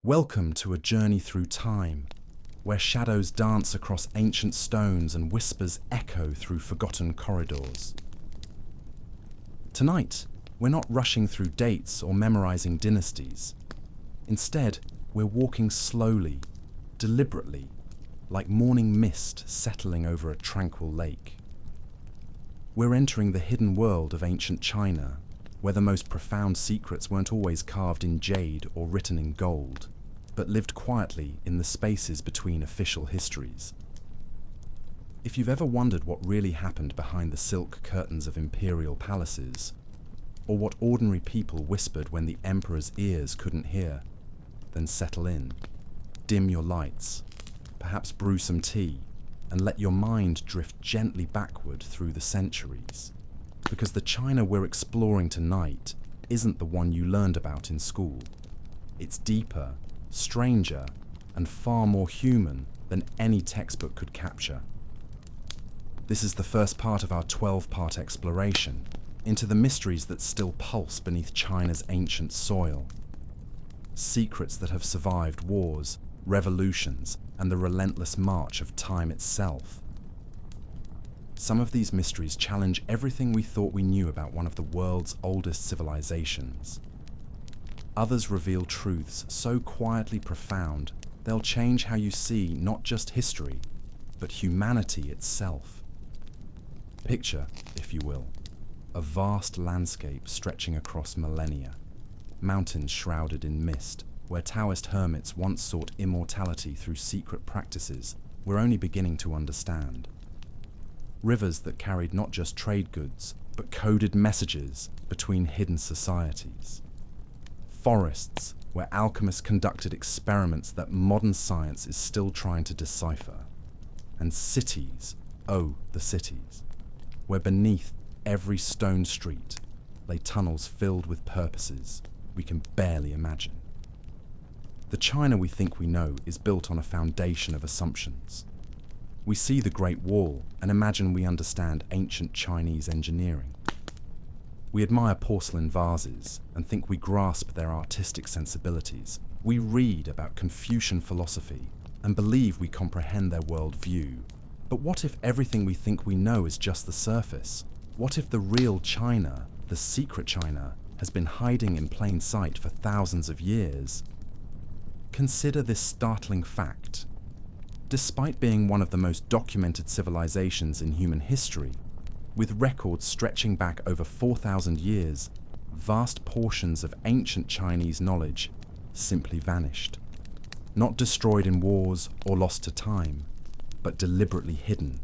Welcome to a journey through time, where shadows dance across ancient stones and whispers echo through forgotten corridors. Tonight, we're not rushing through dates or memorizing dynasties. Instead, we're walking slowly, deliberately, like morning mist settling over a tranquil lake. We're entering the hidden world of ancient China, where the most profound secrets weren't always carved in jade or written in gold, but lived quietly in the spaces between official histories. If you've ever wondered what really happened behind the silk curtains of imperial palaces, or what ordinary people whispered when the emperor's ears couldn't hear, then settle in, dim your lights, perhaps brew some tea, and let your mind drift gently backward through the centuries. Because the China we're exploring tonight isn't the one you learned about in school. It's deeper, stranger, and far more human than any textbook could capture. This is the first part of our 12-part exploration into the mysteries that still pulse beneath China's ancient soil. Secrets that have survived wars, revolutions, and the relentless march of time itself. Some of these mysteries challenge everything we thought we knew about one of the world's oldest civilizations. Others reveal truths so quietly profound, they'll change how you see not just history, but humanity itself. Picture, if you will, a vast landscape stretching across millennia, mountains shrouded in mist, where Taoist hermits once sought immortality through secret practices we're only beginning to understand. Rivers that carried not just trade goods, but coded messages between hidden societies. Forests where alchemists conducted experiments that modern science is still trying to decipher. And cities, oh, the cities, where beneath every stone street lay tunnels filled with purposes we can barely imagine. The China we think we know is built on a foundation of assumptions. We see the Great Wall and imagine we understand ancient Chinese engineering. We admire porcelain vases and think we grasp their artistic sensibilities. We read about Confucian philosophy and believe we comprehend their worldview. But what if everything we think we know is just the surface? What if the real China, the secret China, has been hiding in plain sight for thousands of years? Consider this startling fact. Despite being one of the most documented civilizations in human history, with records stretching back over 4,000 years, vast portions of ancient Chinese knowledge simply vanished. Not destroyed in wars or lost to time, but deliberately hidden.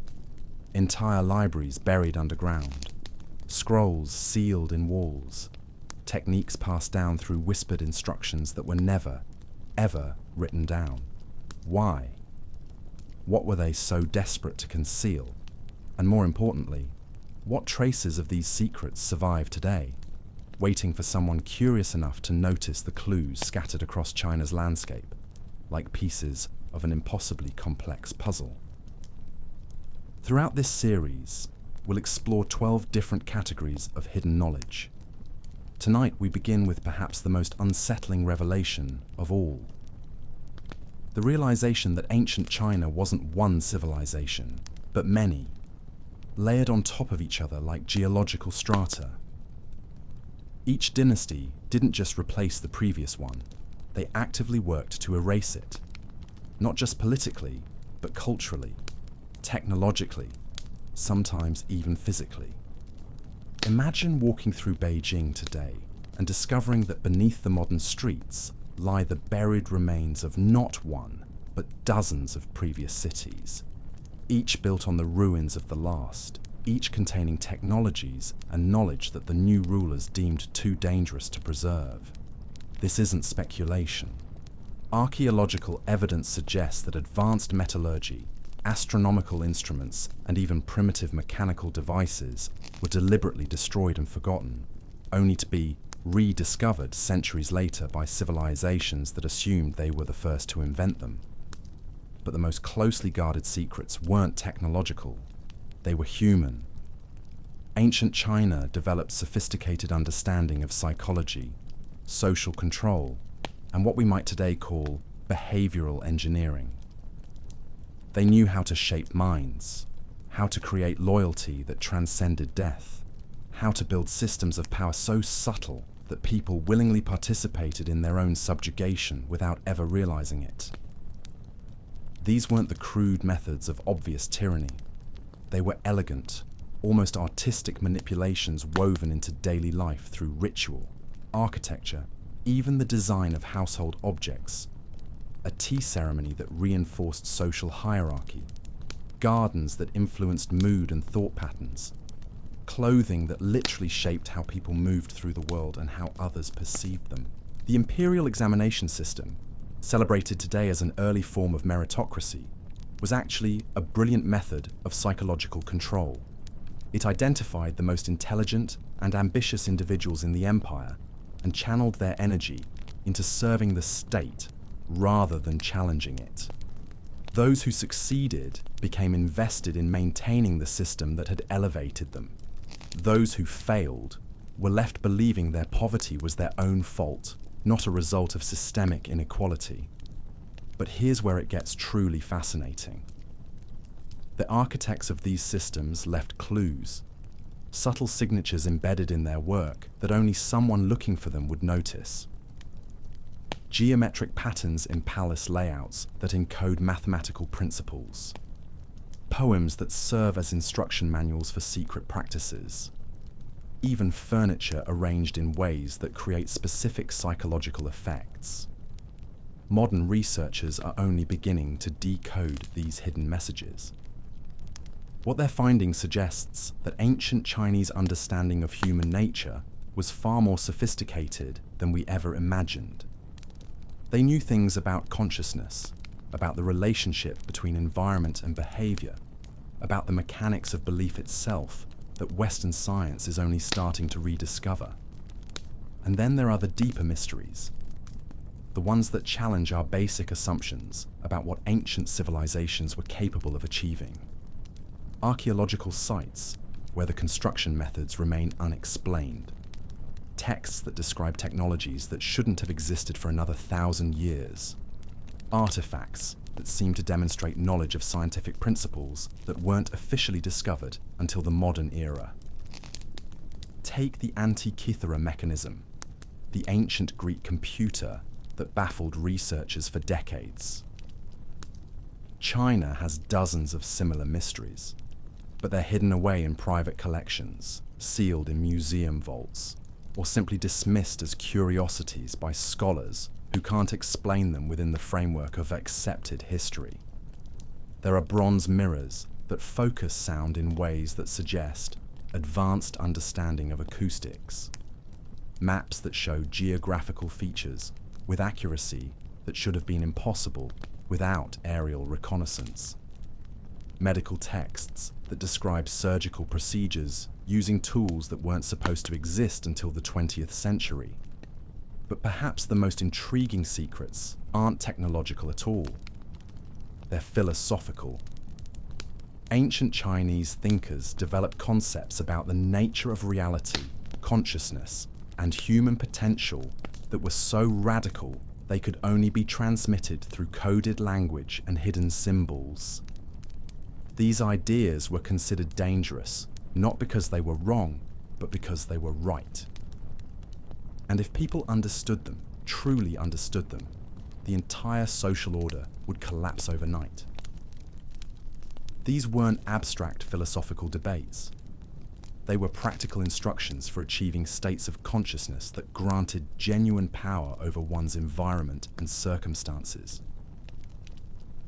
Entire libraries buried underground, scrolls sealed in walls, techniques passed down through whispered instructions that were never, ever written down. Why? What were they so desperate to conceal? And more importantly, what traces of these secrets survive today, waiting for someone curious enough to notice the clues scattered across China's landscape, like pieces of an impossibly complex puzzle? Throughout this series, we'll explore 12 different categories of hidden knowledge. Tonight we begin with perhaps the most unsettling revelation of all. The realization that ancient China wasn't one civilization, but many, layered on top of each other like geological strata. Each dynasty didn't just replace the previous one, they actively worked to erase it. Not just politically, but culturally, technologically, sometimes even physically. Imagine walking through Beijing today and discovering that beneath the modern streets lie the buried remains of not one, but dozens of previous cities, each built on the ruins of the last, each containing technologies and knowledge that the new rulers deemed too dangerous to preserve. This isn't speculation. Archaeological evidence suggests that advanced metallurgy, astronomical instruments, and even primitive mechanical devices were deliberately destroyed and forgotten, only to be rediscovered centuries later by civilizations that assumed they were the first to invent them. But the most closely guarded secrets weren't technological, they were human. Ancient China developed sophisticated understanding of psychology, social control, and what we might today call behavioral engineering. They knew how to shape minds, how to create loyalty that transcended death, how to build systems of power so subtle that people willingly participated in their own subjugation without ever realizing it. These weren't the crude methods of obvious tyranny. They were elegant, almost artistic manipulations woven into daily life through ritual, architecture, even the design of household objects, a tea ceremony that reinforced social hierarchy, gardens that influenced mood and thought patterns, clothing that literally shaped how people moved through the world and how others perceived them. The imperial examination system, celebrated today as an early form of meritocracy, was actually a brilliant method of psychological control. It identified the most intelligent and ambitious individuals in the empire and channeled their energy into serving the state rather than challenging it. Those who succeeded became invested in maintaining the system that had elevated them. Those who failed were left believing their poverty was their own fault, not a result of systemic inequality. But here's where it gets truly fascinating. The architects of these systems left clues, subtle signatures embedded in their work that only someone looking for them would notice. Geometric patterns in palace layouts that encode mathematical principles. Poems that serve as instruction manuals for secret practices. Even furniture arranged in ways that create specific psychological effects. Modern researchers are only beginning to decode these hidden messages. What they're finding suggests that ancient Chinese understanding of human nature was far more sophisticated than we ever imagined. They knew things about consciousness, about the relationship between environment and behavior, about the mechanics of belief itself that Western science is only starting to rediscover. And then there are the deeper mysteries, the ones that challenge our basic assumptions about what ancient civilizations were capable of achieving. Archaeological sites where the construction methods remain unexplained. Texts that describe technologies that shouldn't have existed for another 1,000 years. Artifacts that seem to demonstrate knowledge of scientific principles that weren't officially discovered until the modern era. Take the Antikythera mechanism, the ancient Greek computer that baffled researchers for decades. China has dozens of similar mysteries, but they're hidden away in private collections, sealed in museum vaults, or simply dismissed as curiosities by scholars who can't explain them within the framework of accepted history. There are bronze mirrors that focus sound in ways that suggest advanced understanding of acoustics. Maps that show geographical features with accuracy that should have been impossible without aerial reconnaissance. Medical texts that describe surgical procedures using tools that weren't supposed to exist until the 20th century. But perhaps the most intriguing secrets aren't technological at all. They're philosophical. Ancient Chinese thinkers developed concepts about the nature of reality, consciousness, and human potential that were so radical they could only be transmitted through coded language and hidden symbols. These ideas were considered dangerous, not because they were wrong, but because they were right. And if people understood them, truly understood them, the entire social order would collapse overnight. These weren't abstract philosophical debates. They were practical instructions for achieving states of consciousness that granted genuine power over one's environment and circumstances.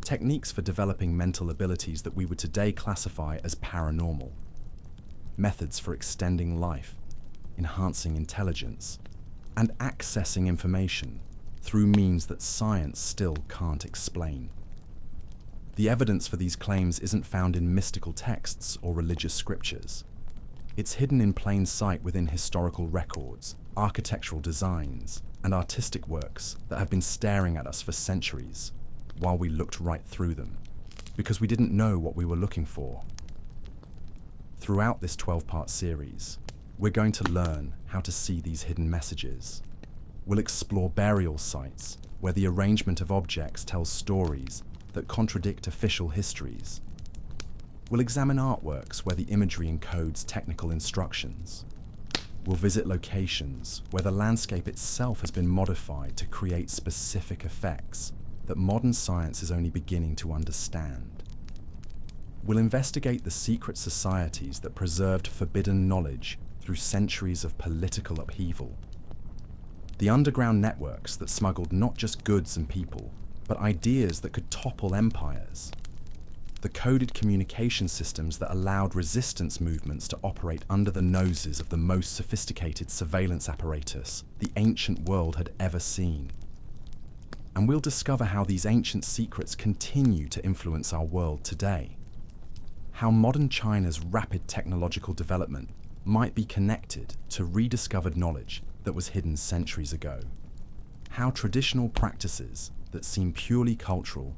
Techniques for developing mental abilities that we would today classify as paranormal. Methods for extending life, enhancing intelligence, and accessing information through means that science still can't explain. The evidence for these claims isn't found in mystical texts or religious scriptures. It's hidden in plain sight within historical records, architectural designs, and artistic works that have been staring at us for centuries, while we looked right through them, because we didn't know what we were looking for. Throughout this 12-part series, we're going to learn how to see these hidden messages, We'll explore burial sites where the arrangement of objects tells stories that contradict official histories. We'll examine artworks where the imagery encodes technical instructions. We'll visit locations where the landscape itself has been modified to create specific effects that modern science is only beginning to understand. We'll investigate the secret societies that preserved forbidden knowledge through centuries of political upheaval. The underground networks that smuggled not just goods and people, but ideas that could topple empires. The coded communication systems that allowed resistance movements to operate under the noses of the most sophisticated surveillance apparatus the ancient world had ever seen. And we'll discover how these ancient secrets continue to influence our world today. How modern China's rapid technological development might be connected to rediscovered knowledge that was hidden centuries ago. How traditional practices that seem purely cultural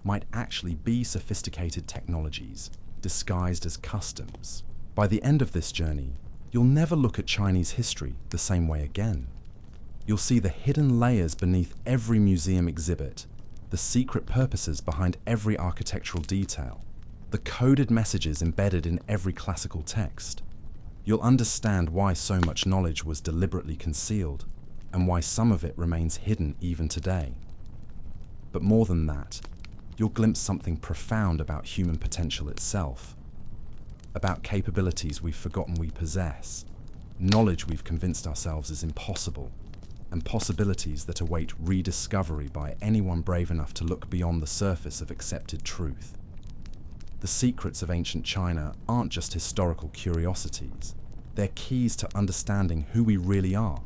might actually be sophisticated technologies disguised as customs. By the end of this journey, you'll never look at Chinese history the same way again. You'll see the hidden layers beneath every museum exhibit, the secret purposes behind every architectural detail, the coded messages embedded in every classical text. You'll understand why so much knowledge was deliberately concealed, and why some of it remains hidden even today. But more than that, you'll glimpse something profound about human potential itself, about capabilities we've forgotten we possess, knowledge we've convinced ourselves is impossible, and possibilities that await rediscovery by anyone brave enough to look beyond the surface of accepted truth. The secrets of ancient China aren't just historical curiosities. They're keys to understanding who we really are,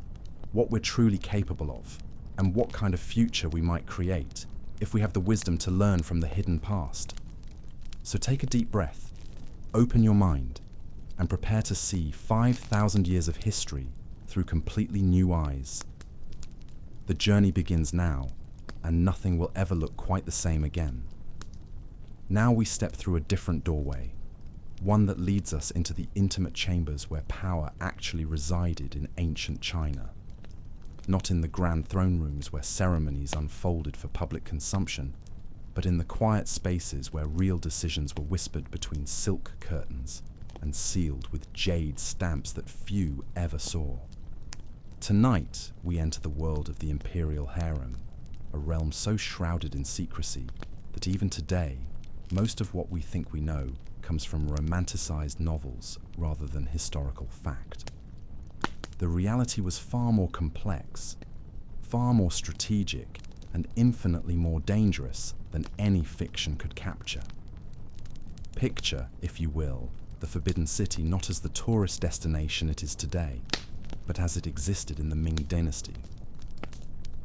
what we're truly capable of, and what kind of future we might create if we have the wisdom to learn from the hidden past. So take a deep breath, open your mind, and prepare to see 5,000 years of history through completely new eyes. The journey begins now, and nothing will ever look quite the same again. Now we step through a different doorway, one that leads us into the intimate chambers where power actually resided in ancient China. Not in the grand throne rooms where ceremonies unfolded for public consumption, but in the quiet spaces where real decisions were whispered between silk curtains and sealed with jade stamps that few ever saw. Tonight, we enter the world of the imperial harem, a realm so shrouded in secrecy that even today, most of what we think we know comes from romanticized novels rather than historical fact. The reality was far more complex, far more strategic, and infinitely more dangerous than any fiction could capture. Picture, if you will, the Forbidden City not as the tourist destination it is today, but as it existed in the Ming Dynasty.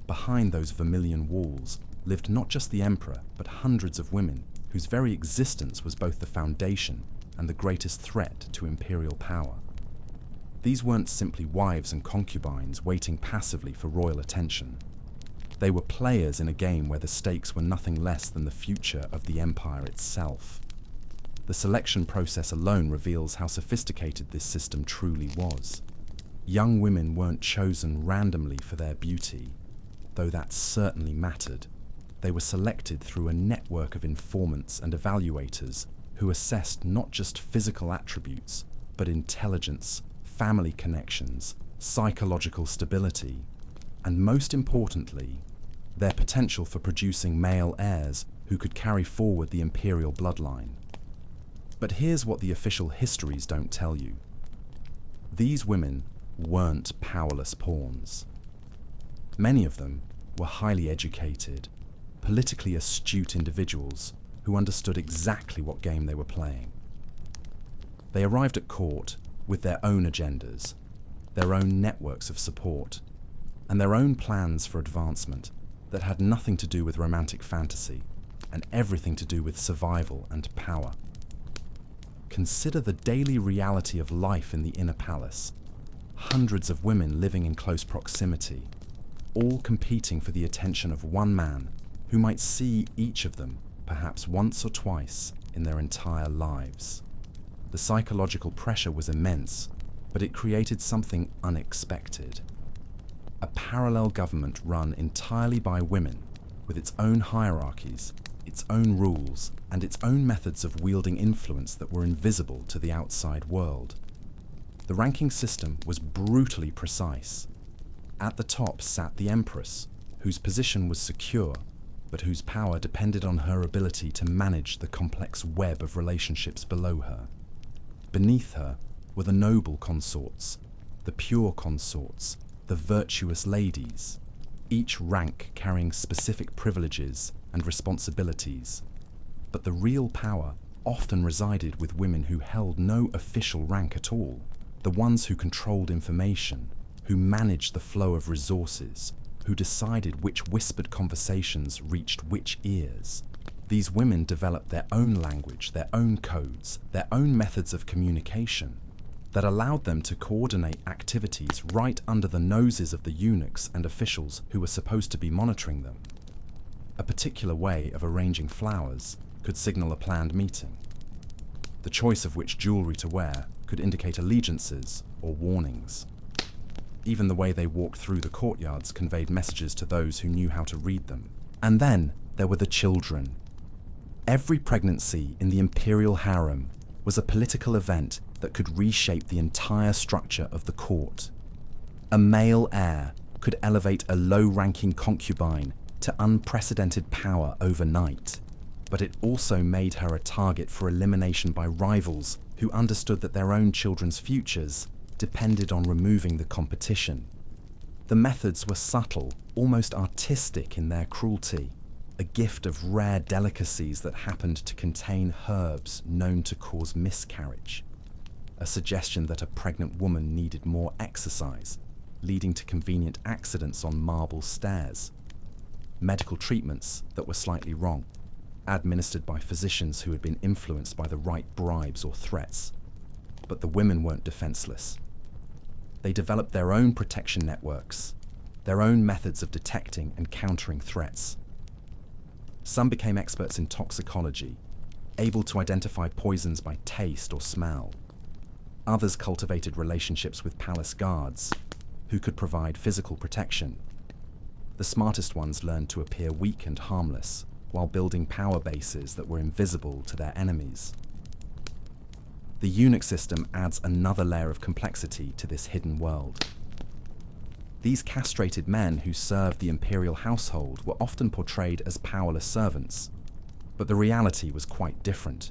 Behind those vermilion walls lived not just the emperor, but hundreds of women whose very existence was both the foundation and the greatest threat to imperial power. These weren't simply wives and concubines waiting passively for royal attention. They were players in a game where the stakes were nothing less than the future of the empire itself. The selection process alone reveals how sophisticated this system truly was. Young women weren't chosen randomly for their beauty, though that certainly mattered. They were selected through a network of informants and evaluators who assessed not just physical attributes, but intelligence, family connections, psychological stability, and most importantly, their potential for producing male heirs who could carry forward the imperial bloodline. But here's what the official histories don't tell you. These women weren't powerless pawns. Many of them were highly educated, politically astute individuals who understood exactly what game they were playing. They arrived at court with their own agendas, their own networks of support, and their own plans for advancement that had nothing to do with romantic fantasy and everything to do with survival and power. Consider the daily reality of life in the inner palace. Hundreds of women living in close proximity, all competing for the attention of one man who might see each of them perhaps once or twice in their entire lives. The psychological pressure was immense, but it created something unexpected. a parallel government run entirely by women, with its own hierarchies, its own rules, and its own methods of wielding influence that were invisible to the outside world. The ranking system was brutally precise. At the top sat the empress, whose position was secure, but whose power depended on her ability to manage the complex web of relationships below her. Beneath her were the noble consorts, the pure consorts, the virtuous ladies, each rank carrying specific privileges and responsibilities. But the real power often resided with women who held no official rank at all, the ones who controlled information, who managed the flow of resources, who decided which whispered conversations reached which ears. These women developed their own language, their own codes, their own methods of communication that allowed them to coordinate activities right under the noses of the eunuchs and officials who were supposed to be monitoring them. A particular way of arranging flowers could signal a planned meeting. The choice of which jewelry to wear could indicate allegiances or warnings. Even the way they walked through the courtyards conveyed messages to those who knew how to read them. And then there were the children. Every pregnancy in the imperial harem was a political event that could reshape the entire structure of the court. A male heir could elevate a low-ranking concubine to unprecedented power overnight, but it also made her a target for elimination by rivals who understood that their own children's futures depended on removing the competition. The methods were subtle, almost artistic in their cruelty, a gift of rare delicacies that happened to contain herbs known to cause miscarriage, a suggestion that a pregnant woman needed more exercise, leading to convenient accidents on marble stairs, medical treatments that were slightly wrong, administered by physicians who had been influenced by the right bribes or threats. But the women weren't defenseless. They developed their own protection networks, their own methods of detecting and countering threats. Some became experts in toxicology, able to identify poisons by taste or smell. Others cultivated relationships with palace guards, who could provide physical protection. The smartest ones learned to appear weak and harmless, while building power bases that were invisible to their enemies. The eunuch system adds another layer of complexity to this hidden world. These castrated men who served the imperial household were often portrayed as powerless servants, but the reality was quite different.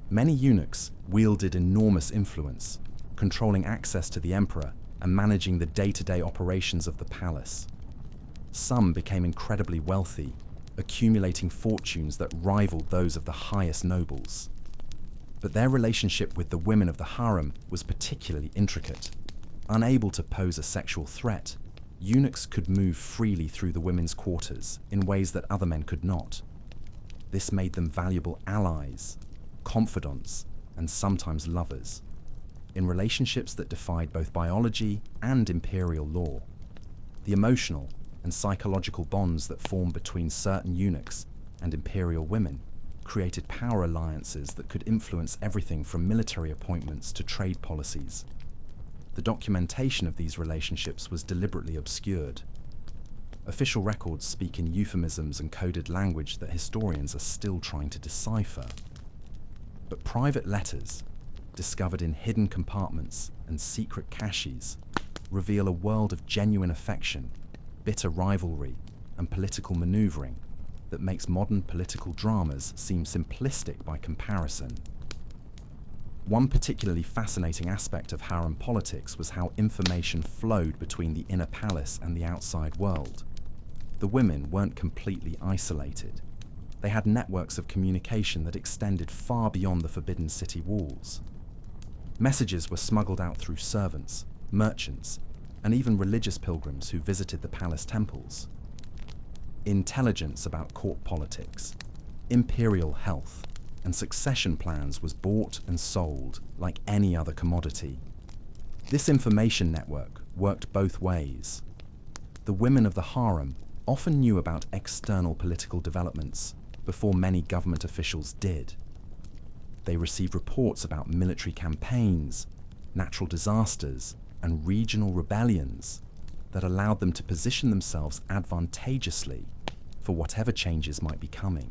Many eunuchs wielded enormous influence, controlling access to the emperor and managing the day-to-day operations of the palace. Some became incredibly wealthy, accumulating fortunes that rivaled those of the highest nobles. But their relationship with the women of the harem was particularly intricate. Unable to pose a sexual threat, eunuchs could move freely through the women's quarters in ways that other men could not. This made them valuable allies, confidants, and sometimes lovers, in relationships that defied both biology and imperial law. The emotional and psychological bonds that formed between certain eunuchs and imperial women created power alliances that could influence everything from military appointments to trade policies. The documentation of these relationships was deliberately obscured. Official records speak in euphemisms and coded language that historians are still trying to decipher. But private letters, discovered in hidden compartments and secret caches, reveal a world of genuine affection, bitter rivalry, and political maneuvering that makes modern political dramas seem simplistic by comparison. One particularly fascinating aspect of harem politics was how information flowed between the inner palace and the outside world. The women weren't completely isolated. They had networks of communication that extended far beyond the forbidden city walls. Messages were smuggled out through servants, merchants, and even religious pilgrims who visited the palace temples. Intelligence about court politics, imperial health, and succession plans was bought and sold like any other commodity. This information network worked both ways. The women of the harem often knew about external political developments before many government officials did. They received reports about military campaigns, natural disasters, and regional rebellions, that allowed them to position themselves advantageously for whatever changes might be coming.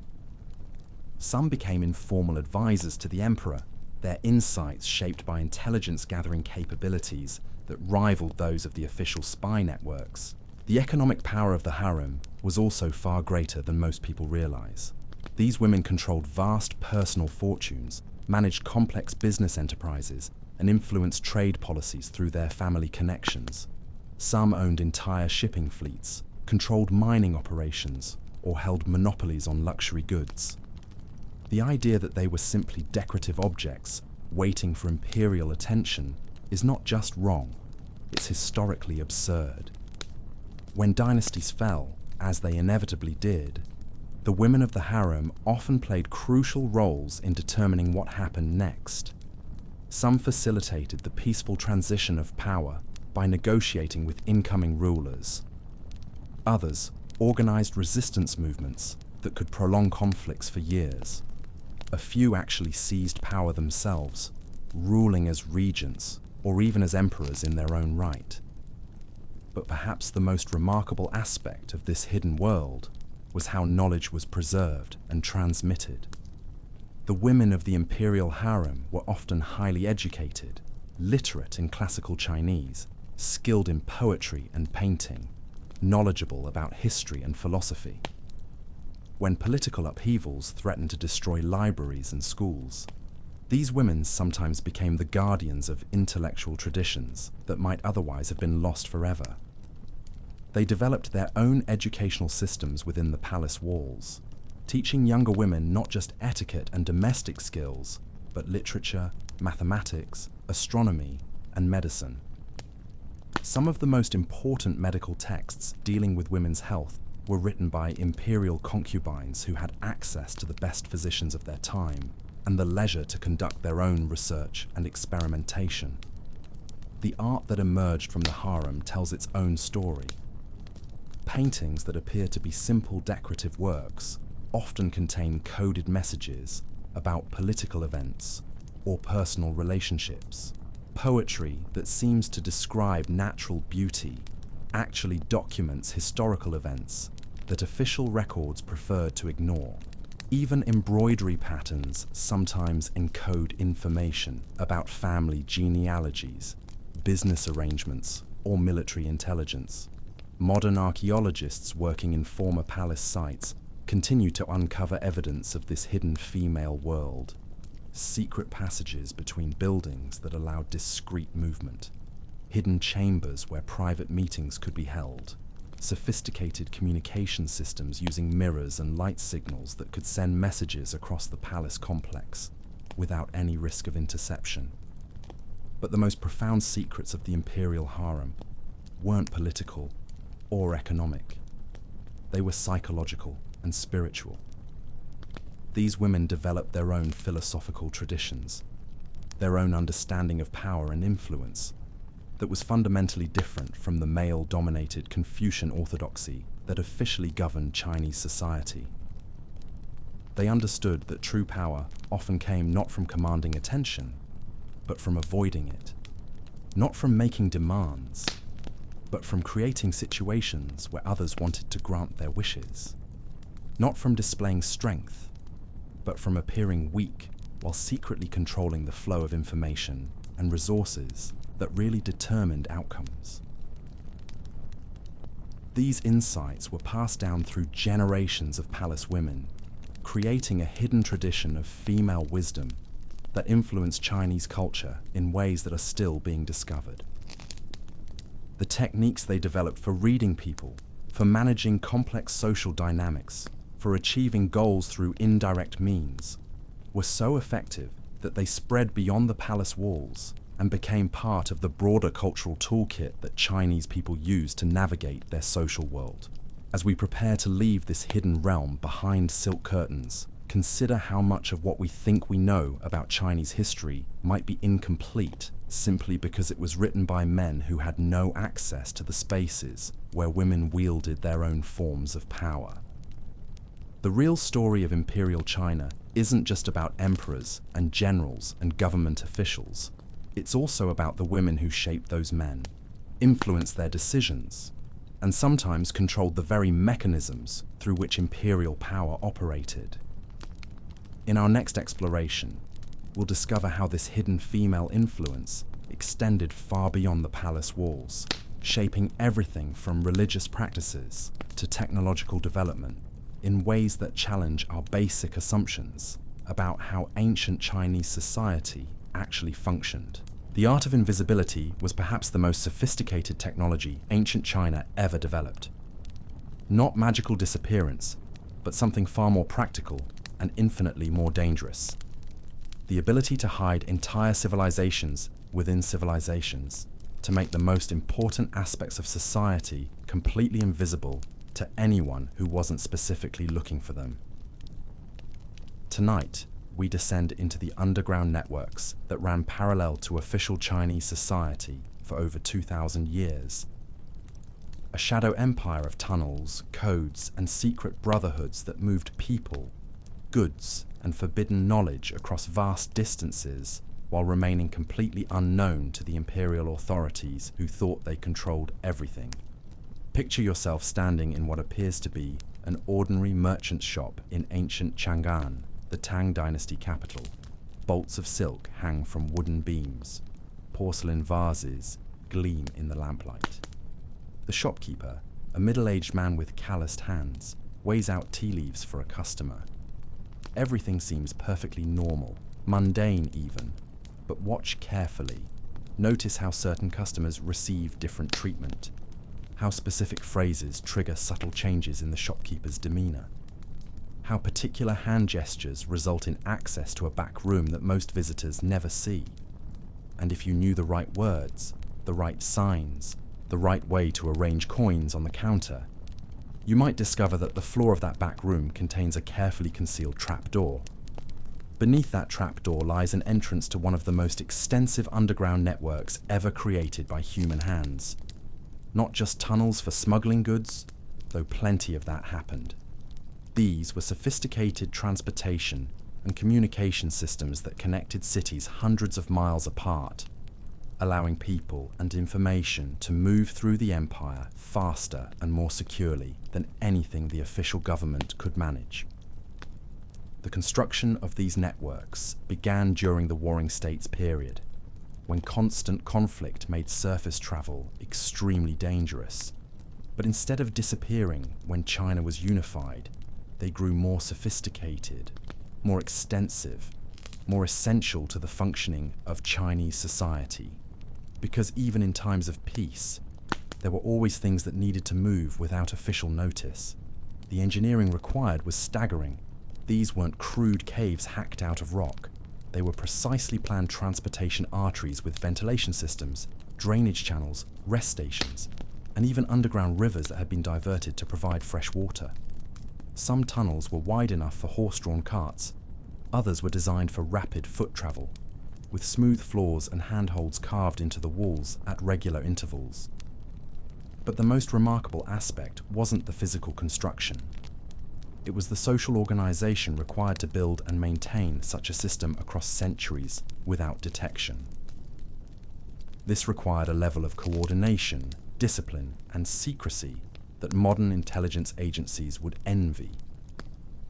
Some became informal advisors to the emperor, their insights shaped by intelligence-gathering capabilities that rivaled those of the official spy networks. The economic power of the harem was also far greater than most people realize. These women controlled vast personal fortunes, managed complex business enterprises, and influenced trade policies through their family connections. Some owned entire shipping fleets, controlled mining operations, or held monopolies on luxury goods. The idea that they were simply decorative objects waiting for imperial attention is not just wrong, it's historically absurd. When dynasties fell, as they inevitably did, the women of the harem often played crucial roles in determining what happened next. Some facilitated the peaceful transition of power by negotiating with incoming rulers. Others organized resistance movements that could prolong conflicts for years. A few actually seized power themselves, ruling as regents or even as emperors in their own right. But perhaps the most remarkable aspect of this hidden world was how knowledge was preserved and transmitted. The women of the imperial harem were often highly educated, literate in classical Chinese, skilled in poetry and painting, knowledgeable about history and philosophy. When political upheavals threatened to destroy libraries and schools, these women sometimes became the guardians of intellectual traditions that might otherwise have been lost forever. They developed their own educational systems within the palace walls, teaching younger women not just etiquette and domestic skills, but literature, mathematics, astronomy, and medicine. Some of the most important medical texts dealing with women's health were written by imperial concubines who had access to the best physicians of their time and the leisure to conduct their own research and experimentation. The art that emerged from the harem tells its own story. Paintings that appear to be simple decorative works often contain coded messages about political events or personal relationships. Poetry that seems to describe natural beauty actually documents historical events that official records preferred to ignore. Even embroidery patterns sometimes encode information about family genealogies, business arrangements, or military intelligence. Modern archaeologists working in former palace sites continue to uncover evidence of this hidden female world. Secret passages between buildings that allowed discreet movement, hidden chambers where private meetings could be held, sophisticated communication systems using mirrors and light signals that could send messages across the palace complex without any risk of interception. But the most profound secrets of the imperial harem weren't political or economic. They were psychological and spiritual. These women developed their own philosophical traditions, their own understanding of power and influence that was fundamentally different from the male-dominated Confucian orthodoxy that officially governed Chinese society. They understood that true power often came not from commanding attention, but from avoiding it, not from making demands, but from creating situations where others wanted to grant their wishes, not from displaying strength, but from appearing weak while secretly controlling the flow of information and resources that really determined outcomes. These insights were passed down through generations of palace women, creating a hidden tradition of female wisdom that influenced Chinese culture in ways that are still being discovered. The techniques they developed for reading people, for managing complex social dynamics, for achieving goals through indirect means, were so effective that they spread beyond the palace walls and became part of the broader cultural toolkit that Chinese people use to navigate their social world. As we prepare to leave this hidden realm behind silk curtains, consider how much of what we think we know about Chinese history might be incomplete simply because it was written by men who had no access to the spaces where women wielded their own forms of power. The real story of imperial China isn't just about emperors and generals and government officials. It's also about the women who shaped those men, influenced their decisions, and sometimes controlled the very mechanisms through which imperial power operated. In our next exploration, we'll discover how this hidden female influence extended far beyond the palace walls, shaping everything from religious practices to technological development in ways that challenge our basic assumptions about how ancient Chinese society actually functioned. The art of invisibility was perhaps the most sophisticated technology ancient China ever developed. Not magical disappearance, but something far more practical and infinitely more dangerous. The ability to hide entire civilizations within civilizations, to make the most important aspects of society completely invisible to anyone who wasn't specifically looking for them. Tonight, we descend into the underground networks that ran parallel to official Chinese society for over 2,000 years. A shadow empire of tunnels, codes, and secret brotherhoods that moved people, goods, and forbidden knowledge across vast distances while remaining completely unknown to the imperial authorities who thought they controlled everything. Picture yourself standing in what appears to be an ordinary merchant shop in ancient Chang'an, the Tang dynasty capital. Bolts of silk hang from wooden beams. Porcelain vases gleam in the lamplight. The shopkeeper, a middle-aged man with calloused hands, weighs out tea leaves for a customer. Everything seems perfectly normal, mundane even, but watch carefully. Notice how certain customers receive different treatment, how specific phrases trigger subtle changes in the shopkeeper's demeanor, how particular hand gestures result in access to a back room that most visitors never see. And if you knew the right words, the right signs, the right way to arrange coins on the counter, you might discover that the floor of that back room contains a carefully concealed trapdoor. Beneath that trapdoor lies an entrance to one of the most extensive underground networks ever created by human hands. Not just tunnels for smuggling goods, though plenty of that happened. These were sophisticated transportation and communication systems that connected cities hundreds of miles apart, allowing people and information to move through the empire faster and more securely than anything the official government could manage. The construction of these networks began during the Warring States period, when constant conflict made surface travel extremely dangerous. But instead of disappearing when China was unified, they grew more sophisticated, more extensive, more essential to the functioning of Chinese society. Because even in times of peace, there were always things that needed to move without official notice. The engineering required was staggering. These weren't crude caves hacked out of rock. They were precisely planned transportation arteries with ventilation systems, drainage channels, rest stations, and even underground rivers that had been diverted to provide fresh water. Some tunnels were wide enough for horse-drawn carts. Others were designed for rapid foot travel, with smooth floors and handholds carved into the walls at regular intervals. But the most remarkable aspect wasn't the physical construction. It was the social organization required to build and maintain such a system across centuries without detection. This required a level of coordination, discipline, and secrecy that modern intelligence agencies would envy.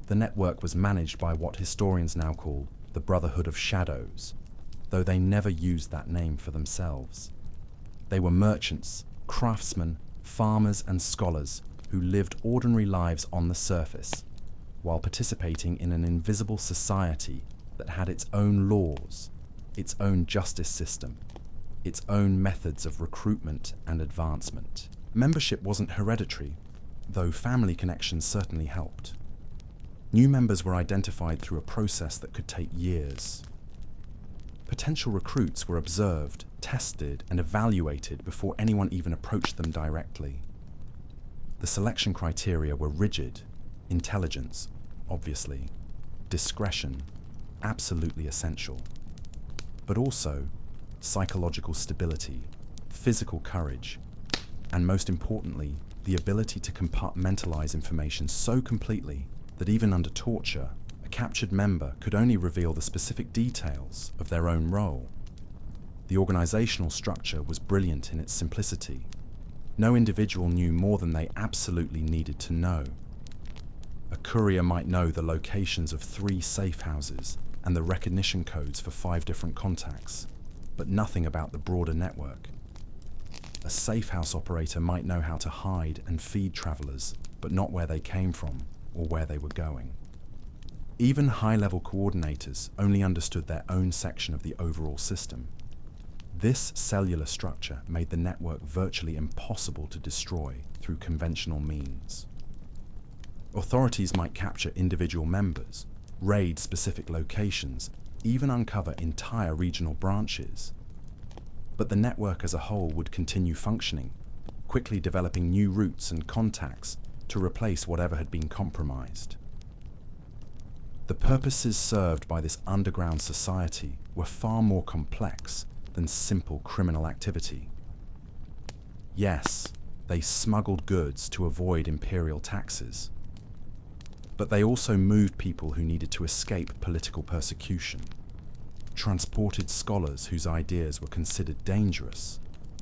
The network was managed by what historians now call the Brotherhood of Shadows, though they never used that name for themselves. They were merchants, craftsmen, farmers, and scholars who lived ordinary lives on the surface, while participating in an invisible society that had its own laws, its own justice system, its own methods of recruitment and advancement. Membership wasn't hereditary, though family connections certainly helped. New members were identified through a process that could take years. Potential recruits were observed, tested, and evaluated before anyone even approached them directly. The selection criteria were rigid: intelligence, obviously, discretion, absolutely essential, but also psychological stability, physical courage, and most importantly, the ability to compartmentalize information so completely that even under torture, a captured member could only reveal the specific details of their own role. The organizational structure was brilliant in its simplicity. No individual knew more than they absolutely needed to know. A courier might know the locations of 3 safe houses and the recognition codes for 5 different contacts, but nothing about the broader network. A safe house operator might know how to hide and feed travelers, but not where they came from or where they were going. Even high-level coordinators only understood their own section of the overall system. This cellular structure made the network virtually impossible to destroy through conventional means. Authorities might capture individual members, raid specific locations, even uncover entire regional branches. But the network as a whole would continue functioning, quickly developing new routes and contacts to replace whatever had been compromised. The purposes served by this underground society were far more complex than simple criminal activity. Yes, they smuggled goods to avoid imperial taxes, but they also moved people who needed to escape political persecution, transported scholars whose ideas were considered dangerous,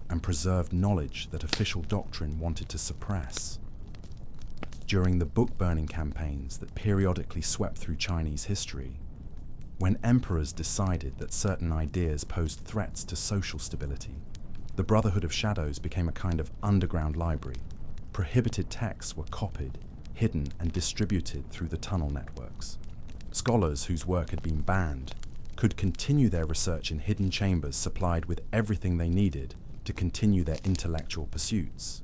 and preserved knowledge that official doctrine wanted to suppress. During the book-burning campaigns that periodically swept through Chinese history, when emperors decided that certain ideas posed threats to social stability, the Brotherhood of Shadows became a kind of underground library. Prohibited texts were copied, hidden, and distributed through the tunnel networks. Scholars whose work had been banned could continue their research in hidden chambers supplied with everything they needed to continue their intellectual pursuits.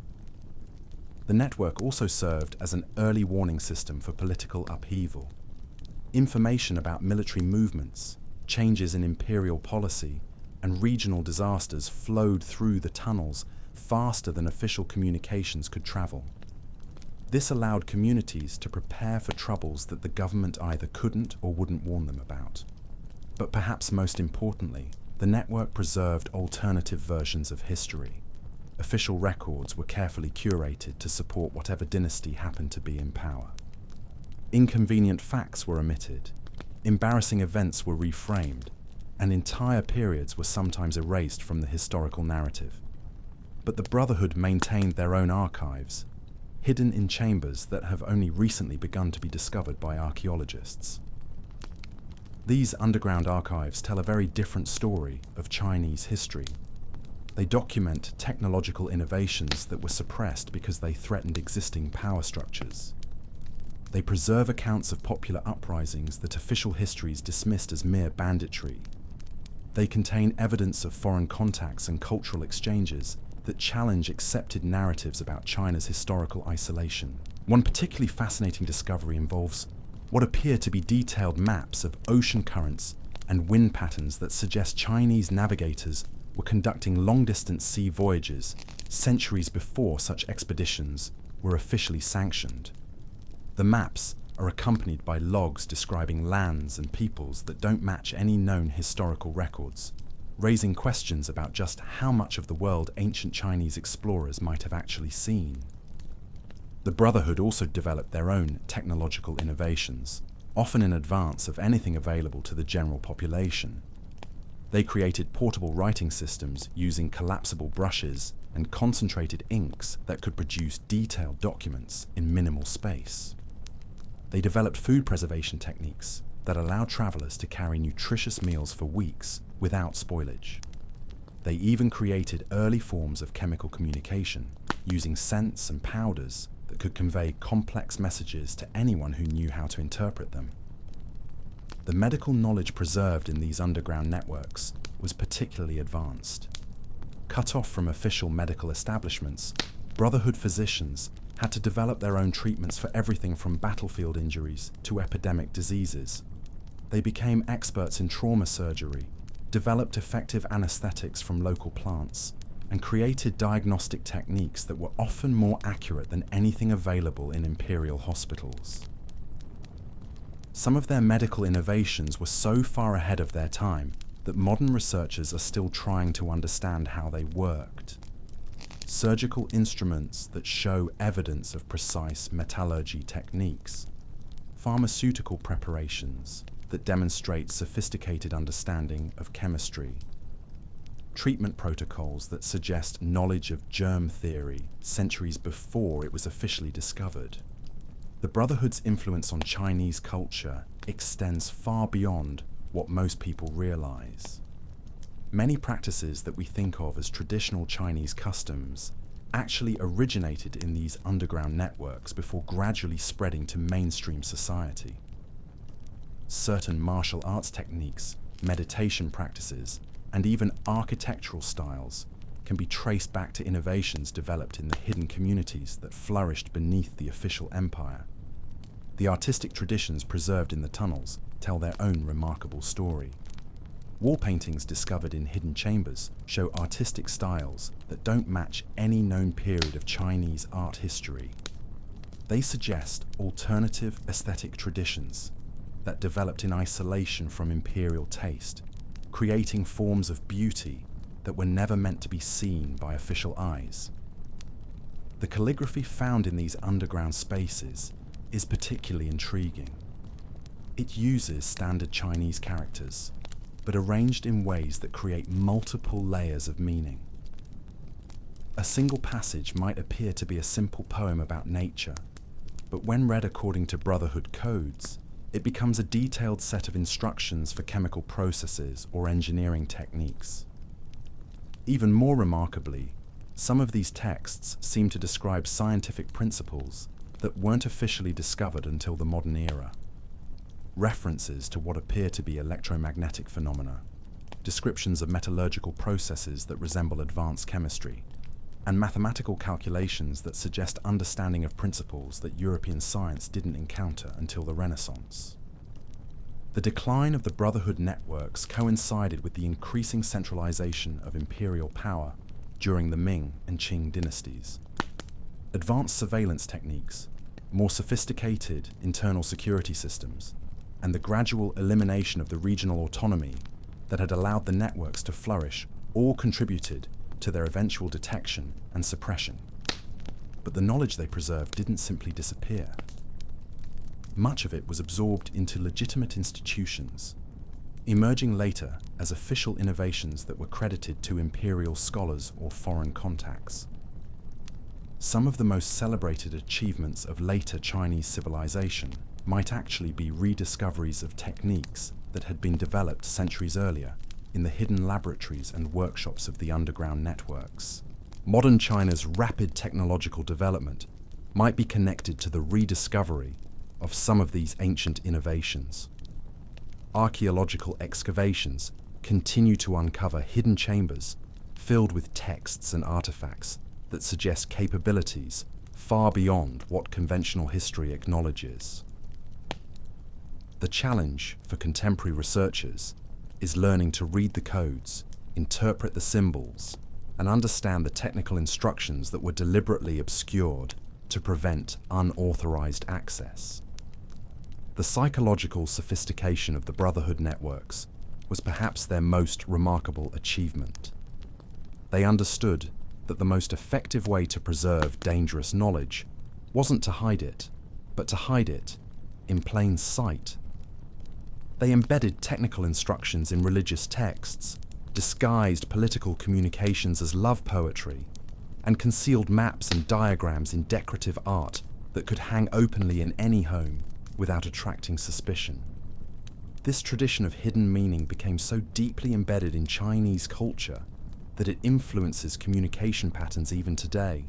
The network also served as an early warning system for political upheaval. Information about military movements, changes in imperial policy, and regional disasters flowed through the tunnels faster than official communications could travel. This allowed communities to prepare for troubles that the government either couldn't or wouldn't warn them about. But perhaps most importantly, the network preserved alternative versions of history. Official records were carefully curated to support whatever dynasty happened to be in power. Inconvenient facts were omitted, embarrassing events were reframed, and entire periods were sometimes erased from the historical narrative. But the Brotherhood maintained their own archives, hidden in chambers that have only recently begun to be discovered by archaeologists. These underground archives tell a very different story of Chinese history. They document technological innovations that were suppressed because they threatened existing power structures. They preserve accounts of popular uprisings that official histories dismissed as mere banditry. They contain evidence of foreign contacts and cultural exchanges that challenge accepted narratives about China's historical isolation. One particularly fascinating discovery involves what appear to be detailed maps of ocean currents and wind patterns that suggest Chinese navigators were conducting long-distance sea voyages centuries before such expeditions were officially sanctioned. The maps are accompanied by logs describing lands and peoples that don't match any known historical records, raising questions about just how much of the world ancient Chinese explorers might have actually seen. The Brotherhood also developed their own technological innovations, often in advance of anything available to the general population. They created portable writing systems using collapsible brushes and concentrated inks that could produce detailed documents in minimal space. They developed food preservation techniques that allow travelers to carry nutritious meals for weeks without spoilage. They even created early forms of chemical communication using scents and powders that could convey complex messages to anyone who knew how to interpret them. The medical knowledge preserved in these underground networks was particularly advanced. Cut off from official medical establishments, Brotherhood physicians had to develop their own treatments for everything from battlefield injuries to epidemic diseases. They became experts in trauma surgery, developed effective anesthetics from local plants, and created diagnostic techniques that were often more accurate than anything available in imperial hospitals. Some of their medical innovations were so far ahead of their time that modern researchers are still trying to understand how they worked. Surgical instruments that show evidence of precise metallurgy techniques, pharmaceutical preparations that demonstrate sophisticated understanding of chemistry, treatment protocols that suggest knowledge of germ theory centuries before it was officially discovered. The Brotherhood's influence on Chinese culture extends far beyond what most people realize. Many practices that we think of as traditional Chinese customs actually originated in these underground networks before gradually spreading to mainstream society. Certain martial arts techniques, meditation practices, and even architectural styles can be traced back to innovations developed in the hidden communities that flourished beneath the official empire. The artistic traditions preserved in the tunnels tell their own remarkable story. Wall paintings discovered in hidden chambers show artistic styles that don't match any known period of Chinese art history. They suggest alternative aesthetic traditions that developed in isolation from imperial taste, creating forms of beauty that were never meant to be seen by official eyes. The calligraphy found in these underground spaces is particularly intriguing. It uses standard Chinese characters, but arranged in ways that create multiple layers of meaning. A single passage might appear to be a simple poem about nature, but when read according to Brotherhood codes, it becomes a detailed set of instructions for chemical processes or engineering techniques. Even more remarkably, some of these texts seem to describe scientific principles that weren't officially discovered until the modern era. References to what appear to be electromagnetic phenomena, descriptions of metallurgical processes that resemble advanced chemistry, and mathematical calculations that suggest understanding of principles that European science didn't encounter until the Renaissance. The decline of the Brotherhood networks coincided with the increasing centralization of imperial power during the Ming and Qing dynasties. Advanced surveillance techniques, more sophisticated internal security systems, and the gradual elimination of the regional autonomy that had allowed the networks to flourish all contributed to their eventual detection and suppression. But the knowledge they preserved didn't simply disappear. Much of it was absorbed into legitimate institutions, emerging later as official innovations that were credited to imperial scholars or foreign contacts. Some of the most celebrated achievements of later Chinese civilization might actually be rediscoveries of techniques that had been developed centuries earlier in the hidden laboratories and workshops of the underground networks. Modern China's rapid technological development might be connected to the rediscovery of some of these ancient innovations. Archaeological excavations continue to uncover hidden chambers filled with texts and artifacts that suggest capabilities far beyond what conventional history acknowledges. The challenge for contemporary researchers is learning to read the codes, interpret the symbols, and understand the technical instructions that were deliberately obscured to prevent unauthorized access. The psychological sophistication of the Brotherhood networks was perhaps their most remarkable achievement. They understood that the most effective way to preserve dangerous knowledge wasn't to hide it, but to hide it in plain sight. They embedded technical instructions in religious texts, disguised political communications as love poetry, and concealed maps and diagrams in decorative art that could hang openly in any home without attracting suspicion. This tradition of hidden meaning became so deeply embedded in Chinese culture that it influences communication patterns even today.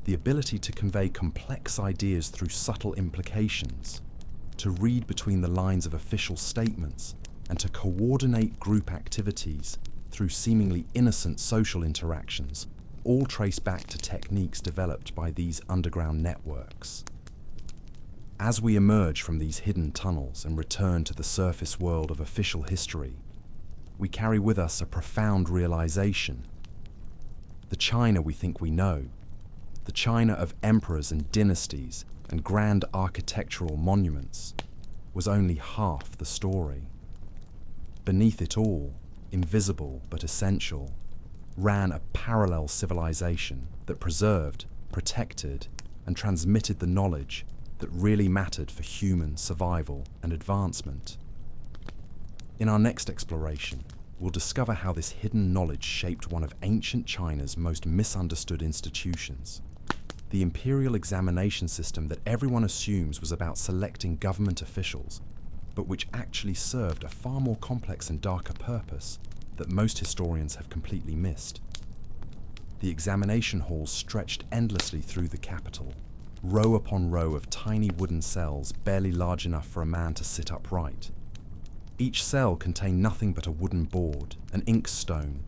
The ability to convey complex ideas through subtle implications, to read between the lines of official statements, and to coordinate group activities through seemingly innocent social interactions, all trace back to techniques developed by these underground networks. As we emerge from these hidden tunnels and return to the surface world of official history, we carry with us a profound realization. The China we think we know, the China of emperors and dynasties and grand architectural monuments, was only half the story. Beneath it all, invisible but essential, ran a parallel civilization that preserved, protected, and transmitted the knowledge that really mattered for human survival and advancement. In our next exploration, we'll discover how this hidden knowledge shaped one of ancient China's most misunderstood institutions. The imperial examination system that everyone assumes was about selecting government officials, but which actually served a far more complex and darker purpose that most historians have completely missed. The examination halls stretched endlessly through the capital, row upon row of tiny wooden cells barely large enough for a man to sit upright. Each cell contained nothing but a wooden board, an inkstone,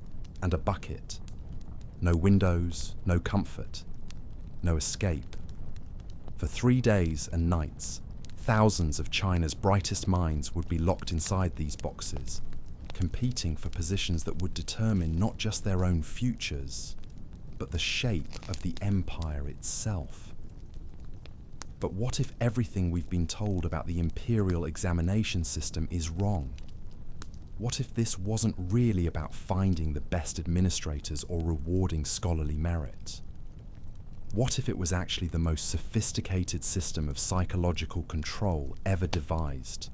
and a bucket. No windows, no comfort, no escape. For 3 days and nights, thousands of China's brightest minds would be locked inside these boxes, competing for positions that would determine not just their own futures, but the shape of the empire itself. But what if everything we've been told about the imperial examination system is wrong? What if this wasn't really about finding the best administrators or rewarding scholarly merit? What if it was actually the most sophisticated system of psychological control ever devised,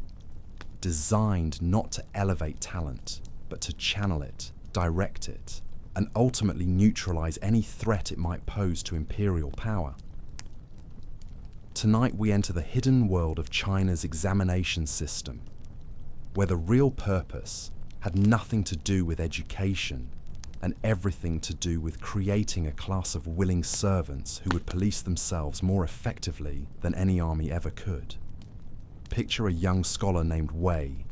designed not to elevate talent, but to channel it, direct it, and ultimately neutralize any threat it might pose to imperial power? Tonight we enter the hidden world of China's examination system, where the real purpose had nothing to do with education and everything to do with creating a class of willing servants who would police themselves more effectively than any army ever could. Picture a young scholar named Wei,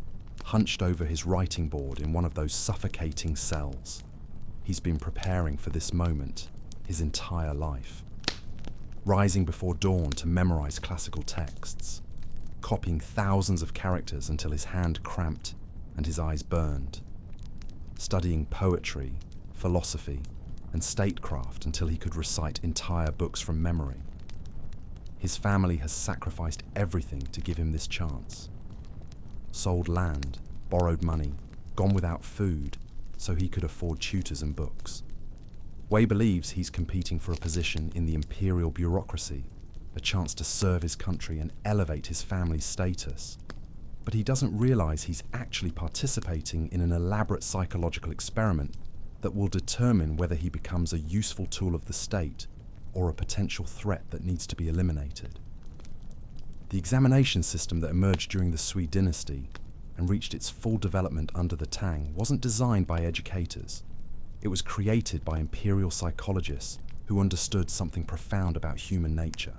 hunched over his writing board in one of those suffocating cells. He's been preparing for this moment his entire life. Rising before dawn to memorize classical texts, copying thousands of characters until his hand cramped and his eyes burned, studying poetry, philosophy, and statecraft until he could recite entire books from memory. His family has sacrificed everything to give him this chance. Sold land, borrowed money, gone without food, so he could afford tutors and books. Wei believes he's competing for a position in the imperial bureaucracy, a chance to serve his country and elevate his family's status. But he doesn't realize he's actually participating in an elaborate psychological experiment that will determine whether he becomes a useful tool of the state or a potential threat that needs to be eliminated. The examination system that emerged during the Sui dynasty and reached its full development under the Tang wasn't designed by educators. It was created by imperial psychologists who understood something profound about human nature.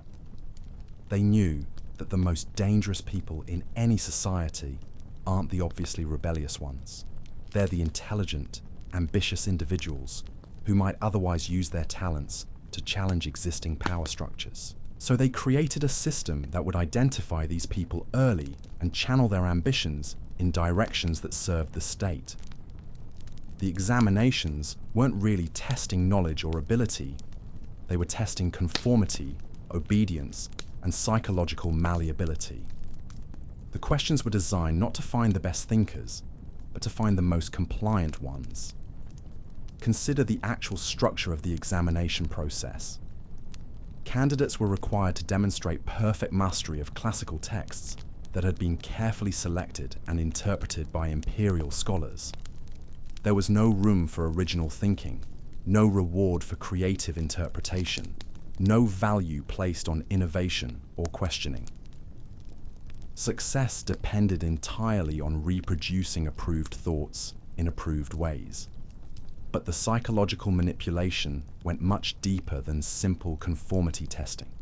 They knew that the most dangerous people in any society aren't the obviously rebellious ones. They're the intelligent, ambitious individuals who might otherwise use their talents to challenge existing power structures. So they created a system that would identify these people early and channel their ambitions in directions that served the state. The examinations weren't really testing knowledge or ability. They were testing conformity, obedience, and psychological malleability. The questions were designed not to find the best thinkers, but to find the most compliant ones. Consider the actual structure of the examination process. Candidates were required to demonstrate perfect mastery of classical texts that had been carefully selected and interpreted by imperial scholars. There was no room for original thinking, no reward for creative interpretation, no value placed on innovation or questioning. Success depended entirely on reproducing approved thoughts in approved ways. But the psychological manipulation went much deeper than simple conformity testing.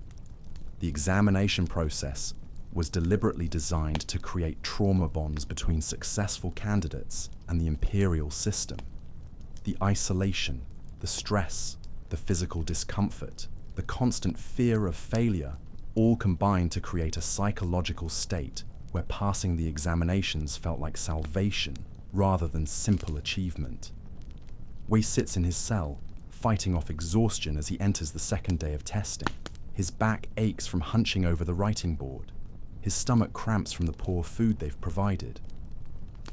The examination process was deliberately designed to create trauma bonds between successful candidates and the imperial system. The isolation, the stress, the physical discomfort, the constant fear of failure all combined to create a psychological state where passing the examinations felt like salvation rather than simple achievement. Wei sits in his cell, fighting off exhaustion as he enters the second day of testing. His back aches from hunching over the writing board. His stomach cramps from the poor food they've provided.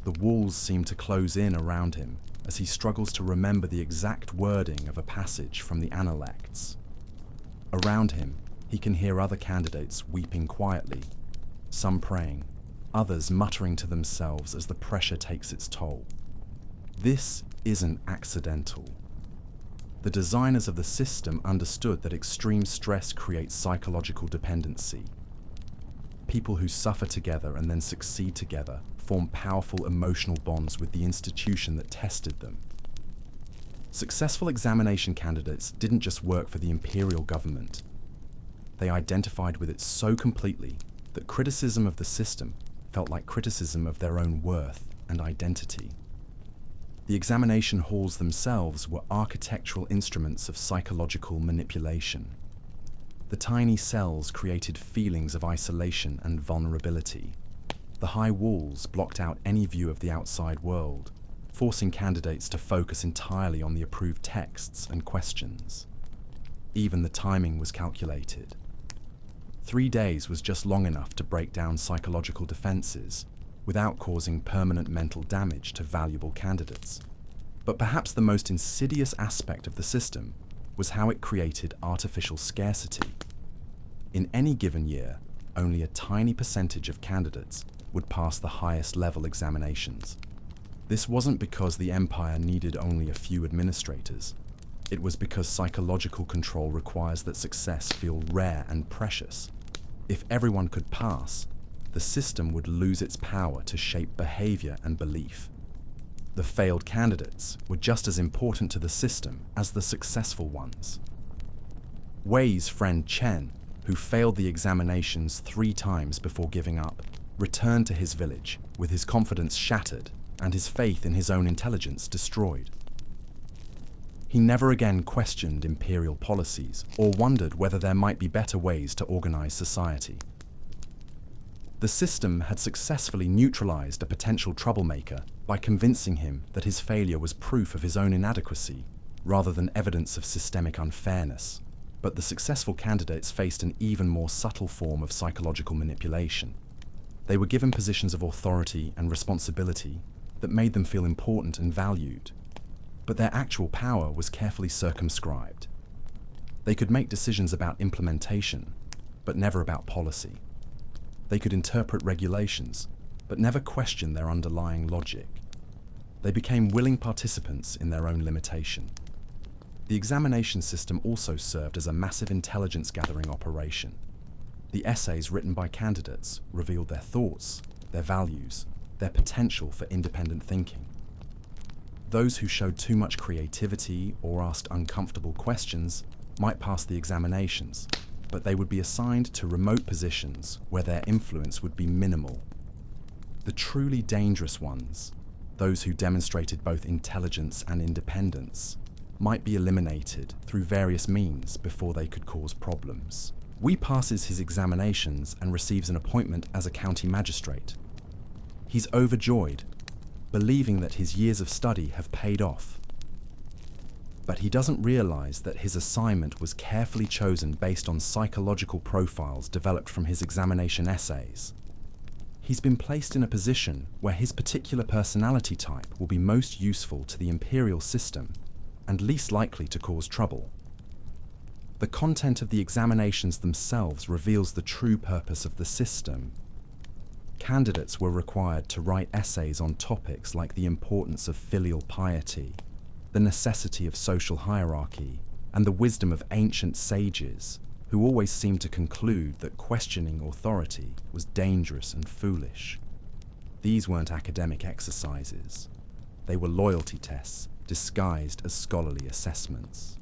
The walls seem to close in around him as he struggles to remember the exact wording of a passage from the Analects. Around him, he can hear other candidates weeping quietly, some praying, others muttering to themselves as the pressure takes its toll. This isn't accidental. The designers of the system understood that extreme stress creates psychological dependency. People who suffer together and then succeed together form powerful emotional bonds with the institution that tested them. Successful examination candidates didn't just work for the imperial government. They identified with it so completely that criticism of the system felt like criticism of their own worth and identity. The examination halls themselves were architectural instruments of psychological manipulation. The tiny cells created feelings of isolation and vulnerability. The high walls blocked out any view of the outside world, forcing candidates to focus entirely on the approved texts and questions. Even the timing was calculated. 3 days was just long enough to break down psychological defenses without causing permanent mental damage to valuable candidates. But perhaps the most insidious aspect of the system was how it created artificial scarcity. In any given year, only a tiny percentage of candidates would pass the highest level examinations. This wasn't because the empire needed only a few administrators. It was because psychological control requires that success feel rare and precious. If everyone could pass, the system would lose its power to shape behavior and belief. The failed candidates were just as important to the system as the successful ones. Wei's friend Chen, who failed the examinations 3 times before giving up, returned to his village with his confidence shattered and his faith in his own intelligence destroyed. He never again questioned imperial policies or wondered whether there might be better ways to organize society. The system had successfully neutralized a potential troublemaker by convincing him that his failure was proof of his own inadequacy rather than evidence of systemic unfairness. But the successful candidates faced an even more subtle form of psychological manipulation. They were given positions of authority and responsibility that made them feel important and valued, but their actual power was carefully circumscribed. They could make decisions about implementation, but never about policy. They could interpret regulations, but never question their underlying logic. They became willing participants in their own limitation. The examination system also served as a massive intelligence-gathering operation. The essays written by candidates revealed their thoughts, their values, their potential for independent thinking. Those who showed too much creativity or asked uncomfortable questions might pass the examinations, but they would be assigned to remote positions where their influence would be minimal. The truly dangerous ones, those who demonstrated both intelligence and independence, might be eliminated through various means before they could cause problems. Wei passes his examinations and receives an appointment as a county magistrate. He's overjoyed, believing that his years of study have paid off. But he doesn't realize that his assignment was carefully chosen based on psychological profiles developed from his examination essays. He's been placed in a position where his particular personality type will be most useful to the imperial system and least likely to cause trouble. The content of the examinations themselves reveals the true purpose of the system. Candidates were required to write essays on topics like the importance of filial piety, the necessity of social hierarchy, and the wisdom of ancient sages, who always seemed to conclude that questioning authority was dangerous and foolish. These weren't academic exercises. They were loyalty tests disguised as scholarly assessments.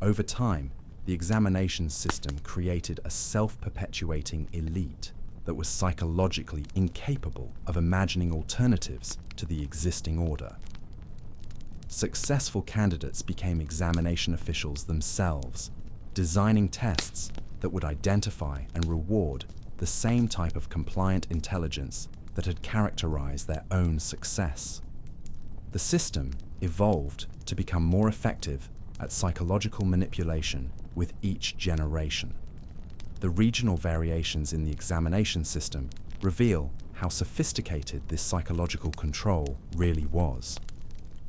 Over time, the examination system created a self-perpetuating elite that was psychologically incapable of imagining alternatives to the existing order. Successful candidates became examination officials themselves, designing tests that would identify and reward the same type of compliant intelligence that had characterized their own success. The system evolved to become more effective at psychological manipulation with each generation. The regional variations in the examination system reveal how sophisticated this psychological control really was.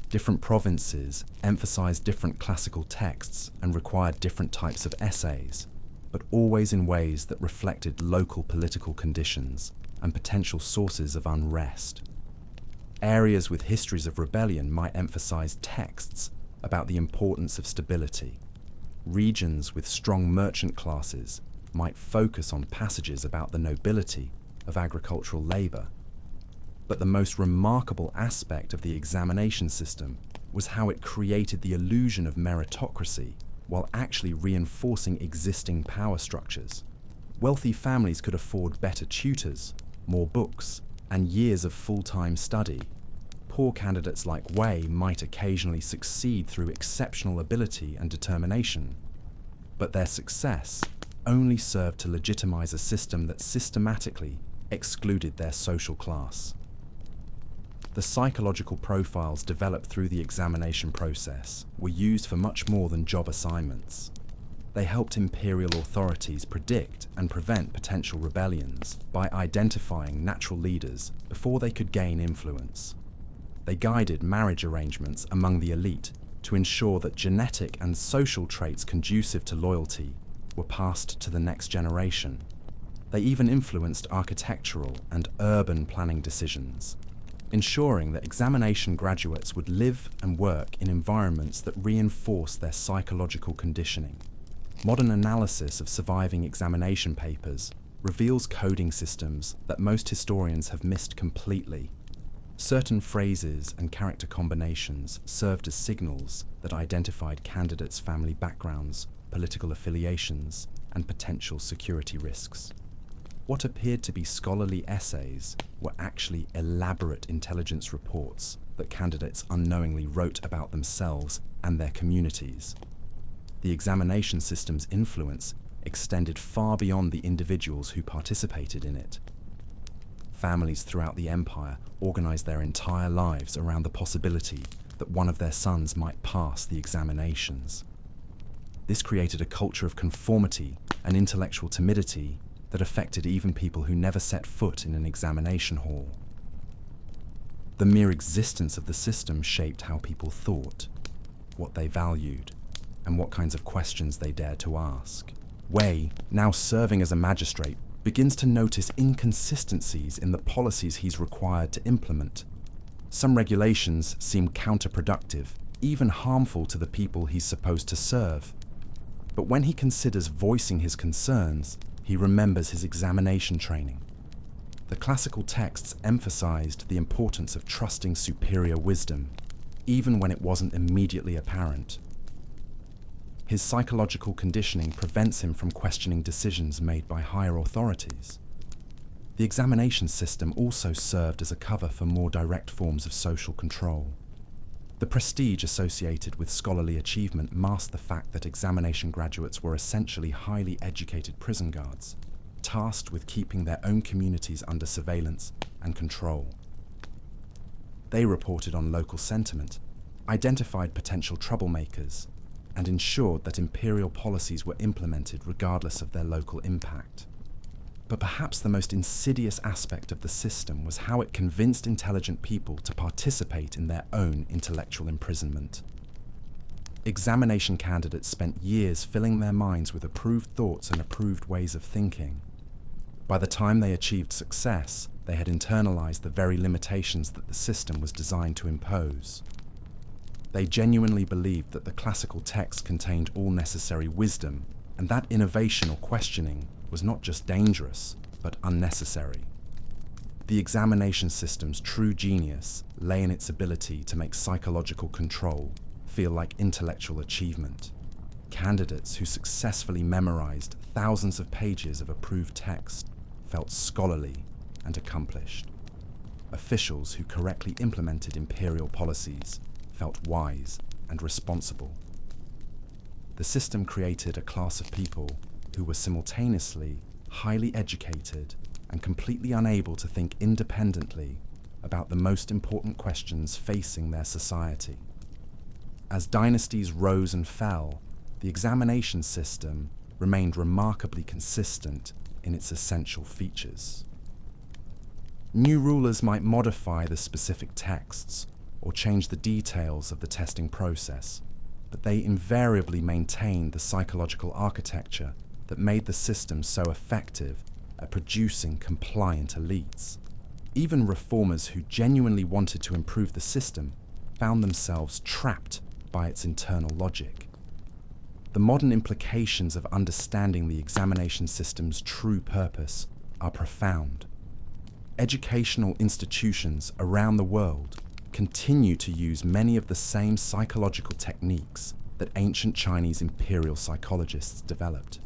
Different provinces emphasized different classical texts and required different types of essays, but always in ways that reflected local political conditions and potential sources of unrest. Areas with histories of rebellion might emphasize texts about the importance of stability. Regions with strong merchant classes might focus on passages about the nobility of agricultural labor. But the most remarkable aspect of the examination system was how it created the illusion of meritocracy while actually reinforcing existing power structures. Wealthy families could afford better tutors, more books, and years of full-time study. Poor candidates like Wei might occasionally succeed through exceptional ability and determination, but their success only served to legitimize a system that systematically excluded their social class. The psychological profiles developed through the examination process were used for much more than job assignments. They helped imperial authorities predict and prevent potential rebellions by identifying natural leaders before they could gain influence. They guided marriage arrangements among the elite to ensure that genetic and social traits conducive to loyalty were passed to the next generation. They even influenced architectural and urban planning decisions, ensuring that examination graduates would live and work in environments that reinforce their psychological conditioning. Modern analysis of surviving examination papers reveals coding systems that most historians have missed completely. Certain phrases and character combinations served as signals that identified candidates' family backgrounds, political affiliations, and potential security risks. What appeared to be scholarly essays were actually elaborate intelligence reports that candidates unknowingly wrote about themselves and their communities. The examination system's influence extended far beyond the individuals who participated in it. Families throughout the empire organized their entire lives around the possibility that one of their sons might pass the examinations. This created a culture of conformity and intellectual timidity that affected even people who never set foot in an examination hall. The mere existence of the system shaped how people thought, what they valued, and what kinds of questions they dared to ask. Wei, now serving as a magistrate, begins to notice inconsistencies in the policies he's required to implement. Some regulations seem counterproductive, even harmful to the people he's supposed to serve. But when he considers voicing his concerns, he remembers his examination training. The classical texts emphasized the importance of trusting superior wisdom, even when it wasn't immediately apparent. His psychological conditioning prevents him from questioning decisions made by higher authorities. The examination system also served as a cover for more direct forms of social control. The prestige associated with scholarly achievement masked the fact that examination graduates were essentially highly educated prison guards, tasked with keeping their own communities under surveillance and control. They reported on local sentiment, identified potential troublemakers, and ensured that imperial policies were implemented regardless of their local impact. But perhaps the most insidious aspect of the system was how it convinced intelligent people to participate in their own intellectual imprisonment. Examination candidates spent years filling their minds with approved thoughts and approved ways of thinking. By the time they achieved success, they had internalized the very limitations that the system was designed to impose. They genuinely believed that the classical text contained all necessary wisdom, and that innovation or questioning was not just dangerous, but unnecessary. The examination system's true genius lay in its ability to make psychological control feel like intellectual achievement. Candidates who successfully memorized thousands of pages of approved text felt scholarly and accomplished. Officials who correctly implemented imperial policies felt wise and responsible. The system created a class of people who were simultaneously highly educated and completely unable to think independently about the most important questions facing their society. As dynasties rose and fell, the examination system remained remarkably consistent in its essential features. New rulers might modify the specific texts or change the details of the testing process, but they invariably maintained the psychological architecture that made the system so effective at producing compliant elites. Even reformers who genuinely wanted to improve the system found themselves trapped by its internal logic. The modern implications of understanding the examination system's true purpose are profound. Educational institutions around the world continue to use many of the same psychological techniques that ancient Chinese imperial psychologists developed.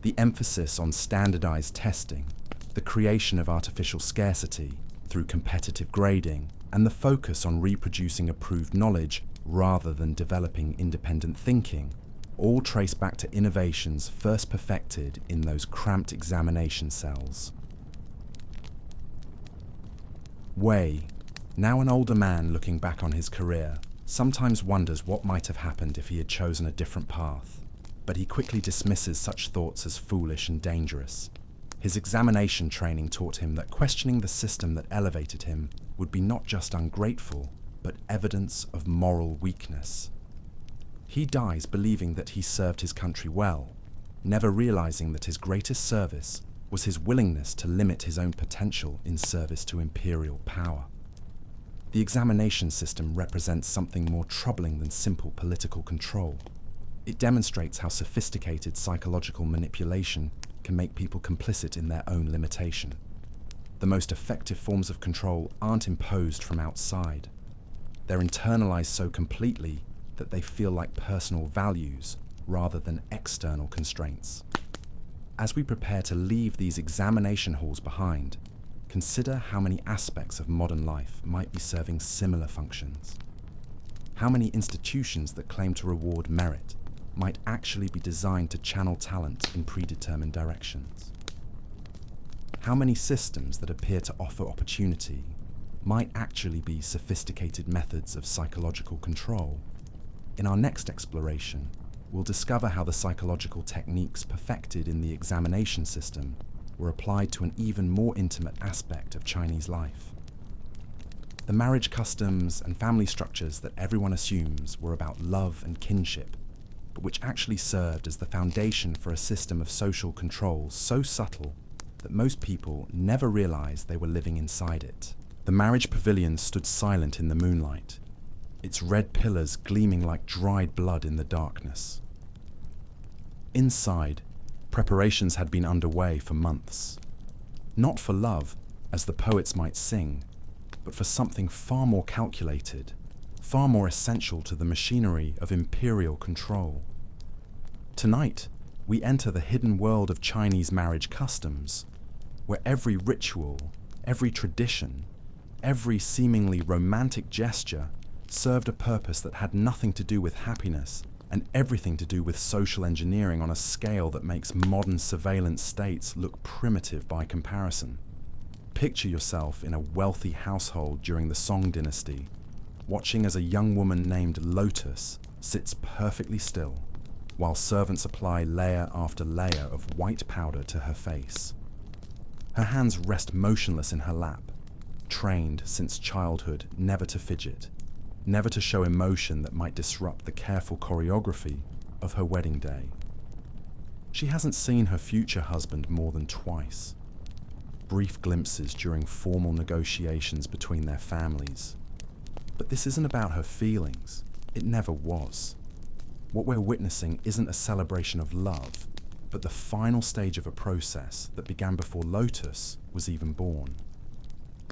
The emphasis on standardized testing, the creation of artificial scarcity through competitive grading, and the focus on reproducing approved knowledge rather than developing independent thinking all trace back to innovations first perfected in those cramped examination cells. Wei, now an older man looking back on his career, sometimes wonders what might have happened if he had chosen a different path, but he quickly dismisses such thoughts as foolish and dangerous. His examination training taught him that questioning the system that elevated him would be not just ungrateful, but evidence of moral weakness. He dies believing that he served his country well, never realizing that his greatest service was his willingness to limit his own potential in service to imperial power. The examination system represents something more troubling than simple political control. It demonstrates how sophisticated psychological manipulation can make people complicit in their own limitation. The most effective forms of control aren't imposed from outside. They're internalized so completely that they feel like personal values rather than external constraints. As we prepare to leave these examination halls behind, consider how many aspects of modern life might be serving similar functions. How many institutions that claim to reward merit might actually be designed to channel talent in predetermined directions? How many systems that appear to offer opportunity might actually be sophisticated methods of psychological control? In our next exploration, we'll discover how the psychological techniques perfected in the examination system were applied to an even more intimate aspect of Chinese life. The marriage customs and family structures that everyone assumes were about love and kinship, but which actually served as the foundation for a system of social control so subtle that most people never realized they were living inside it. The marriage pavilion stood silent in the moonlight, its red pillars gleaming like dried blood in the darkness. Inside, preparations had been underway for months. Not for love, as the poets might sing, but for something far more calculated, far more essential to the machinery of imperial control. Tonight, we enter the hidden world of Chinese marriage customs, where every ritual, every tradition, every seemingly romantic gesture served a purpose that had nothing to do with happiness and everything to do with social engineering on a scale that makes modern surveillance states look primitive by comparison. Picture yourself in a wealthy household during the Song dynasty, watching as a young woman named Lotus sits perfectly still, while servants apply layer after layer of white powder to her face. Her hands rest motionless in her lap, trained since childhood never to fidget, never to show emotion that might disrupt the careful choreography of her wedding day. She hasn't seen her future husband more than twice. Brief glimpses during formal negotiations between their families. But this isn't about her feelings. It never was. What we're witnessing isn't a celebration of love, but the final stage of a process that began before Lotus was even born.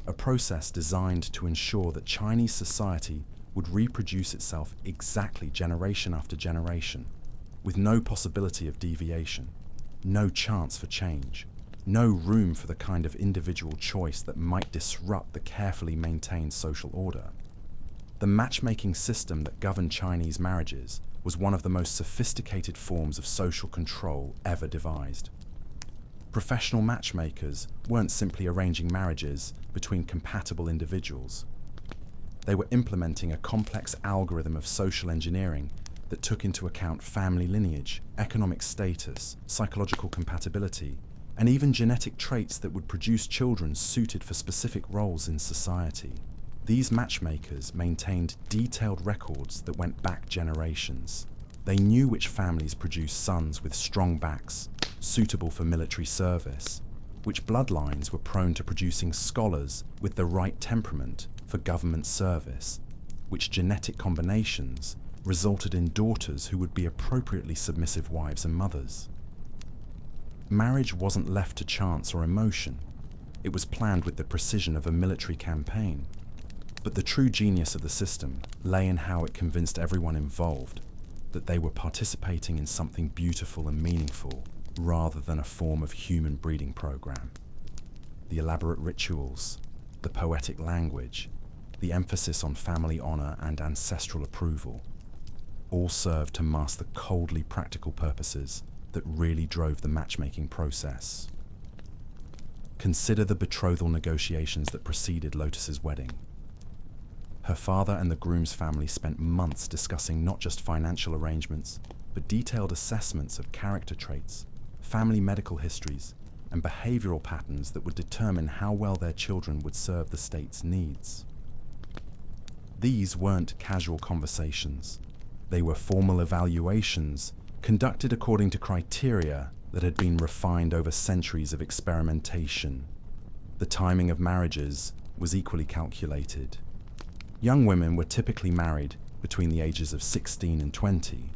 A process designed to ensure that Chinese society would reproduce itself exactly generation after generation, with no possibility of deviation, no chance for change, no room for the kind of individual choice that might disrupt the carefully maintained social order. The matchmaking system that governed Chinese marriages was one of the most sophisticated forms of social control ever devised. Professional matchmakers weren't simply arranging marriages between compatible individuals. They were implementing a complex algorithm of social engineering that took into account family lineage, economic status, psychological compatibility, and even genetic traits that would produce children suited for specific roles in society. These matchmakers maintained detailed records that went back generations. They knew which families produced sons with strong backs, suitable for military service, which bloodlines were prone to producing scholars with the right temperament for government service, which genetic combinations resulted in daughters who would be appropriately submissive wives and mothers. Marriage wasn't left to chance or emotion. It was planned with the precision of a military campaign. But the true genius of the system lay in how it convinced everyone involved that they were participating in something beautiful and meaningful rather than a form of human breeding program. The elaborate rituals, the poetic language, the emphasis on family honor and ancestral approval, all served to mask the coldly practical purposes that really drove the matchmaking process. Consider the betrothal negotiations that preceded Lotus's wedding. Her father and the groom's family spent months discussing not just financial arrangements, but detailed assessments of character traits, family medical histories, and behavioral patterns that would determine how well their children would serve the state's needs. These weren't casual conversations. They were formal evaluations conducted according to criteria that had been refined over centuries of experimentation. The timing of marriages was equally calculated. Young women were typically married between the ages of 16 and 20,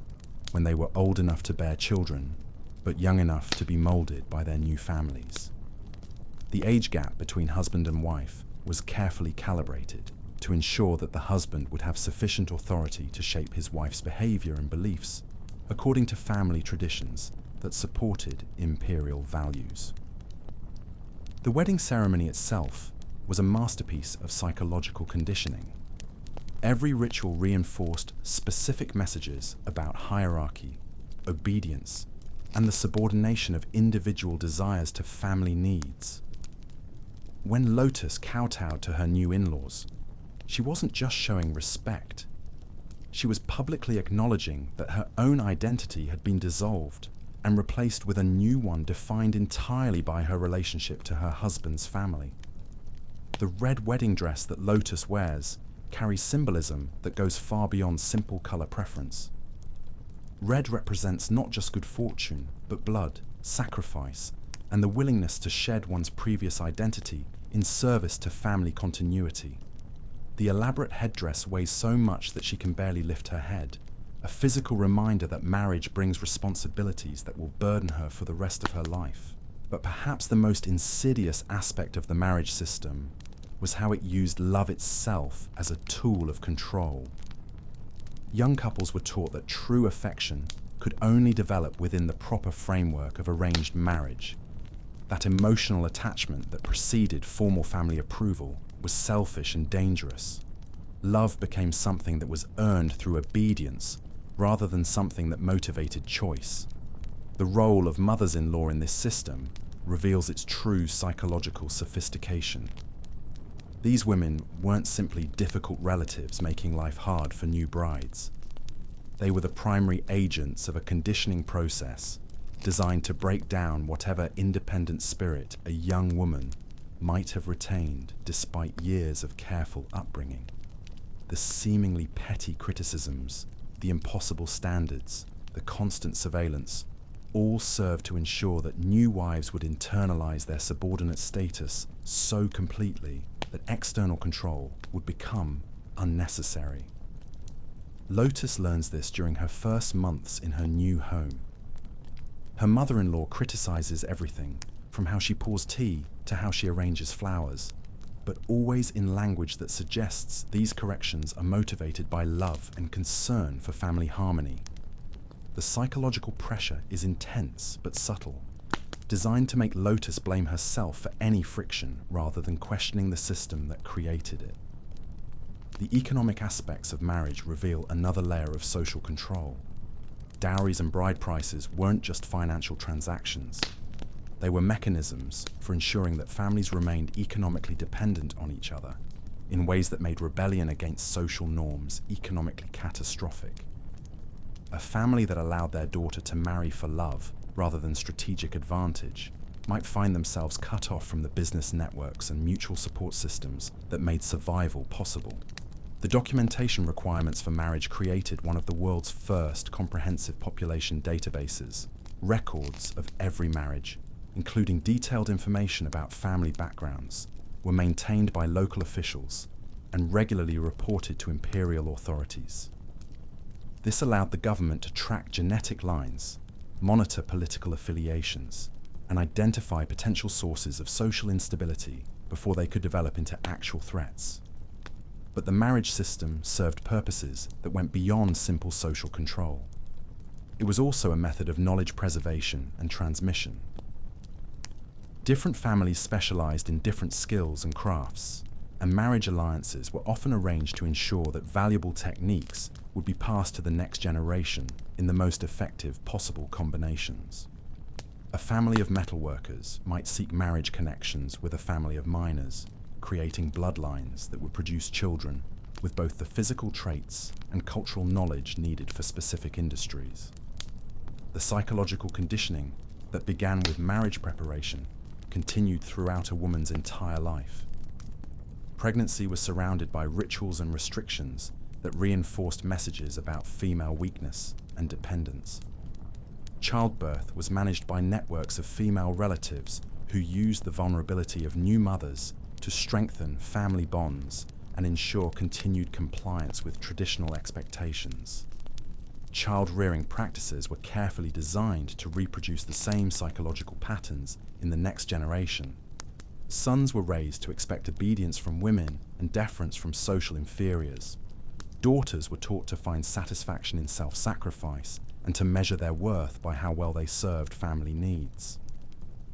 when they were old enough to bear children, but young enough to be molded by their new families. The age gap between husband and wife was carefully calibrated to ensure that the husband would have sufficient authority to shape his wife's behavior and beliefs according to family traditions that supported imperial values. The wedding ceremony itself was a masterpiece of psychological conditioning. Every ritual reinforced specific messages about hierarchy, obedience, and the subordination of individual desires to family needs. When Lotus kowtowed to her new in-laws, she wasn't just showing respect. She was publicly acknowledging that her own identity had been dissolved and replaced with a new one defined entirely by her relationship to her husband's family. The red wedding dress that Lotus wears carries symbolism that goes far beyond simple color preference. Red represents not just good fortune, but blood, sacrifice, and the willingness to shed one's previous identity in service to family continuity. The elaborate headdress weighs so much that she can barely lift her head, a physical reminder that marriage brings responsibilities that will burden her for the rest of her life. But perhaps the most insidious aspect of the marriage system was how it used love itself as a tool of control. Young couples were taught that true affection could only develop within the proper framework of arranged marriage. That emotional attachment that preceded formal family approval was selfish and dangerous. Love became something that was earned through obedience rather than something that motivated choice. The role of mothers-in-law in this system reveals its true psychological sophistication. These women weren't simply difficult relatives making life hard for new brides. They were the primary agents of a conditioning process designed to break down whatever independent spirit a young woman might have retained despite years of careful upbringing. The seemingly petty criticisms, the impossible standards, the constant surveillance, all served to ensure that new wives would internalize their subordinate status so completely that external control would become unnecessary. Lotus learns this during her first months in her new home. Her mother-in-law criticizes everything, from how she pours tea to how she arranges flowers, but always in language that suggests these corrections are motivated by love and concern for family harmony. The psychological pressure is intense but subtle, designed to make Lotus blame herself for any friction rather than questioning the system that created it. The economic aspects of marriage reveal another layer of social control. Dowries and bride prices weren't just financial transactions. They were mechanisms for ensuring that families remained economically dependent on each other in ways that made rebellion against social norms economically catastrophic. A family that allowed their daughter to marry for love rather than strategic advantage might find themselves cut off from the business networks and mutual support systems that made survival possible. The documentation requirements for marriage created one of the world's first comprehensive population databases, records of every marriage, including detailed information about family backgrounds, were maintained by local officials and regularly reported to imperial authorities. This allowed the government to track genetic lines, monitor political affiliations, and identify potential sources of social instability before they could develop into actual threats. But the marriage system served purposes that went beyond simple social control. It was also a method of knowledge preservation and transmission. Different families specialized in different skills and crafts, and marriage alliances were often arranged to ensure that valuable techniques would be passed to the next generation in the most effective possible combinations. A family of metalworkers might seek marriage connections with a family of miners, creating bloodlines that would produce children with both the physical traits and cultural knowledge needed for specific industries. The psychological conditioning that began with marriage preparation continued throughout a woman's entire life. Pregnancy was surrounded by rituals and restrictions that reinforced messages about female weakness and dependence. Childbirth was managed by networks of female relatives who used the vulnerability of new mothers to strengthen family bonds and ensure continued compliance with traditional expectations. Child-rearing practices were carefully designed to reproduce the same psychological patterns in the next generation. Sons were raised to expect obedience from women and deference from social inferiors. Daughters were taught to find satisfaction in self-sacrifice and to measure their worth by how well they served family needs.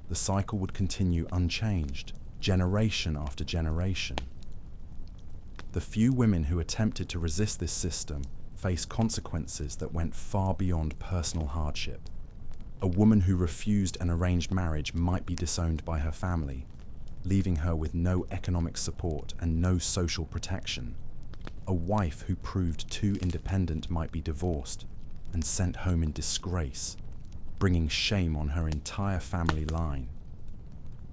The cycle would continue unchanged, generation after generation. The few women who attempted to resist this system faced consequences that went far beyond personal hardship. A woman who refused an arranged marriage might be disowned by her family, leaving her with no economic support and no social protection. A wife who proved too independent might be divorced and sent home in disgrace, bringing shame on her entire family line.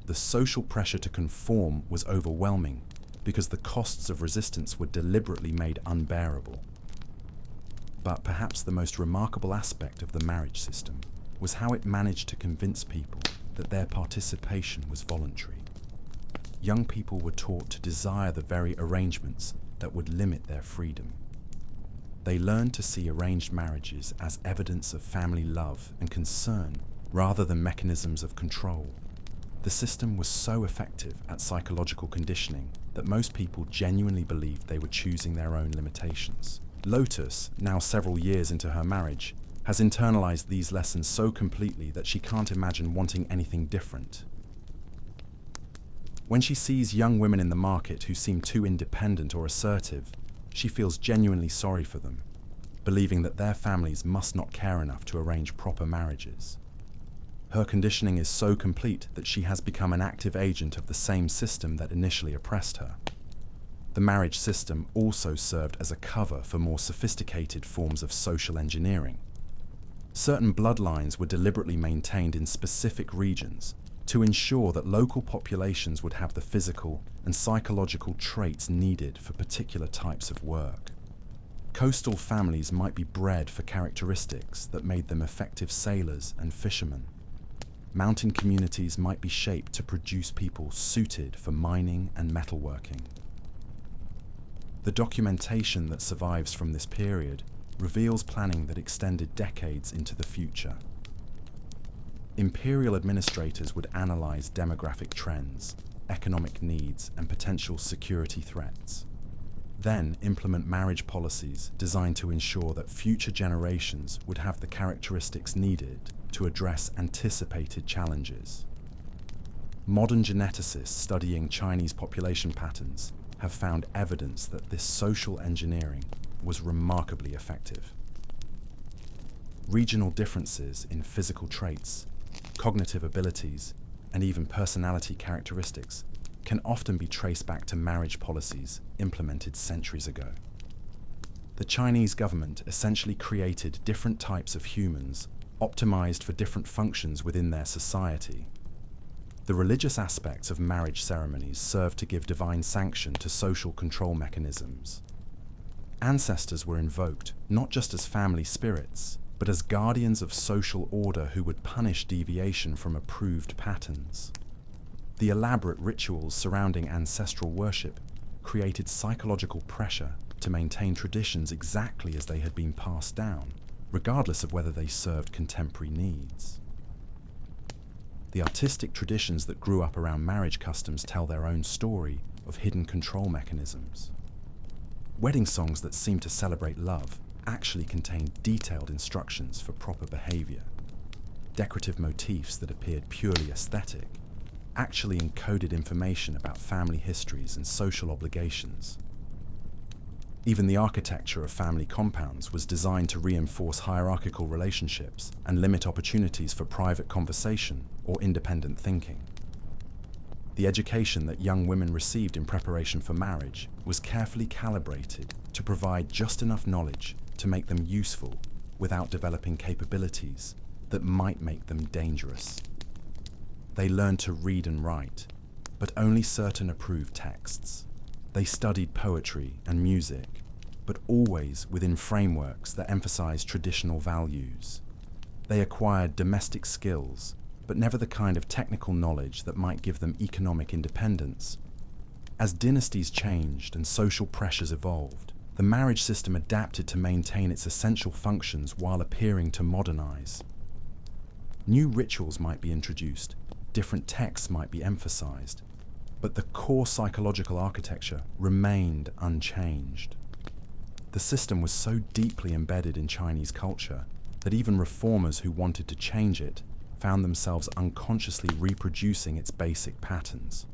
The social pressure to conform was overwhelming because the costs of resistance were deliberately made unbearable. But perhaps the most remarkable aspect of the marriage system was how it managed to convince people that their participation was voluntary. Young people were taught to desire the very arrangements that would limit their freedom. They learned to see arranged marriages as evidence of family love and concern rather than mechanisms of control. The system was so effective at psychological conditioning that most people genuinely believed they were choosing their own limitations. Lotus, now several years into her marriage, has internalized these lessons so completely that she can't imagine wanting anything different. When she sees young women in the market who seem too independent or assertive, she feels genuinely sorry for them, believing that their families must not care enough to arrange proper marriages. Her conditioning is so complete that she has become an active agent of the same system that initially oppressed her. The marriage system also served as a cover for more sophisticated forms of social engineering. Certain bloodlines were deliberately maintained in specific regions to ensure that local populations would have the physical and psychological traits needed for particular types of work. Coastal families might be bred for characteristics that made them effective sailors and fishermen. Mountain communities might be shaped to produce people suited for mining and metalworking. The documentation that survives from this period reveals planning that extended decades into the future. Imperial administrators would analyze demographic trends, economic needs, and potential security threats. Then implement marriage policies designed to ensure that future generations would have the characteristics needed to address anticipated challenges. Modern geneticists studying Chinese population patterns have found evidence that this social engineering was remarkably effective. Regional differences in physical traits, cognitive abilities, and even personality characteristics can often be traced back to marriage policies implemented centuries ago. The Chinese government essentially created different types of humans optimized for different functions within their society. The religious aspects of marriage ceremonies served to give divine sanction to social control mechanisms. Ancestors were invoked not just as family spirits, but as guardians of social order who would punish deviation from approved patterns. The elaborate rituals surrounding ancestral worship created psychological pressure to maintain traditions exactly as they had been passed down, regardless of whether they served contemporary needs. The artistic traditions that grew up around marriage customs tell their own story of hidden control mechanisms. Wedding songs that seem to celebrate love actually contain detailed instructions for proper behavior. Decorative motifs that appeared purely aesthetic actually encoded information about family histories and social obligations. Even the architecture of family compounds was designed to reinforce hierarchical relationships and limit opportunities for private conversation or independent thinking. The education that young women received in preparation for marriage was carefully calibrated to provide just enough knowledge to make them useful without developing capabilities that might make them dangerous. They learned to read and write, but only certain approved texts. They studied poetry and music, but always within frameworks that emphasized traditional values. They acquired domestic skills, but never the kind of technical knowledge that might give them economic independence. As dynasties changed and social pressures evolved, the marriage system adapted to maintain its essential functions while appearing to modernize. New rituals might be introduced, different texts might be emphasized, but the core psychological architecture remained unchanged. The system was so deeply embedded in Chinese culture that even reformers who wanted to change it found themselves unconsciously reproducing its basic patterns.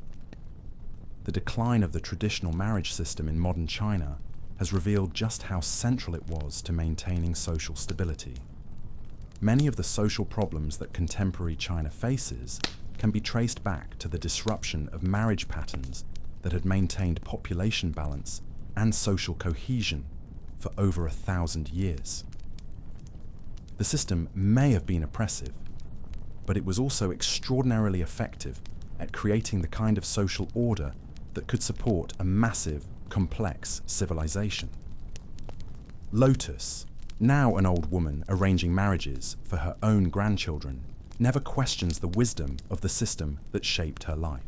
The decline of the traditional marriage system in modern China has revealed just how central it was to maintaining social stability. Many of the social problems that contemporary China faces can be traced back to the disruption of marriage patterns that had maintained population balance and social cohesion for over 1,000 years. The system may have been oppressive, but it was also extraordinarily effective at creating the kind of social order that could support a massive, complex civilization. Lotus, now an old woman arranging marriages for her own grandchildren, never questions the wisdom of the system that shaped her life.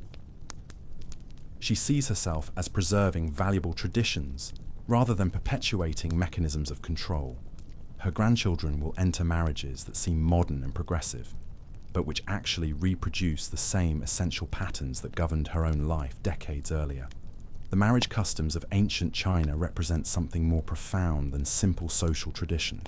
She sees herself as preserving valuable traditions rather than perpetuating mechanisms of control. Her grandchildren will enter marriages that seem modern and progressive, but which actually reproduce the same essential patterns that governed her own life decades earlier. The marriage customs of ancient China represent something more profound than simple social tradition.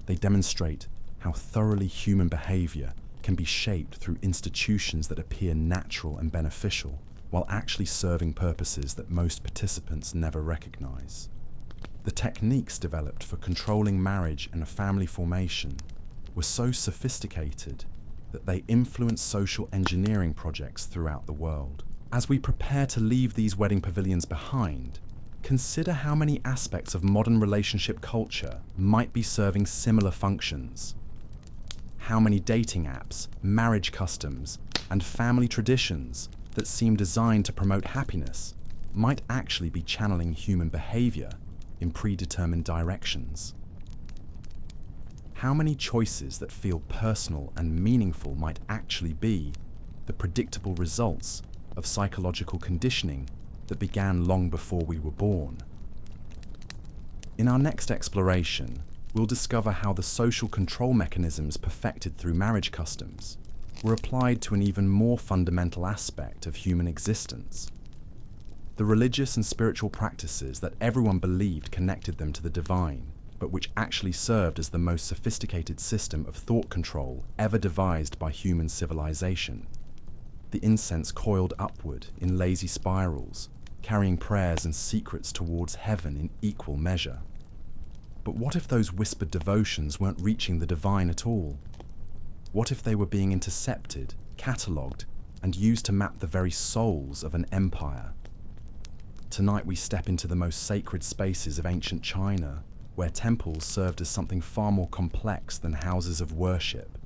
They demonstrate how thoroughly human behavior can be shaped through institutions that appear natural and beneficial, while actually serving purposes that most participants never recognize. The techniques developed for controlling marriage and family formation were so sophisticated that they influenced social engineering projects throughout the world. As we prepare to leave these wedding pavilions behind, consider how many aspects of modern relationship culture might be serving similar functions. How many dating apps, marriage customs, and family traditions that seem designed to promote happiness might actually be channeling human behavior in predetermined directions. How many choices that feel personal and meaningful might actually be the predictable results of psychological conditioning that began long before we were born? In our next exploration, we'll discover how the social control mechanisms perfected through marriage customs were applied to an even more fundamental aspect of human existence: the religious and spiritual practices that everyone believed connected them to the divine, but which actually served as the most sophisticated system of thought control ever devised by human civilization. The incense coiled upward in lazy spirals, carrying prayers and secrets towards heaven in equal measure. But what if those whispered devotions weren't reaching the divine at all? What if they were being intercepted, catalogued, and used to map the very souls of an empire? Tonight we step into the most sacred spaces of ancient China, where temples served as something far more complex than houses of worship.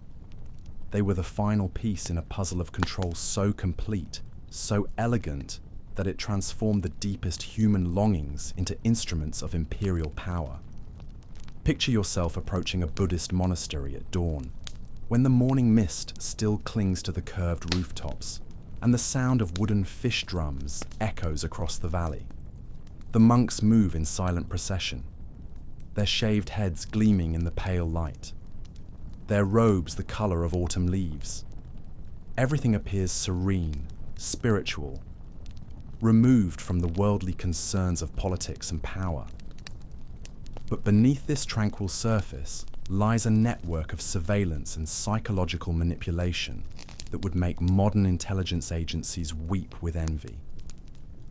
They were the final piece in a puzzle of control so complete, so elegant, that it transformed the deepest human longings into instruments of imperial power. Picture yourself approaching a Buddhist monastery at dawn, when the morning mist still clings to the curved rooftops, and the sound of wooden fish drums echoes across the valley. The monks move in silent procession, their shaved heads gleaming in the pale light, their robes the color of autumn leaves. Everything appears serene, spiritual, removed from the worldly concerns of politics and power. But beneath this tranquil surface lies a network of surveillance and psychological manipulation that would make modern intelligence agencies weep with envy.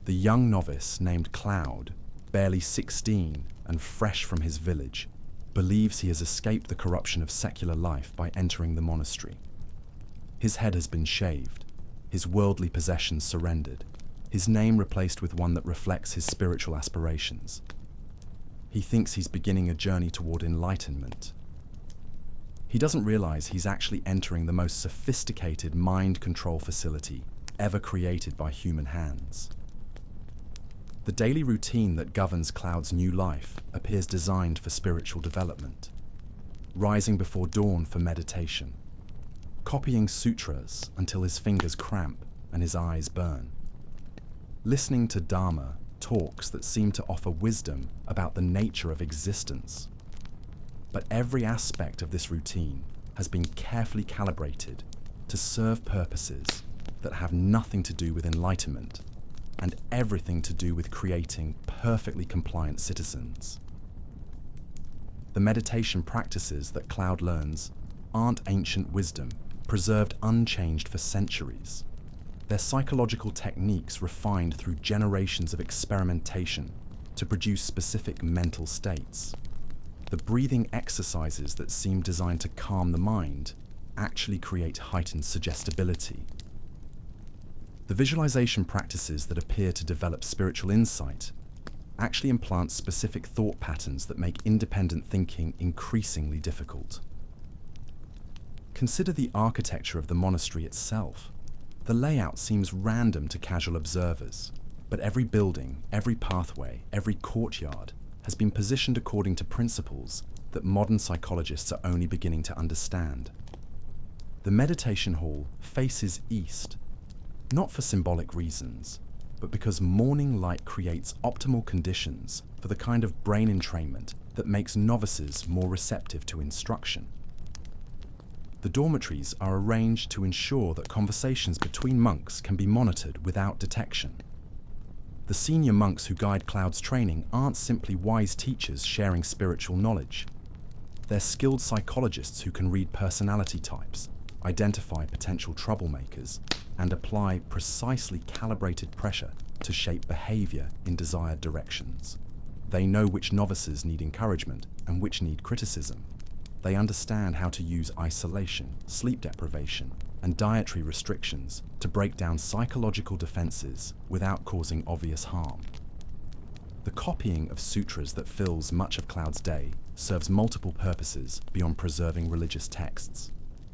The young novice named Cloud, barely 16 and fresh from his village, believes he has escaped the corruption of secular life by entering the monastery. His head has been shaved, his worldly possessions surrendered, his name replaced with one that reflects his spiritual aspirations. He thinks he's beginning a journey toward enlightenment. He doesn't realize he's actually entering the most sophisticated mind control facility ever created by human hands. The daily routine that governs Cloud's new life appears designed for spiritual development. Rising before dawn for meditation. Copying sutras until his fingers cramp and his eyes burn. Listening to Dharma talks that seem to offer wisdom about the nature of existence. But every aspect of this routine has been carefully calibrated to serve purposes that have nothing to do with enlightenment and everything to do with creating perfectly compliant citizens. The meditation practices that Cloud learns aren't ancient wisdom, preserved unchanged for centuries. They're psychological techniques refined through generations of experimentation to produce specific mental states. The breathing exercises that seem designed to calm the mind actually create heightened suggestibility. The visualization practices that appear to develop spiritual insight actually implant specific thought patterns that make independent thinking increasingly difficult. Consider the architecture of the monastery itself. The layout seems random to casual observers, but every building, every pathway, every courtyard has been positioned according to principles that modern psychologists are only beginning to understand. The meditation hall faces east, not for symbolic reasons, but because morning light creates optimal conditions for the kind of brain entrainment that makes novices more receptive to instruction. The dormitories are arranged to ensure that conversations between monks can be monitored without detection. The senior monks who guide Cloud's training aren't simply wise teachers sharing spiritual knowledge. They're skilled psychologists who can read personality types, identify potential troublemakers, and apply precisely calibrated pressure to shape behavior in desired directions. They know which novices need encouragement and which need criticism. They understand how to use isolation, sleep deprivation, and dietary restrictions to break down psychological defenses without causing obvious harm. The copying of sutras that fills much of Cloud's day serves multiple purposes beyond preserving religious texts.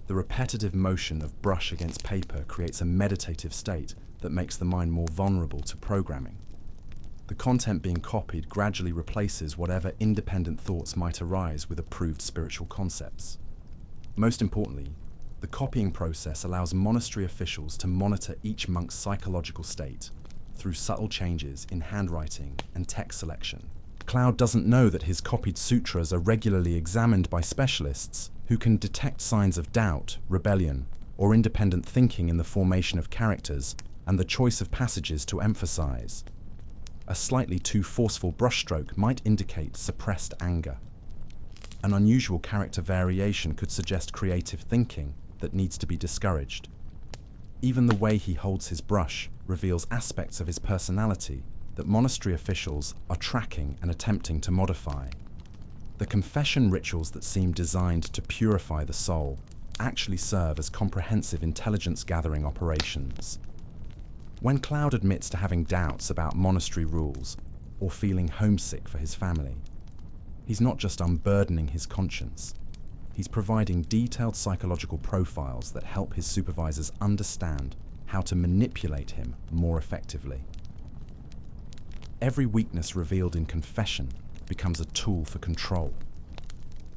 The repetitive motion of brush against paper creates a meditative state that makes the mind more vulnerable to programming. The content being copied gradually replaces whatever independent thoughts might arise with approved spiritual concepts. Most importantly, the copying process allows monastery officials to monitor each monk's psychological state through subtle changes in handwriting and text selection. Cloud doesn't know that his copied sutras are regularly examined by specialists who can detect signs of doubt, rebellion, or independent thinking in the formation of characters and the choice of passages to emphasize. A slightly too forceful brushstroke might indicate suppressed anger. An unusual character variation could suggest creative thinking that needs to be discouraged. Even the way he holds his brush reveals aspects of his personality that monastery officials are tracking and attempting to modify. The confession rituals that seem designed to purify the soul actually serve as comprehensive intelligence-gathering operations. When Cloud admits to having doubts about monastery rules or feeling homesick for his family, he's not just unburdening his conscience, he's providing detailed psychological profiles that help his supervisors understand how to manipulate him more effectively. Every weakness revealed in confession becomes a tool for control.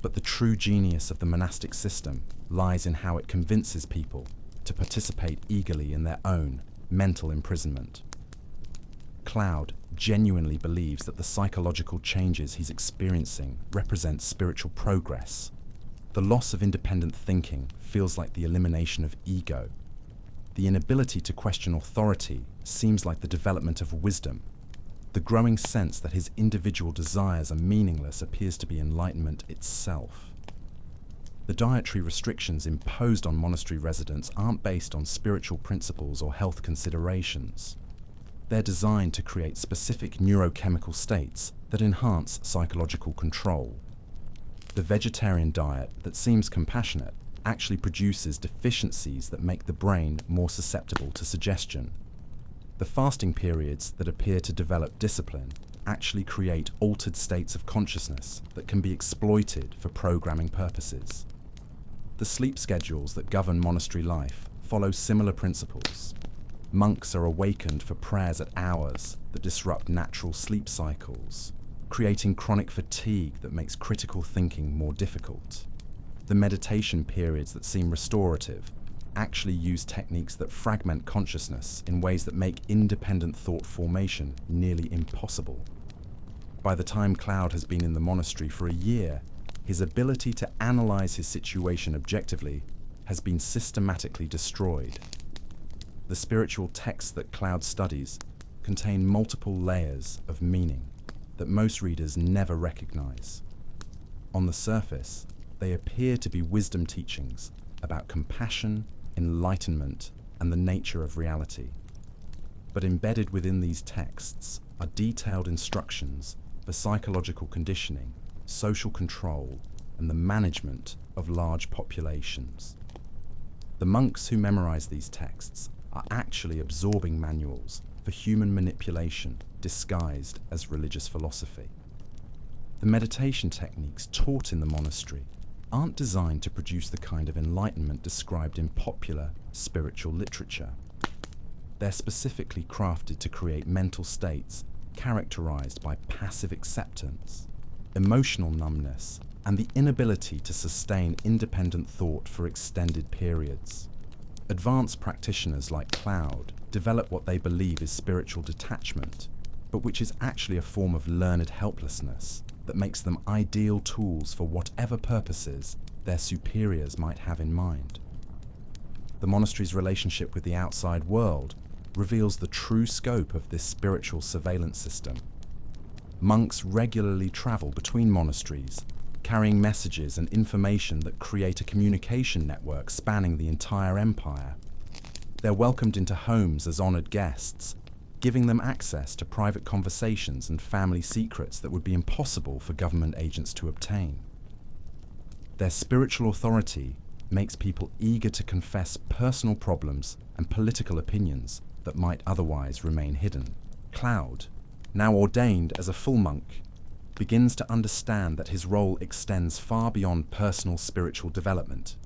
But the true genius of the monastic system lies in how it convinces people to participate eagerly in their own mental imprisonment. Cloud genuinely believes that the psychological changes he's experiencing represent spiritual progress. The loss of independent thinking feels like the elimination of ego. The inability to question authority seems like the development of wisdom. The growing sense that his individual desires are meaningless appears to be enlightenment itself. The dietary restrictions imposed on monastery residents aren't based on spiritual principles or health considerations. They're designed to create specific neurochemical states that enhance psychological control. The vegetarian diet that seems compassionate actually produces deficiencies that make the brain more susceptible to suggestion. The fasting periods that appear to develop discipline actually create altered states of consciousness that can be exploited for programming purposes. The sleep schedules that govern monastery life follow similar principles. Monks are awakened for prayers at hours that disrupt natural sleep cycles, creating chronic fatigue that makes critical thinking more difficult. The meditation periods that seem restorative actually use techniques that fragment consciousness in ways that make independent thought formation nearly impossible. By the time Cloud has been in the monastery for a year, his ability to analyze his situation objectively has been systematically destroyed. The spiritual texts that Cloud studies contain multiple layers of meaning that most readers never recognize. On the surface, they appear to be wisdom teachings about compassion, enlightenment, and the nature of reality. But embedded within these texts are detailed instructions for psychological conditioning, social control, and the management of large populations. The monks who memorize these texts are actually absorbing manuals for human manipulation disguised as religious philosophy. The meditation techniques taught in the monastery aren't designed to produce the kind of enlightenment described in popular spiritual literature. They're specifically crafted to create mental states characterized by passive acceptance, emotional numbness, and the inability to sustain independent thought for extended periods. Advanced practitioners like Cloud develop what they believe is spiritual detachment, but which is actually a form of learned helplessness that makes them ideal tools for whatever purposes their superiors might have in mind. The monastery's relationship with the outside world reveals the true scope of this spiritual surveillance system. Monks regularly travel between monasteries, carrying messages and information that create a communication network spanning the entire empire. They're welcomed into homes as honored guests, giving them access to private conversations and family secrets that would be impossible for government agents to obtain. Their spiritual authority makes people eager to confess personal problems and political opinions that might otherwise remain hidden. Cloud, now ordained as a full monk, begins to understand that his role extends far beyond personal spiritual development.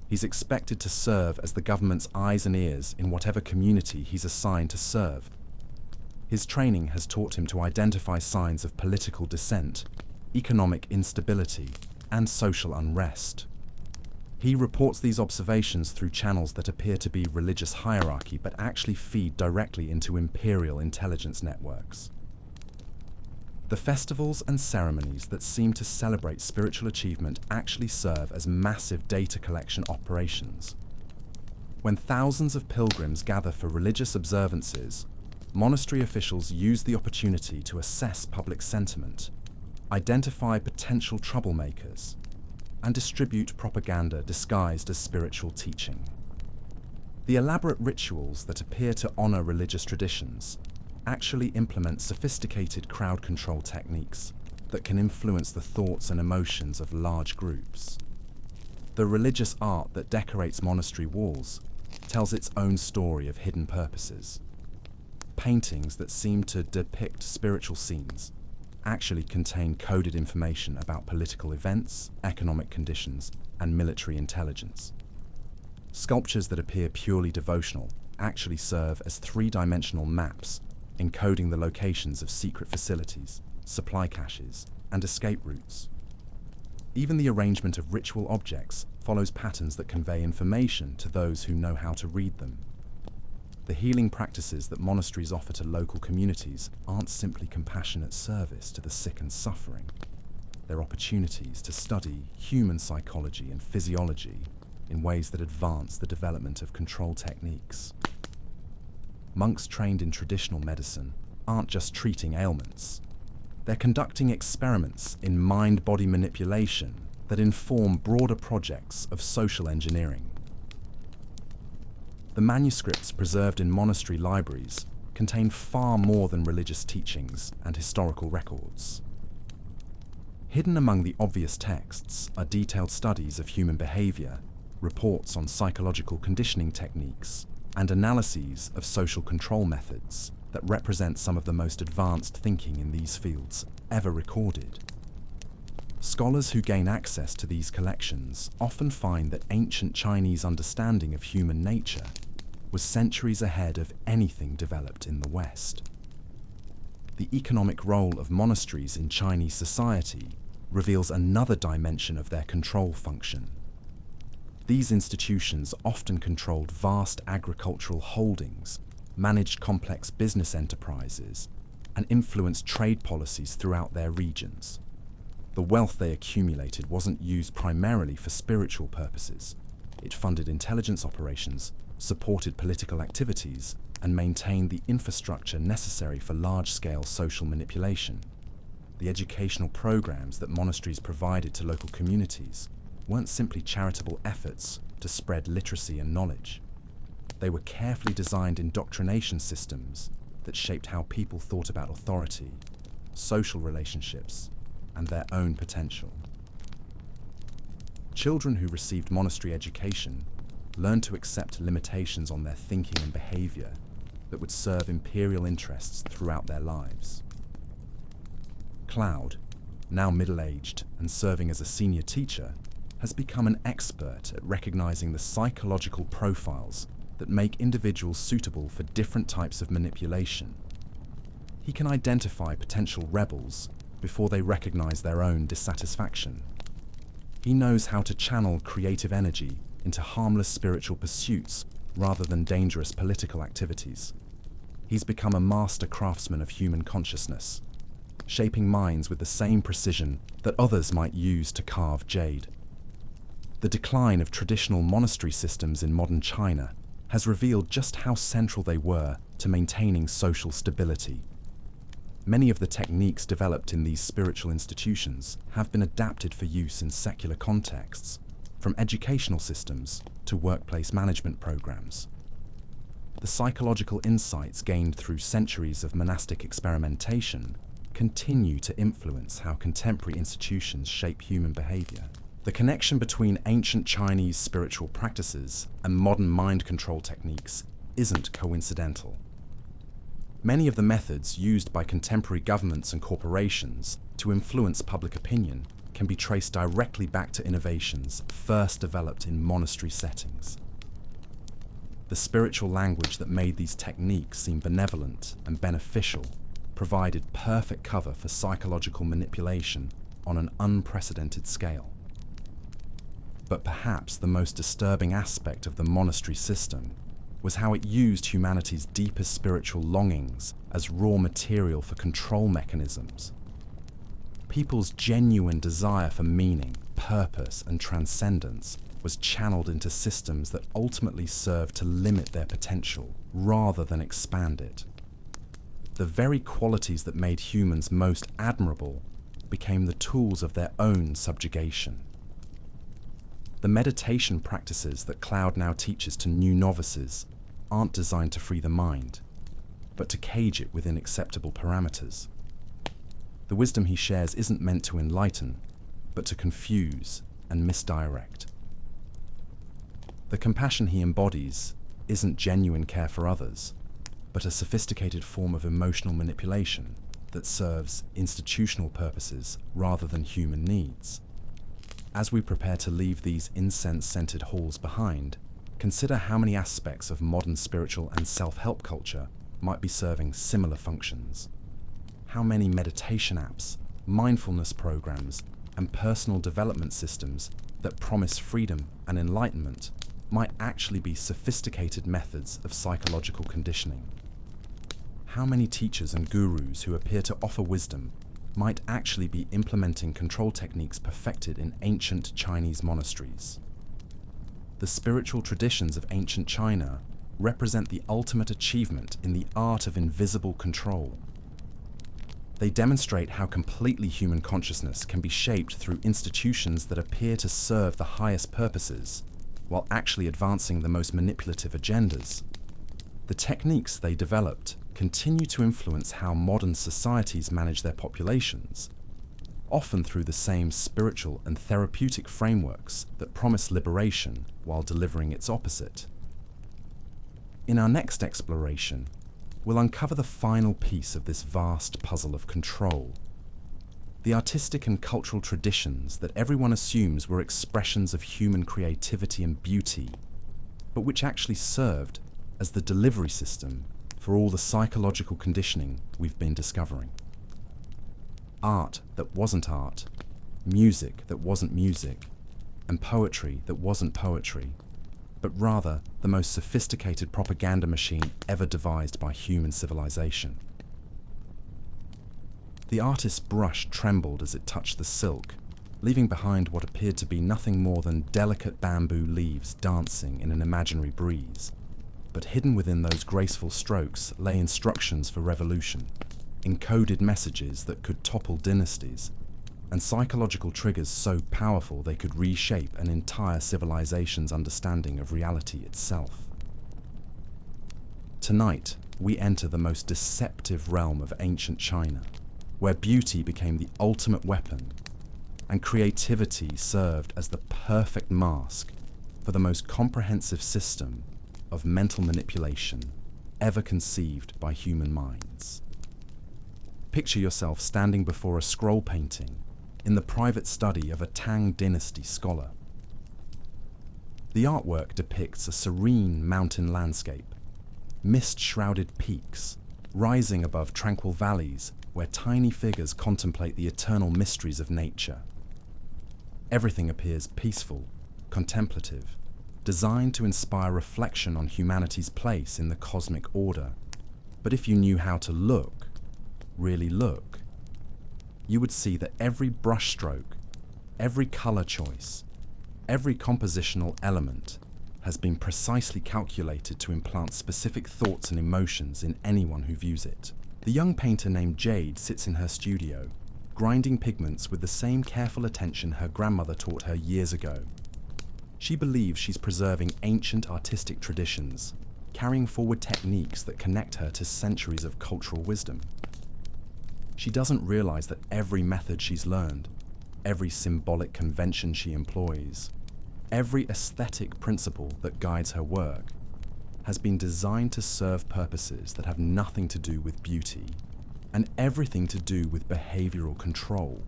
He's expected to serve as the government's eyes and ears in whatever community he's assigned to serve. His training has taught him to identify signs of political dissent, economic instability, and social unrest. He reports these observations through channels that appear to be religious hierarchy but actually feed directly into imperial intelligence networks. The festivals and ceremonies that seem to celebrate spiritual achievement actually serve as massive data collection operations. When thousands of pilgrims gather for religious observances, monastery officials use the opportunity to assess public sentiment, identify potential troublemakers, and distribute propaganda disguised as spiritual teaching. The elaborate rituals that appear to honor religious traditions actually implement sophisticated crowd control techniques that can influence the thoughts and emotions of large groups. The religious art that decorates monastery walls tells its own story of hidden purposes. Paintings that seem to depict spiritual scenes actually contain coded information about political events, economic conditions, and military intelligence. Sculptures that appear purely devotional actually serve as three-dimensional maps encoding the locations of secret facilities, supply caches, and escape routes. Even the arrangement of ritual objects follows patterns that convey information to those who know how to read them. The healing practices that monasteries offer to local communities aren't simply compassionate service to the sick and suffering. They're opportunities to study human psychology and physiology in ways that advance the development of control techniques. Monks trained in traditional medicine aren't just treating ailments. They're conducting experiments in mind-body manipulation that inform broader projects of social engineering. The manuscripts preserved in monastery libraries contain far more than religious teachings and historical records. Hidden among the obvious texts are detailed studies of human behavior, reports on psychological conditioning techniques, and analyses of social control methods that represent some of the most advanced thinking in these fields ever recorded. Scholars who gain access to these collections often find that ancient Chinese understanding of human nature was centuries ahead of anything developed in the West. The economic role of monasteries in Chinese society reveals another dimension of their control function. These institutions often controlled vast agricultural holdings, managed complex business enterprises, and influenced trade policies throughout their regions. The wealth they accumulated wasn't used primarily for spiritual purposes. It funded intelligence operations, supported political activities, and maintained the infrastructure necessary for large-scale social manipulation. The educational programs that monasteries provided to local communities weren't simply charitable efforts to spread literacy and knowledge. They were carefully designed indoctrination systems that shaped how people thought about authority, social relationships, and their own potential. Children who received monastery education learned to accept limitations on their thinking and behavior that would serve imperial interests throughout their lives. Cloud, now middle-aged and serving as a senior teacher, has become an expert at recognizing the psychological profiles that make individuals suitable for different types of manipulation. He can identify potential rebels before they recognize their own dissatisfaction. He knows how to channel creative energy into harmless spiritual pursuits rather than dangerous political activities. He's become a master craftsman of human consciousness, shaping minds with the same precision that others might use to carve jade. The decline of traditional monastery systems in modern China has revealed just how central they were to maintaining social stability. Many of the techniques developed in these spiritual institutions have been adapted for use in secular contexts, from educational systems to workplace management programs. The psychological insights gained through centuries of monastic experimentation continue to influence how contemporary institutions shape human behavior. The connection between ancient Chinese spiritual practices and modern mind control techniques isn't coincidental. Many of the methods used by contemporary governments and corporations to influence public opinion can be traced directly back to innovations first developed in monastery settings. The spiritual language that made these techniques seem benevolent and beneficial provided perfect cover for psychological manipulation on an unprecedented scale. But perhaps the most disturbing aspect of the monastery system was how it used humanity's deepest spiritual longings as raw material for control mechanisms. People's genuine desire for meaning, purpose, and transcendence was channeled into systems that ultimately served to limit their potential rather than expand it. The very qualities that made humans most admirable became the tools of their own subjugation. The meditation practices that Cloud now teaches to new novices aren't designed to free the mind, but to cage it within acceptable parameters. The wisdom he shares isn't meant to enlighten, but to confuse and misdirect. The compassion he embodies isn't genuine care for others, but a sophisticated form of emotional manipulation that serves institutional purposes rather than human needs. As we prepare to leave these incense-scented halls behind, consider how many aspects of modern spiritual and self-help culture might be serving similar functions. How many meditation apps, mindfulness programs, and personal development systems that promise freedom and enlightenment might actually be sophisticated methods of psychological conditioning. How many teachers and gurus who appear to offer wisdom might actually be implementing control techniques perfected in ancient Chinese monasteries? The spiritual traditions of ancient China represent the ultimate achievement in the art of invisible control. They demonstrate how completely human consciousness can be shaped through institutions that appear to serve the highest purposes, while actually advancing the most manipulative agendas. The techniques they developed continue to influence how modern societies manage their populations, often through the same spiritual and therapeutic frameworks that promise liberation while delivering its opposite. In our next exploration, we'll uncover the final piece of this vast puzzle of control: the artistic and cultural traditions that everyone assumes were expressions of human creativity and beauty, but which actually served as the delivery system for all the psychological conditioning we've been discovering. Art that wasn't art, music that wasn't music, and poetry that wasn't poetry, but rather the most sophisticated propaganda machine ever devised by human civilization. The artist's brush trembled as it touched the silk, leaving behind what appeared to be nothing more than delicate bamboo leaves dancing in an imaginary breeze. But hidden within those graceful strokes lay instructions for revolution, encoded messages that could topple dynasties, and psychological triggers so powerful they could reshape an entire civilization's understanding of reality itself. Tonight, we enter the most deceptive realm of ancient China, where beauty became the ultimate weapon, and creativity served as the perfect mask for the most comprehensive system of mental manipulation ever conceived by human minds. Picture yourself standing before a scroll painting in the private study of a Tang dynasty scholar. The artwork depicts a serene mountain landscape, mist-shrouded peaks rising above tranquil valleys where tiny figures contemplate the eternal mysteries of nature. Everything appears peaceful, contemplative, designed to inspire reflection on humanity's place in the cosmic order. But if you knew how to look, really look, you would see that every brushstroke, every color choice, every compositional element has been precisely calculated to implant specific thoughts and emotions in anyone who views it. The young painter named Jade sits in her studio, grinding pigments with the same careful attention her grandmother taught her years ago. She believes she's preserving ancient artistic traditions, carrying forward techniques that connect her to centuries of cultural wisdom. She doesn't realize that every method she's learned, every symbolic convention she employs, every aesthetic principle that guides her work, has been designed to serve purposes that have nothing to do with beauty and everything to do with behavioral control,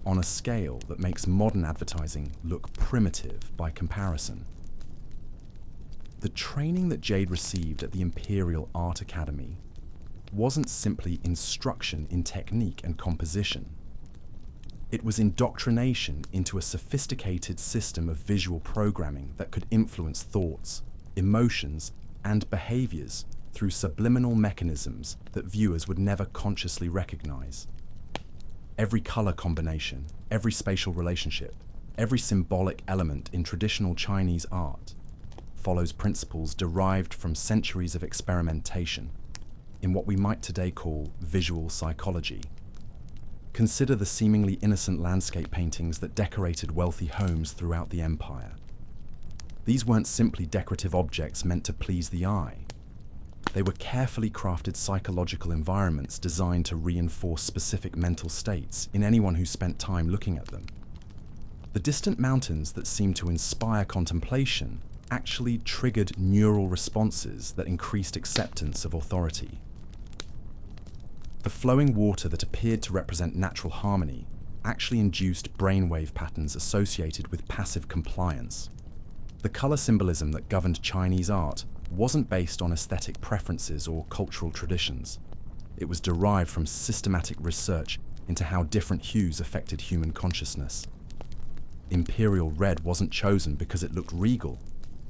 on a scale that makes modern advertising look primitive by comparison. The training that Jade received at the Imperial Art Academy wasn't simply instruction in technique and composition. It was indoctrination into a sophisticated system of visual programming that could influence thoughts, emotions, and behaviors through subliminal mechanisms that viewers would never consciously recognize. Every color combination, every spatial relationship, every symbolic element in traditional Chinese art follows principles derived from centuries of experimentation in what we might today call visual psychology. Consider the seemingly innocent landscape paintings that decorated wealthy homes throughout the empire. These weren't simply decorative objects meant to please the eye. They were carefully crafted psychological environments designed to reinforce specific mental states in anyone who spent time looking at them. The distant mountains that seemed to inspire contemplation actually triggered neural responses that increased acceptance of authority. The flowing water that appeared to represent natural harmony actually induced brainwave patterns associated with passive compliance. The color symbolism that governed Chinese art wasn't based on aesthetic preferences or cultural traditions. It was derived from systematic research into how different hues affected human consciousness. Imperial red wasn't chosen because it looked regal.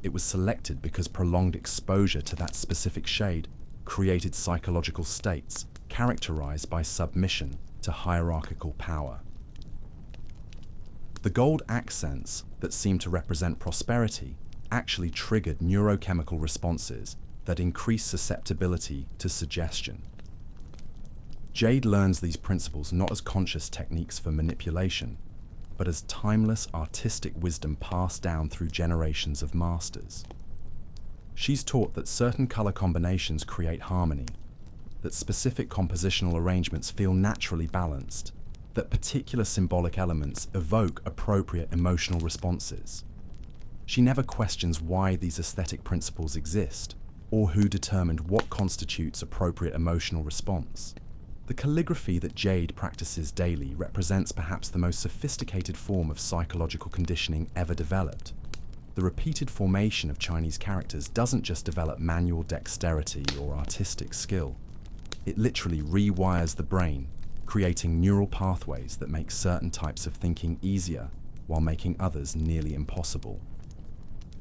It was selected because prolonged exposure to that specific shade created psychological states characterized by submission to hierarchical power. The gold accents that seemed to represent prosperity actually triggered neurochemical responses that increase susceptibility to suggestion. Jade learns these principles not as conscious techniques for manipulation, but as timeless artistic wisdom passed down through generations of masters. She's taught that certain color combinations create harmony, that specific compositional arrangements feel naturally balanced, that particular symbolic elements evoke appropriate emotional responses. She never questions why these aesthetic principles exist, or who determined what constitutes appropriate emotional response. The calligraphy that Jade practices daily represents perhaps the most sophisticated form of psychological conditioning ever developed. The repeated formation of Chinese characters doesn't just develop manual dexterity or artistic skill. It literally rewires the brain, creating neural pathways that make certain types of thinking easier while making others nearly impossible.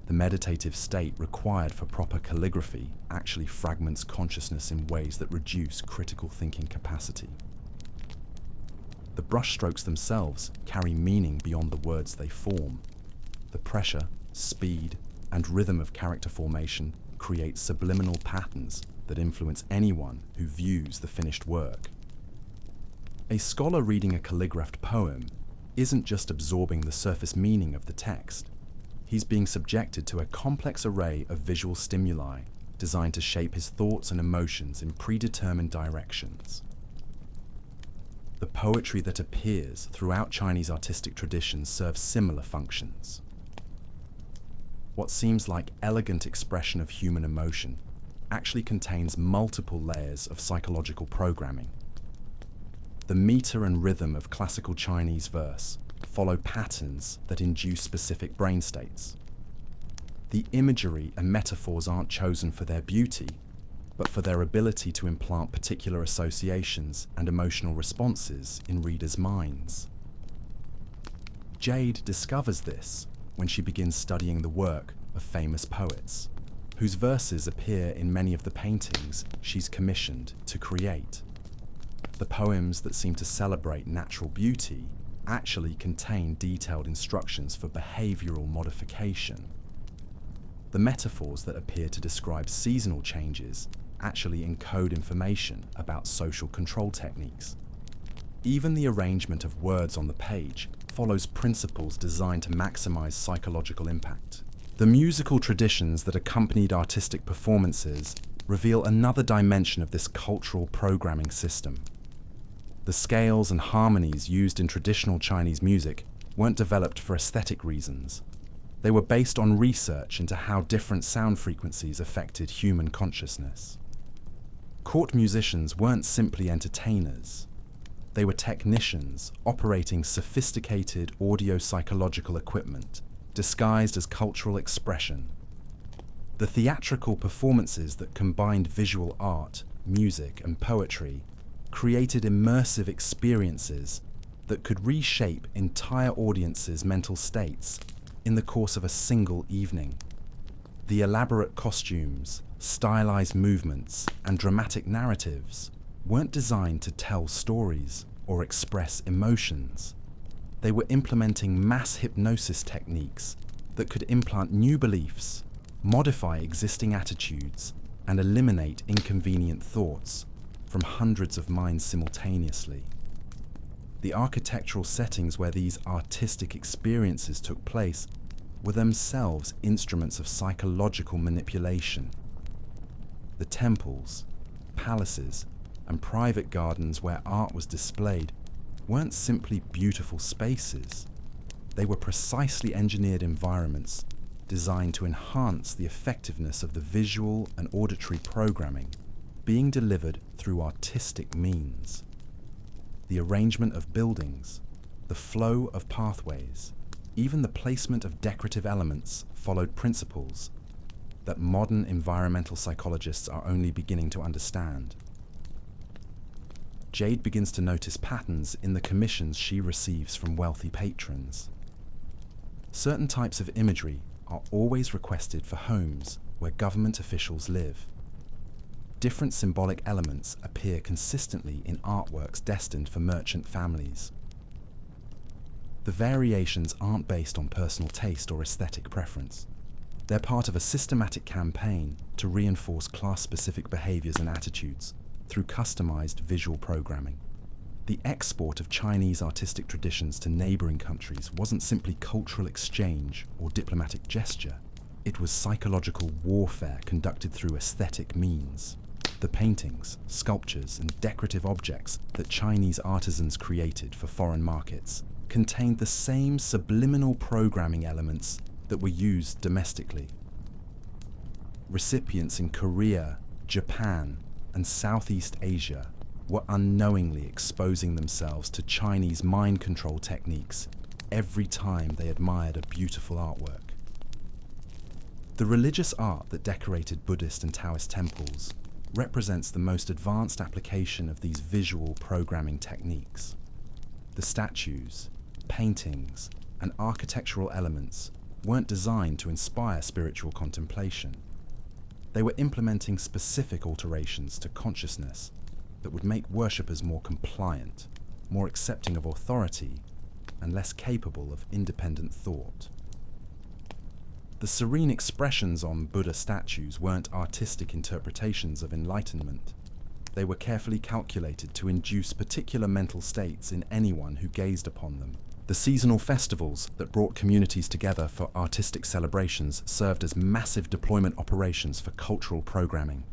The meditative state required for proper calligraphy actually fragments consciousness in ways that reduce critical thinking capacity. The brushstrokes themselves carry meaning beyond the words they form. The pressure, speed, and rhythm of character formation create subliminal patterns that influence anyone who views the finished work. A scholar reading a calligraphed poem isn't just absorbing the surface meaning of the text. He's being subjected to a complex array of visual stimuli designed to shape his thoughts and emotions in predetermined directions. The poetry that appears throughout Chinese artistic traditions serves similar functions. What seems like elegant expression of human emotion actually contains multiple layers of psychological programming. The meter and rhythm of classical Chinese verse follow patterns that induce specific brain states. The imagery and metaphors aren't chosen for their beauty, but for their ability to implant particular associations and emotional responses in readers' minds. Jade discovers this when she begins studying the work of famous poets, whose verses appear in many of the paintings she's commissioned to create. The poems that seem to celebrate natural beauty actually contain detailed instructions for behavioral modification. The metaphors that appear to describe seasonal changes actually encode information about social control techniques. Even the arrangement of words on the page follows principles designed to maximize psychological impact. The musical traditions that accompanied artistic performances reveal another dimension of this cultural programming system. The scales and harmonies used in traditional Chinese music weren't developed for aesthetic reasons. They were based on research into how different sound frequencies affected human consciousness. Court musicians weren't simply entertainers. They were technicians operating sophisticated audio-psychological equipment, disguised as cultural expression. The theatrical performances that combined visual art, music, and poetry created immersive experiences that could reshape entire audiences' mental states in the course of a single evening. The elaborate costumes, stylized movements, and dramatic narratives weren't designed to tell stories or express emotions. They were implementing mass hypnosis techniques that could implant new beliefs, modify existing attitudes, and eliminate inconvenient thoughts from hundreds of minds simultaneously. The architectural settings where these artistic experiences took place were themselves instruments of psychological manipulation. The temples, palaces, and private gardens where art was displayed weren't simply beautiful spaces. They were precisely engineered environments designed to enhance the effectiveness of the visual and auditory programming being delivered through artistic means. The arrangement of buildings, the flow of pathways, even the placement of decorative elements followed principles that modern environmental psychologists are only beginning to understand. Jade begins to notice patterns in the commissions she receives from wealthy patrons. Certain types of imagery are always requested for homes where government officials live. Different symbolic elements appear consistently in artworks destined for merchant families. The variations aren't based on personal taste or aesthetic preference. They're part of a systematic campaign to reinforce class-specific behaviors and attitudes through customized visual programming. The export of Chinese artistic traditions to neighboring countries wasn't simply cultural exchange or diplomatic gesture. It was psychological warfare conducted through aesthetic means. The paintings, sculptures, and decorative objects that Chinese artisans created for foreign markets contained the same subliminal programming elements that were used domestically. Recipients in Korea, Japan, and Southeast Asia were unknowingly exposing themselves to Chinese mind control techniques every time they admired a beautiful artwork. The religious art that decorated Buddhist and Taoist temples represents the most advanced application of these visual programming techniques. The statues, paintings, and architectural elements weren't designed to inspire spiritual contemplation. They were implementing specific alterations to consciousness that would make worshippers more compliant, more accepting of authority, and less capable of independent thought. The serene expressions on Buddha statues weren't artistic interpretations of enlightenment. They were carefully calculated to induce particular mental states in anyone who gazed upon them. The seasonal festivals that brought communities together for artistic celebrations served as massive deployment operations for cultural programming.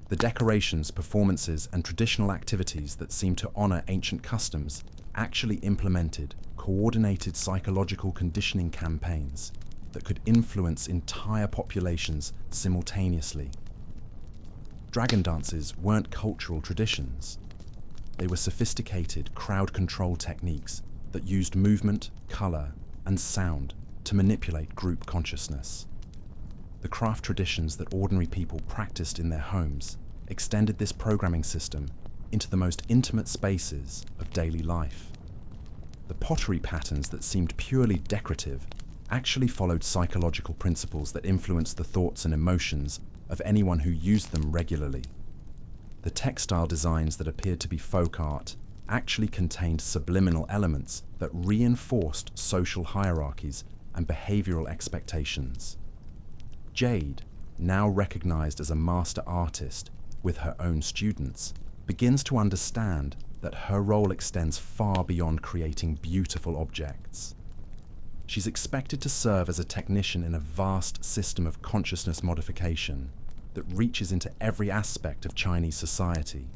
The decorations, performances, and traditional activities that seemed to honor ancient customs actually implemented coordinated psychological conditioning campaigns that could influence entire populations simultaneously. Dragon dances weren't cultural traditions. They were sophisticated crowd control techniques that used movement, color, and sound to manipulate group consciousness. The craft traditions that ordinary people practiced in their homes extended this programming system into the most intimate spaces of daily life. The pottery patterns that seemed purely decorative actually followed psychological principles that influenced the thoughts and emotions of anyone who used them regularly. The textile designs that appeared to be folk art actually contained subliminal elements that reinforced social hierarchies and behavioral expectations. Jade, now recognized as a master artist with her own students, begins to understand that her role extends far beyond creating beautiful objects. She's expected to serve as a technician in a vast system of consciousness modification that reaches into every aspect of Chinese society.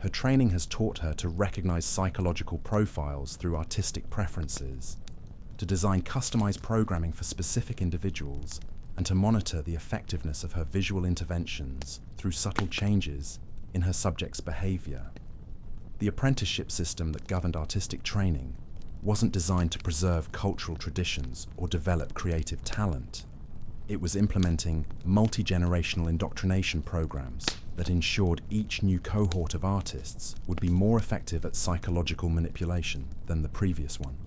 Her training has taught her to recognize psychological profiles through artistic preferences, to design customized programming for specific individuals, and to monitor the effectiveness of her visual interventions through subtle changes in her subjects' behavior. The apprenticeship system that governed artistic training wasn't designed to preserve cultural traditions or develop creative talent. It was implementing multi-generational indoctrination programs that ensured each new cohort of artists would be more effective at psychological manipulation than the previous one.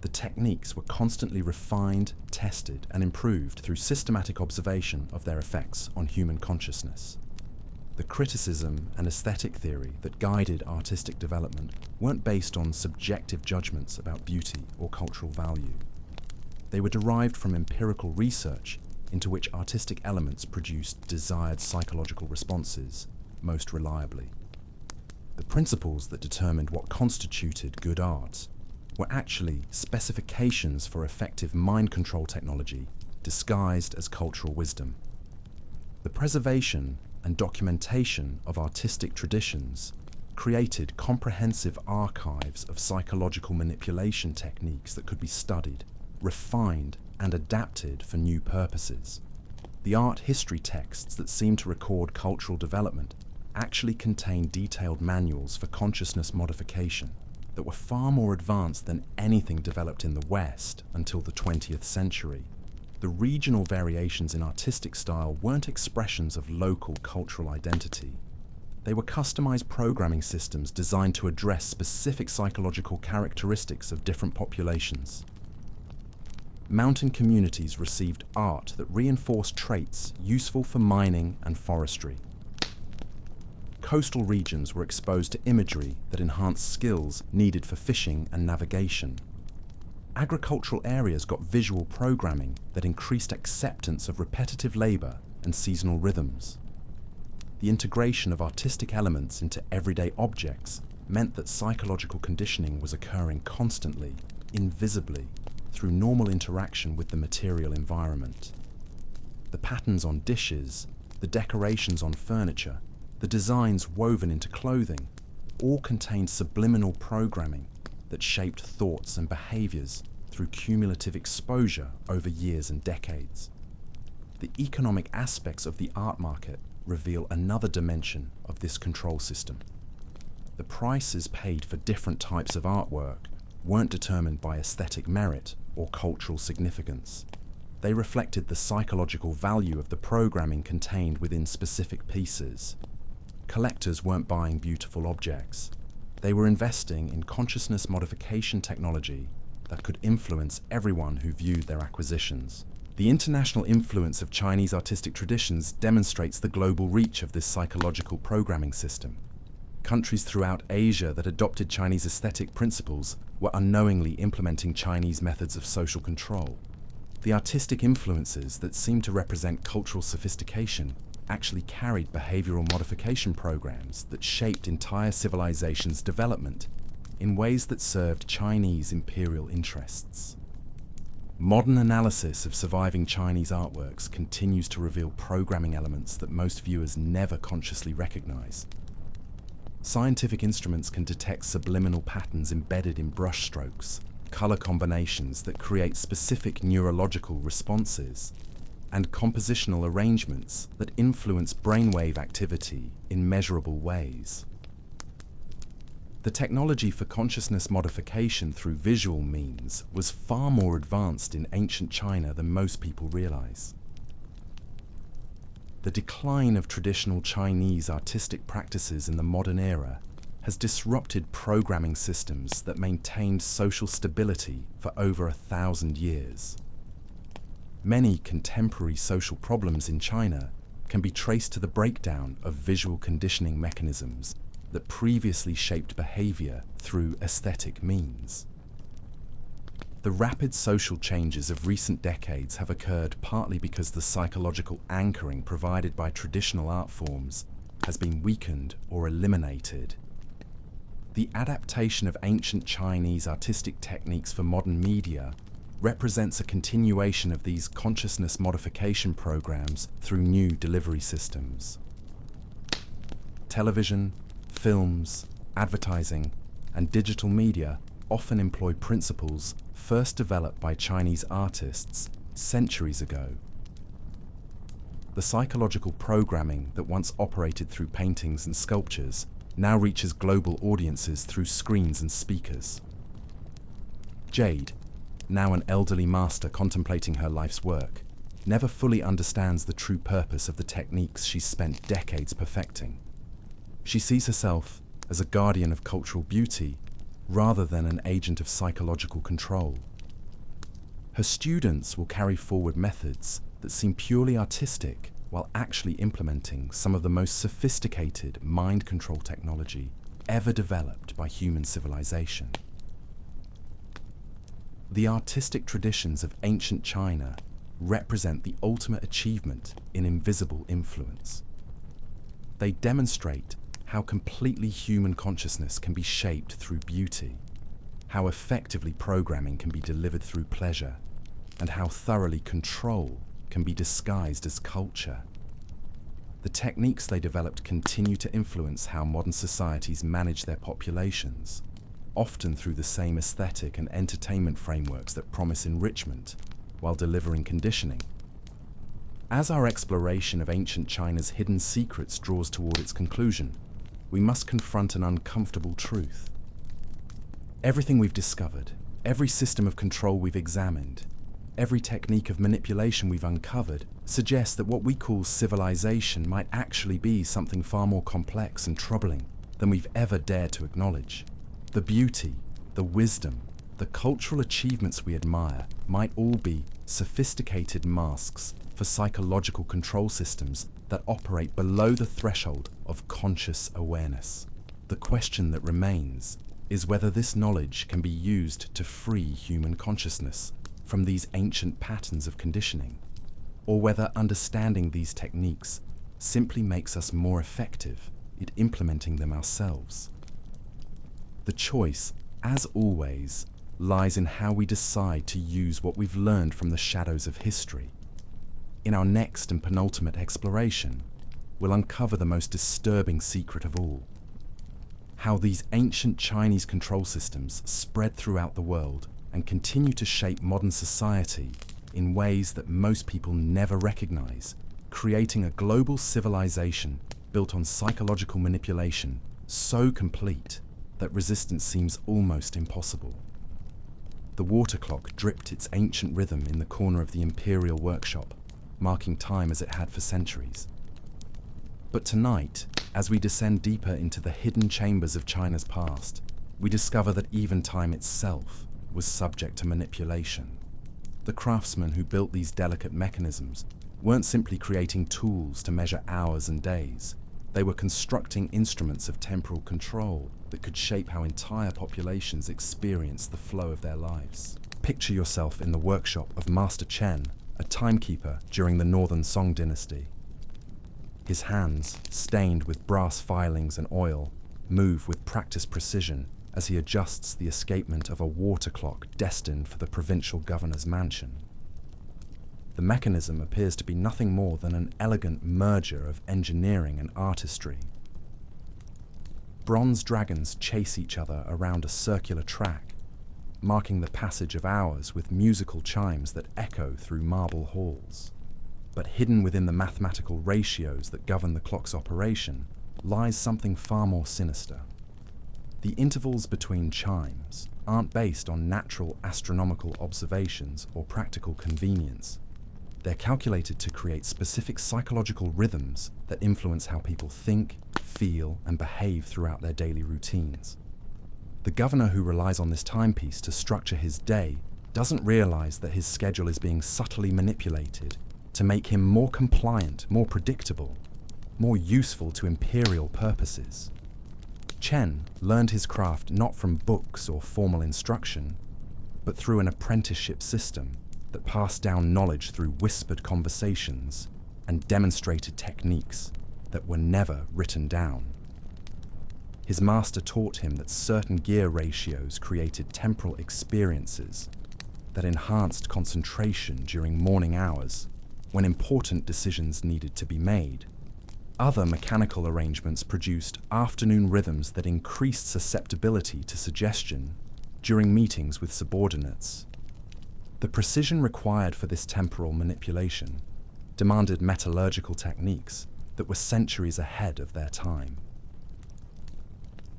The techniques were constantly refined, tested, and improved through systematic observation of their effects on human consciousness. The criticism and aesthetic theory that guided artistic development weren't based on subjective judgments about beauty or cultural value. They were derived from empirical research into which artistic elements produced desired psychological responses most reliably. The principles that determined what constituted good art were actually specifications for effective mind control technology disguised as cultural wisdom. The preservation and documentation of artistic traditions created comprehensive archives of psychological manipulation techniques that could be studied, refined, and adapted for new purposes. The art history texts that seem to record cultural development actually contain detailed manuals for consciousness modification that were far more advanced than anything developed in the West until the 20th century. The regional variations in artistic style weren't expressions of local cultural identity. They were customized programming systems designed to address specific psychological characteristics of different populations. Mountain communities received art that reinforced traits useful for mining and forestry. Coastal regions were exposed to imagery that enhanced skills needed for fishing and navigation. Agricultural areas got visual programming that increased acceptance of repetitive labor and seasonal rhythms. The integration of artistic elements into everyday objects meant that psychological conditioning was occurring constantly, invisibly, through normal interaction with the material environment. The patterns on dishes, the decorations on furniture, the designs woven into clothing, all contained subliminal programming that shaped thoughts and behaviors through cumulative exposure over years and decades. The economic aspects of the art market reveal another dimension of this control system. The prices paid for different types of artwork weren't determined by aesthetic merit or cultural significance. They reflected the psychological value of the programming contained within specific pieces. Collectors weren't buying beautiful objects. They were investing in consciousness modification technology that could influence everyone who viewed their acquisitions. The international influence of Chinese artistic traditions demonstrates the global reach of this psychological programming system. Countries throughout Asia that adopted Chinese aesthetic principles were unknowingly implementing Chinese methods of social control. The artistic influences that seemed to represent cultural sophistication actually carried behavioral modification programs that shaped entire civilizations' development in ways that served Chinese imperial interests. Modern analysis of surviving Chinese artworks continues to reveal programming elements that most viewers never consciously recognize. Scientific instruments can detect subliminal patterns embedded in brushstrokes, color combinations that create specific neurological responses, and compositional arrangements that influence brainwave activity in measurable ways. The technology for consciousness modification through visual means was far more advanced in ancient China than most people realize. The decline of traditional Chinese artistic practices in the modern era has disrupted programming systems that maintained social stability for over 1,000 years. Many contemporary social problems in China can be traced to the breakdown of visual conditioning mechanisms that previously shaped behavior through aesthetic means. The rapid social changes of recent decades have occurred partly because the psychological anchoring provided by traditional art forms has been weakened or eliminated. The adaptation of ancient Chinese artistic techniques for modern media represents a continuation of these consciousness modification programs through new delivery systems. Television, films, advertising, and digital media often employ principles first developed by Chinese artists centuries ago. The psychological programming that once operated through paintings and sculptures now reaches global audiences through screens and speakers. Jade, now an elderly master contemplating her life's work, never fully understands the true purpose of the techniques she's spent decades perfecting. She sees herself as a guardian of cultural beauty rather than an agent of psychological control. Her students will carry forward methods that seem purely artistic while actually implementing some of the most sophisticated mind control technology ever developed by human civilization. The artistic traditions of ancient China represent the ultimate achievement in invisible influence. They demonstrate how completely human consciousness can be shaped through beauty, how effectively programming can be delivered through pleasure, and how thoroughly control can be disguised as culture. The techniques they developed continue to influence how modern societies manage their populations, often through the same aesthetic and entertainment frameworks that promise enrichment while delivering conditioning. As our exploration of ancient China's hidden secrets draws toward its conclusion, we must confront an uncomfortable truth. Everything we've discovered, every system of control we've examined, Every technique of manipulation we've uncovered suggests that what we call civilization might actually be something far more complex and troubling than we've ever dared to acknowledge. The beauty, the wisdom, the cultural achievements we admire might all be sophisticated masks for psychological control systems that operate below the threshold of conscious awareness. The question that remains is whether this knowledge can be used to free human consciousness from these ancient patterns of conditioning, or whether understanding these techniques simply makes us more effective at implementing them ourselves. The choice, as always, lies in how we decide to use what we've learned from the shadows of history. In our next and penultimate exploration, we'll uncover the most disturbing secret of all: how these ancient Chinese control systems spread throughout the world and continue to shape modern society in ways that most people never recognize, creating a global civilization built on psychological manipulation so complete that resistance seems almost impossible. The water clock dripped its ancient rhythm in the corner of the imperial workshop, marking time as it had for centuries. But tonight, as we descend deeper into the hidden chambers of China's past, we discover that even time itself was subject to manipulation. The craftsmen who built these delicate mechanisms weren't simply creating tools to measure hours and days. They were constructing instruments of temporal control that could shape how entire populations experienced the flow of their lives. Picture yourself in the workshop of Master Chen, a timekeeper during the Northern Song dynasty. His hands, stained with brass filings and oil, move with practiced precision as he adjusts the escapement of a water clock destined for the provincial governor's mansion. The mechanism appears to be nothing more than an elegant merger of engineering and artistry. Bronze dragons chase each other around a circular track, marking the passage of hours with musical chimes that echo through marble halls. But hidden within the mathematical ratios that govern the clock's operation lies something far more sinister. The intervals between chimes aren't based on natural astronomical observations or practical convenience. They're calculated to create specific psychological rhythms that influence how people think, feel, and behave throughout their daily routines. The governor who relies on this timepiece to structure his day doesn't realize that his schedule is being subtly manipulated to make him more compliant, more predictable, more useful to imperial purposes. Chen learned his craft not from books or formal instruction, but through an apprenticeship system that passed down knowledge through whispered conversations and demonstrated techniques that were never written down. His master taught him that certain gear ratios created temporal experiences that enhanced concentration during morning hours when important decisions needed to be made. Other mechanical arrangements produced afternoon rhythms that increased susceptibility to suggestion during meetings with subordinates. The precision required for this temporal manipulation demanded metallurgical techniques that were centuries ahead of their time.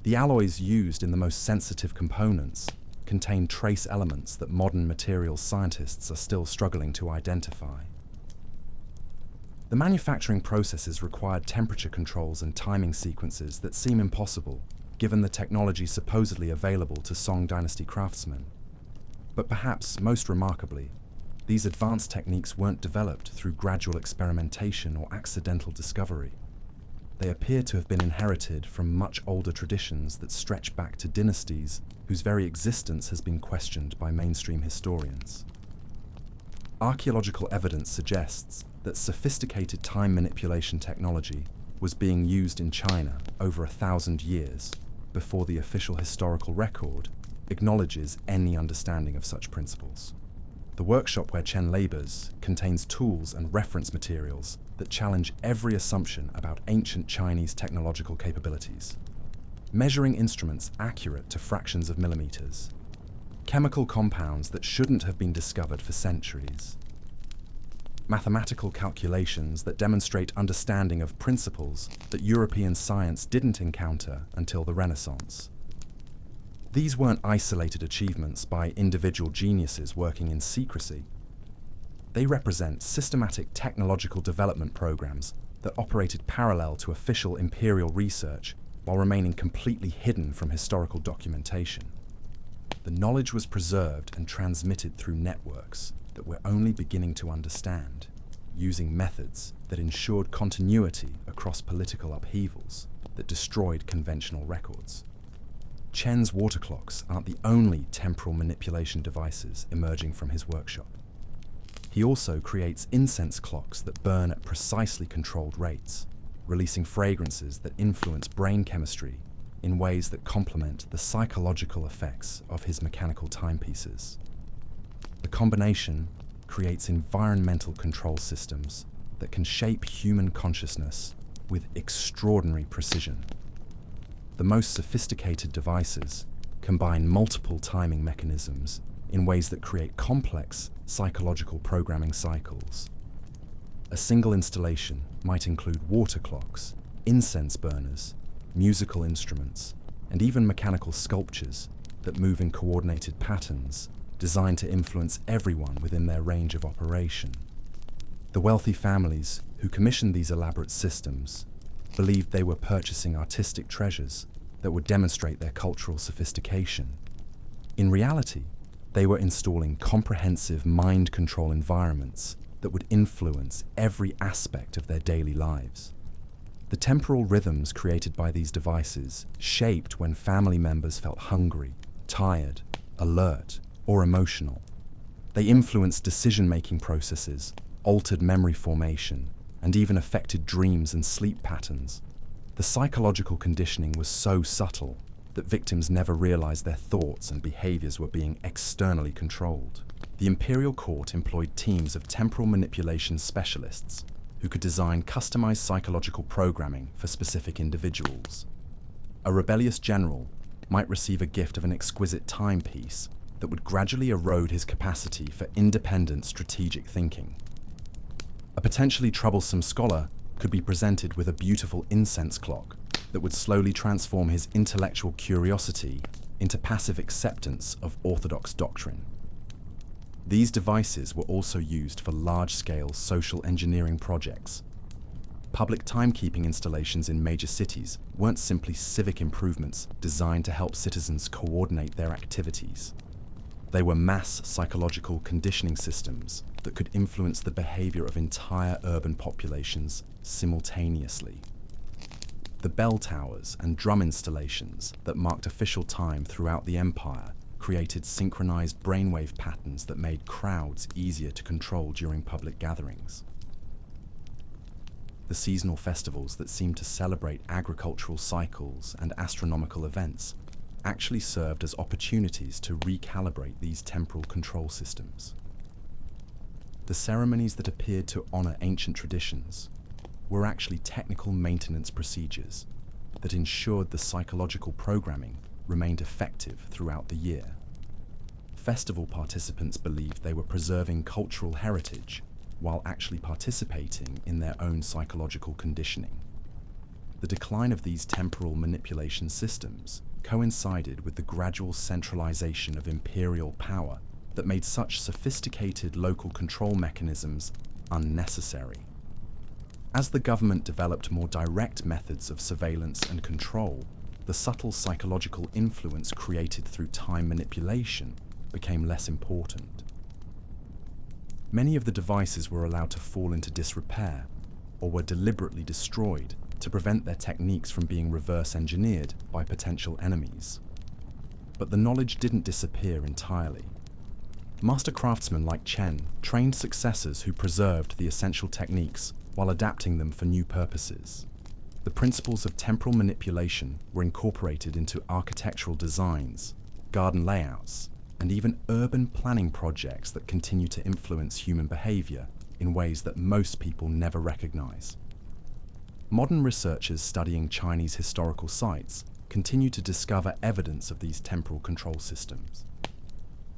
The alloys used in the most sensitive components contain trace elements that modern materials scientists are still struggling to identify. The manufacturing processes required temperature controls and timing sequences that seem impossible, given the technology supposedly available to Song dynasty craftsmen. But perhaps most remarkably, these advanced techniques weren't developed through gradual experimentation or accidental discovery. They appear to have been inherited from much older traditions that stretch back to dynasties whose very existence has been questioned by mainstream historians. Archaeological evidence suggests that sophisticated time manipulation technology was being used in China over 1,000 years before the official historical record acknowledges any understanding of such principles. The workshop where Chen labors contains tools and reference materials that challenge every assumption about ancient Chinese technological capabilities. Measuring instruments accurate to fractions of millimeters, chemical compounds that shouldn't have been discovered for centuries, mathematical calculations that demonstrate understanding of principles that European science didn't encounter until the Renaissance. These weren't isolated achievements by individual geniuses working in secrecy. They represent systematic technological development programs that operated parallel to official imperial research while remaining completely hidden from historical documentation. The knowledge was preserved and transmitted through networks that we're only beginning to understand, using methods that ensured continuity across political upheavals that destroyed conventional records. Chen's water clocks aren't the only temporal manipulation devices emerging from his workshop. He also creates incense clocks that burn at precisely controlled rates, releasing fragrances that influence brain chemistry in ways that complement the psychological effects of his mechanical timepieces. The combination creates environmental control systems that can shape human consciousness with extraordinary precision. The most sophisticated devices combine multiple timing mechanisms in ways that create complex psychological programming cycles. A single installation might include water clocks, incense burners, musical instruments, and even mechanical sculptures that move in coordinated patterns designed to influence everyone within their range of operation. The wealthy families who commissioned these elaborate systems believed they were purchasing artistic treasures that would demonstrate their cultural sophistication. In reality, they were installing comprehensive mind control environments that would influence every aspect of their daily lives. The temporal rhythms created by these devices shaped when family members felt hungry, tired, alert, or emotional. They influenced decision-making processes, altered memory formation, and even affected dreams and sleep patterns. The psychological conditioning was so subtle that victims never realized their thoughts and behaviors were being externally controlled. The imperial court employed teams of temporal manipulation specialists who could design customized psychological programming for specific individuals. A rebellious general might receive a gift of an exquisite timepiece that would gradually erode his capacity for independent strategic thinking. A potentially troublesome scholar could be presented with a beautiful incense clock that would slowly transform his intellectual curiosity into passive acceptance of orthodox doctrine. These devices were also used for large-scale social engineering projects. Public timekeeping installations in major cities weren't simply civic improvements designed to help citizens coordinate their activities. They were mass psychological conditioning systems that could influence the behavior of entire urban populations simultaneously. The bell towers and drum installations that marked official time throughout the empire created synchronized brainwave patterns that made crowds easier to control during public gatherings. The seasonal festivals that seemed to celebrate agricultural cycles and astronomical events actually served as opportunities to recalibrate these temporal control systems. The ceremonies that appeared to honor ancient traditions were actually technical maintenance procedures that ensured the psychological programming remained effective throughout the year. Festival participants believed they were preserving cultural heritage while actually participating in their own psychological conditioning. The decline of these temporal manipulation systems coincided with the gradual centralization of imperial power that made such sophisticated local control mechanisms unnecessary. As the government developed more direct methods of surveillance and control, the subtle psychological influence created through time manipulation became less important. Many of the devices were allowed to fall into disrepair or were deliberately destroyed to prevent their techniques from being reverse engineered by potential enemies. But the knowledge didn't disappear entirely. Master craftsmen like Chen trained successors who preserved the essential techniques while adapting them for new purposes. The principles of temporal manipulation were incorporated into architectural designs, garden layouts, and even urban planning projects that continue to influence human behavior in ways that most people never recognize. Modern researchers studying Chinese historical sites continue to discover evidence of these temporal control systems.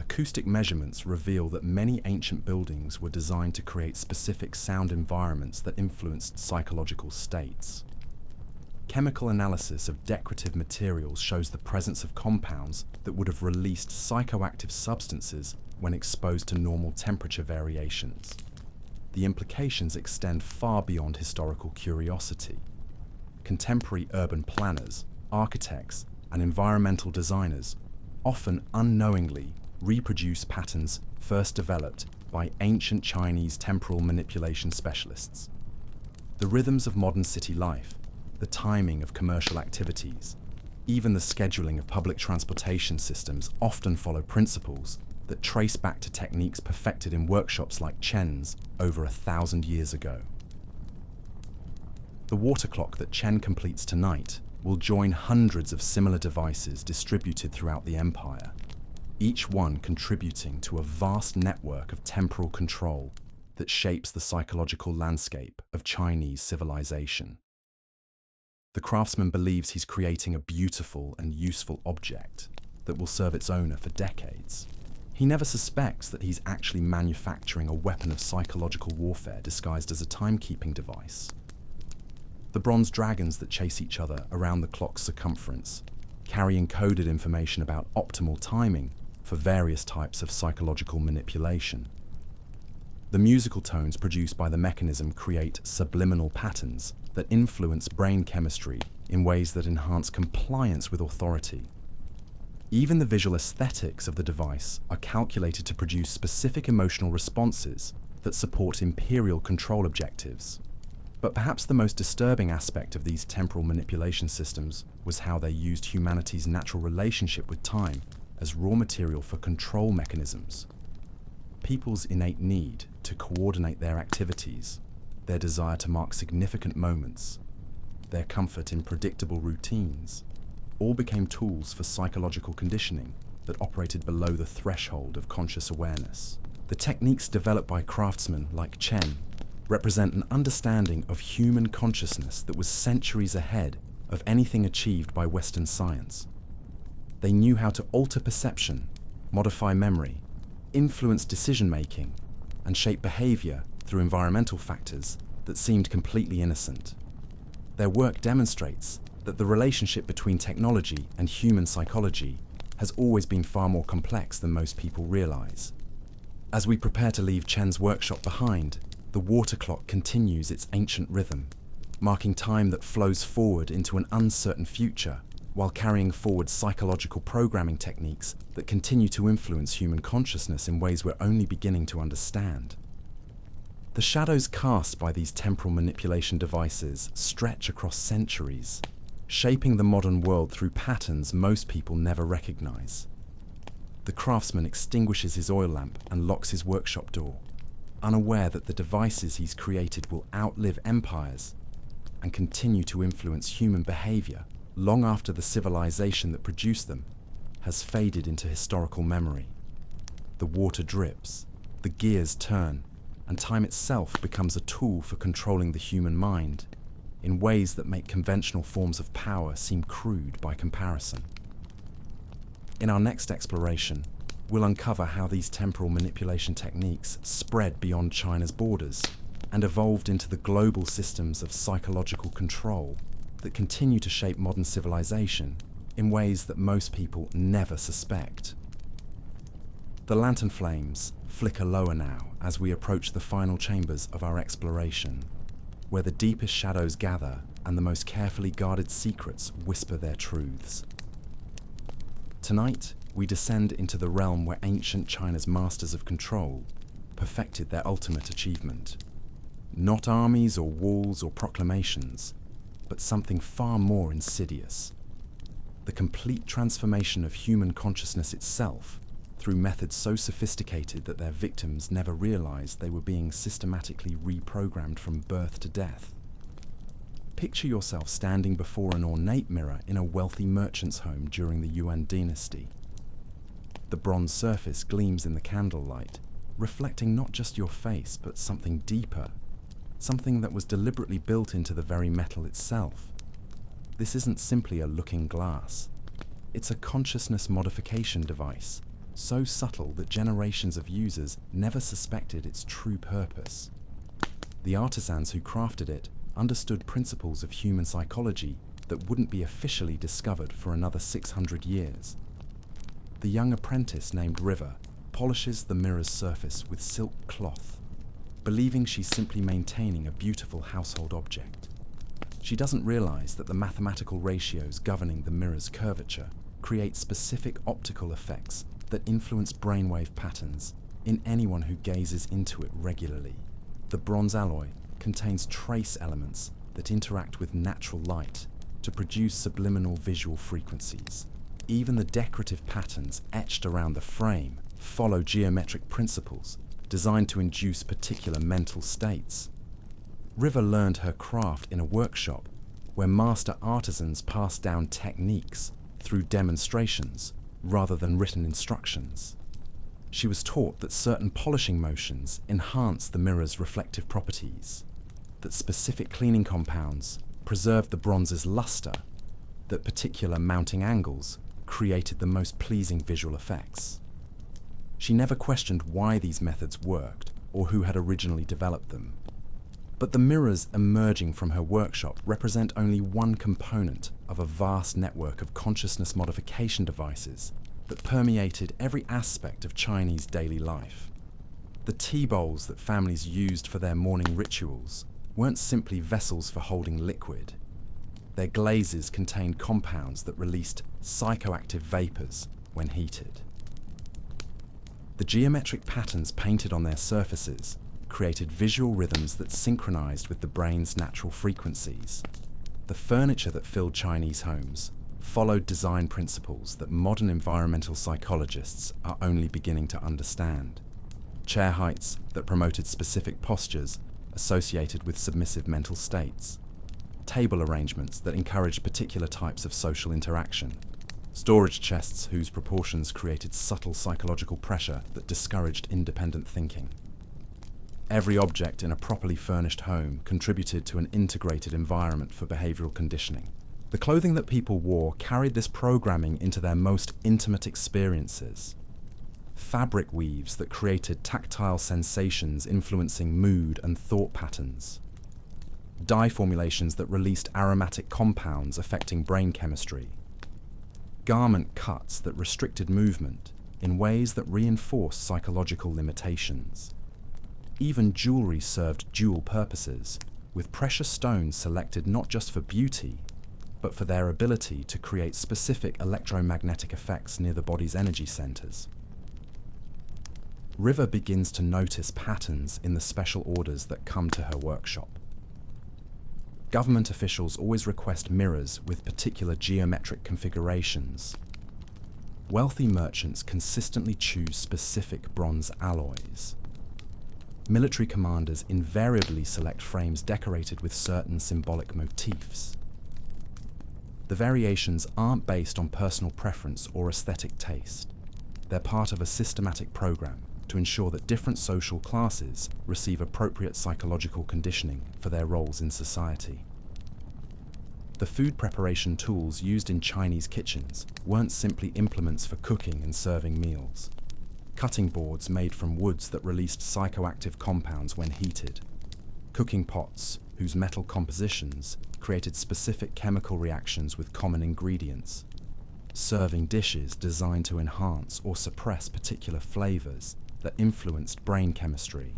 Acoustic measurements reveal that many ancient buildings were designed to create specific sound environments that influenced psychological states. Chemical analysis of decorative materials shows the presence of compounds that would have released psychoactive substances when exposed to normal temperature variations. the implications extend far beyond historical curiosity. Contemporary urban planners, architects, and environmental designers often unknowingly reproduce patterns first developed by ancient Chinese temporal manipulation specialists. The rhythms of modern city life, the timing of commercial activities, even the scheduling of public transportation systems often follow principles that trace back to techniques perfected in workshops like Chen's over 1,000 years ago. The water clock that Chen completes tonight will join hundreds of similar devices distributed throughout the empire, each one contributing to a vast network of temporal control that shapes the psychological landscape of Chinese civilization. The craftsman believes he's creating a beautiful and useful object that will serve its owner for decades. He never suspects that he's actually manufacturing a weapon of psychological warfare disguised as a timekeeping device. The bronze dragons that chase each other around the clock's circumference carry encoded information about optimal timing for various types of psychological manipulation. The musical tones produced by the mechanism create subliminal patterns that influence brain chemistry in ways that enhance compliance with authority. Even the visual aesthetics of the device are calculated to produce specific emotional responses that support imperial control objectives. But perhaps the most disturbing aspect of these temporal manipulation systems was how they used humanity's natural relationship with time as raw material for control mechanisms. People's innate need to coordinate their activities, their desire to mark significant moments, their comfort in predictable routines, all became tools for psychological conditioning that operated below the threshold of conscious awareness. The techniques developed by craftsmen like Chen represent an understanding of human consciousness that was centuries ahead of anything achieved by Western science. They knew how to alter perception, modify memory, influence decision-making, and shape behavior through environmental factors that seemed completely innocent. Their work demonstrates that the relationship between technology and human psychology has always been far more complex than most people realize. As we prepare to leave Chen's workshop behind, the water clock continues its ancient rhythm, marking time that flows forward into an uncertain future while carrying forward psychological programming techniques that continue to influence human consciousness in ways we're only beginning to understand. The shadows cast by these temporal manipulation devices stretch across centuries, shaping the modern world through patterns most people never recognize. The craftsman extinguishes his oil lamp and locks his workshop door, unaware that the devices he's created will outlive empires and continue to influence human behavior long after the civilization that produced them has faded into historical memory. The water drips, the gears turn, and time itself becomes a tool for controlling the human mind in ways that make conventional forms of power seem crude by comparison. In our next exploration, we'll uncover how these temporal manipulation techniques spread beyond China's borders and evolved into the global systems of psychological control that continue to shape modern civilization in ways that most people never suspect. The lantern flames flicker lower now as we approach the final chambers of our exploration, where the deepest shadows gather and the most carefully guarded secrets whisper their truths. Tonight, we descend into the realm where ancient China's masters of control perfected their ultimate achievement. Not armies or walls or proclamations, but something far more insidious. The complete transformation of human consciousness itself through methods so sophisticated that their victims never realized they were being systematically reprogrammed from birth to death. Picture yourself standing before an ornate mirror in a wealthy merchant's home during the Yuan dynasty. The bronze surface gleams in the candlelight, reflecting not just your face, but something deeper, something that was deliberately built into the very metal itself. This isn't simply a looking glass. It's a consciousness modification device, so subtle that generations of users never suspected its true purpose. The artisans who crafted it understood principles of human psychology that wouldn't be officially discovered for another 600 years. The young apprentice named River polishes the mirror's surface with silk cloth, believing she's simply maintaining a beautiful household object. She doesn't realize that the mathematical ratios governing the mirror's curvature create specific optical effects that influence brainwave patterns in anyone who gazes into it regularly. The bronze alloy contains trace elements that interact with natural light to produce subliminal visual frequencies. Even the decorative patterns etched around the frame follow geometric principles designed to induce particular mental states. River learned her craft in a workshop where master artisans passed down techniques through demonstrations rather than written instructions. She was taught that certain polishing motions enhance the mirror's reflective properties, that specific cleaning compounds preserved the bronze's luster, that particular mounting angles created the most pleasing visual effects. She never questioned why these methods worked or who had originally developed them. But the mirrors emerging from her workshop represent only one component of a vast network of consciousness modification devices that permeated every aspect of Chinese daily life. The tea bowls that families used for their morning rituals weren't simply vessels for holding liquid. Their glazes contained compounds that released psychoactive vapors when heated. The geometric patterns painted on their surfaces created visual rhythms that synchronized with the brain's natural frequencies. The furniture that filled Chinese homes followed design principles that modern environmental psychologists are only beginning to understand. Chair heights that promoted specific postures associated with submissive mental states. Table arrangements that encouraged particular types of social interaction. Storage chests whose proportions created subtle psychological pressure that discouraged independent thinking. Every object in a properly furnished home contributed to an integrated environment for behavioral conditioning. The clothing that people wore carried this programming into their most intimate experiences. Fabric weaves that created tactile sensations influencing mood and thought patterns. Dye formulations that released aromatic compounds affecting brain chemistry. Garment cuts that restricted movement in ways that reinforced psychological limitations. Even jewelry served dual purposes, with precious stones selected not just for beauty, but for their ability to create specific electromagnetic effects near the body's energy centers. River begins to notice patterns in the special orders that come to her workshop. Government officials always request mirrors with particular geometric configurations. Wealthy merchants consistently choose specific bronze alloys. Military commanders invariably select frames decorated with certain symbolic motifs. The variations aren't based on personal preference or aesthetic taste. They're part of a systematic program to ensure that different social classes receive appropriate psychological conditioning for their roles in society. The food preparation tools used in Chinese kitchens weren't simply implements for cooking and serving meals. Cutting boards made from woods that released psychoactive compounds when heated. Cooking pots whose metal compositions created specific chemical reactions with common ingredients. Serving dishes designed to enhance or suppress particular flavors that influenced brain chemistry.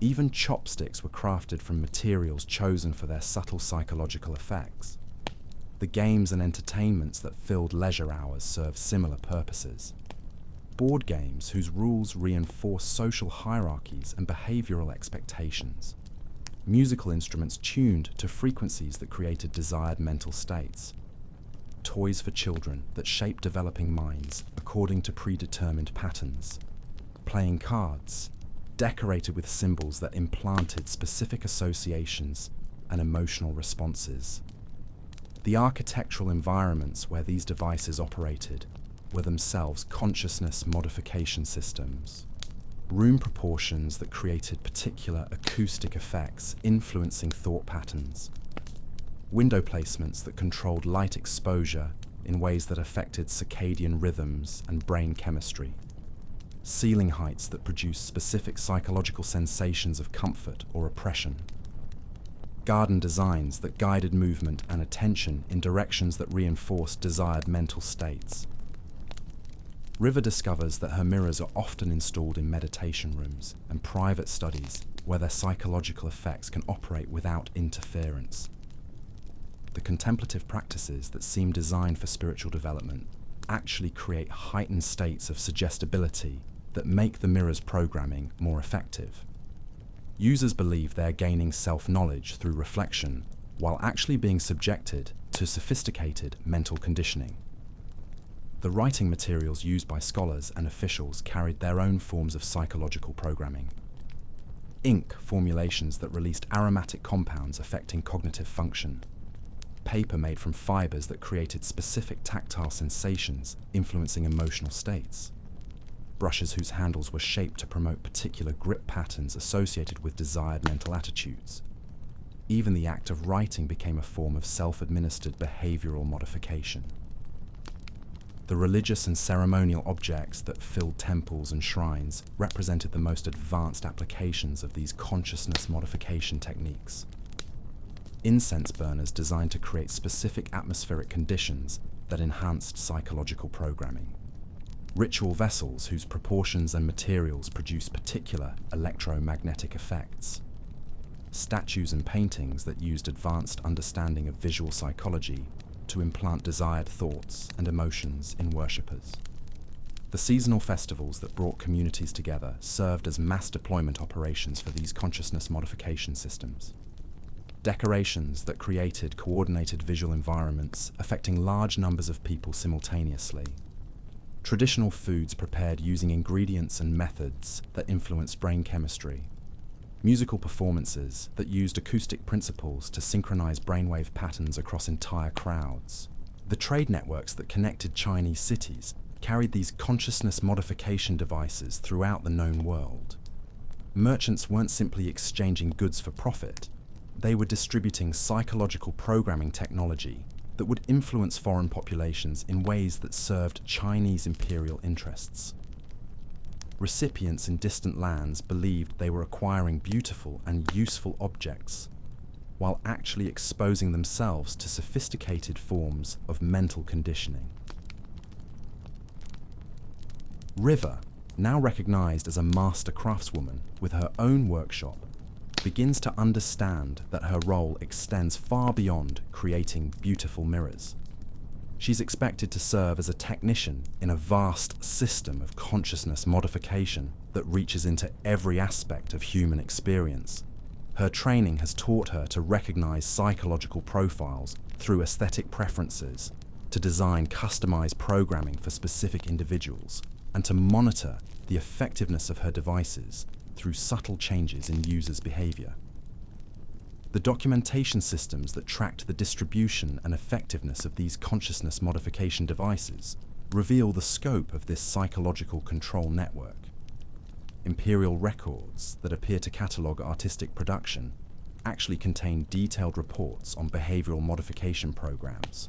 Even chopsticks were crafted from materials chosen for their subtle psychological effects. The games and entertainments that filled leisure hours served similar purposes. Board games whose rules reinforce social hierarchies and behavioral expectations. Musical instruments tuned to frequencies that created desired mental states. Toys for children that shaped developing minds according to predetermined patterns. Playing cards, decorated with symbols that implanted specific associations and emotional responses. The architectural environments where these devices operated were themselves consciousness modification systems. Room proportions that created particular acoustic effects influencing thought patterns. Window placements that controlled light exposure in ways that affected circadian rhythms and brain chemistry. Ceiling heights that produced specific psychological sensations of comfort or oppression. Garden designs that guided movement and attention in directions that reinforced desired mental states. River discovers that her mirrors are often installed in meditation rooms and private studies where their psychological effects can operate without interference. The contemplative practices that seem designed for spiritual development actually create heightened states of suggestibility that make the mirror's programming more effective. Users believe they're gaining self-knowledge through reflection while actually being subjected to sophisticated mental conditioning. The writing materials used by scholars and officials carried their own forms of psychological programming. Ink formulations that released aromatic compounds affecting cognitive function. Paper made from fibers that created specific tactile sensations influencing emotional states. Brushes whose handles were shaped to promote particular grip patterns associated with desired mental attitudes. Even the act of writing became a form of self-administered behavioral modification. The religious and ceremonial objects that filled temples and shrines represented the most advanced applications of these consciousness modification techniques. Incense burners designed to create specific atmospheric conditions that enhanced psychological programming. Ritual vessels whose proportions and materials produce particular electromagnetic effects. Statues and paintings that used advanced understanding of visual psychology to implant desired thoughts and emotions in worshippers. The seasonal festivals that brought communities together served as mass deployment operations for these consciousness modification systems. Decorations that created coordinated visual environments affecting large numbers of people simultaneously. Traditional foods prepared using ingredients and methods that influenced brain chemistry. Musical performances that used acoustic principles to synchronize brainwave patterns across entire crowds. The trade networks that connected Chinese cities carried these consciousness modification devices throughout the known world. Merchants weren't simply exchanging goods for profit, they were distributing psychological programming technology that would influence foreign populations in ways that served Chinese imperial interests. Recipients in distant lands believed they were acquiring beautiful and useful objects, while actually exposing themselves to sophisticated forms of mental conditioning. River, now recognized as a master craftswoman with her own workshop, begins to understand that her role extends far beyond creating beautiful mirrors. She's expected to serve as a technician in a vast system of consciousness modification that reaches into every aspect of human experience. Her training has taught her to recognize psychological profiles through aesthetic preferences, to design customized programming for specific individuals, and to monitor the effectiveness of her devices through subtle changes in users' behavior. The documentation systems that tracked the distribution and effectiveness of these consciousness modification devices reveal the scope of this psychological control network. Imperial records that appear to catalogue artistic production actually contain detailed reports on behavioral modification programs.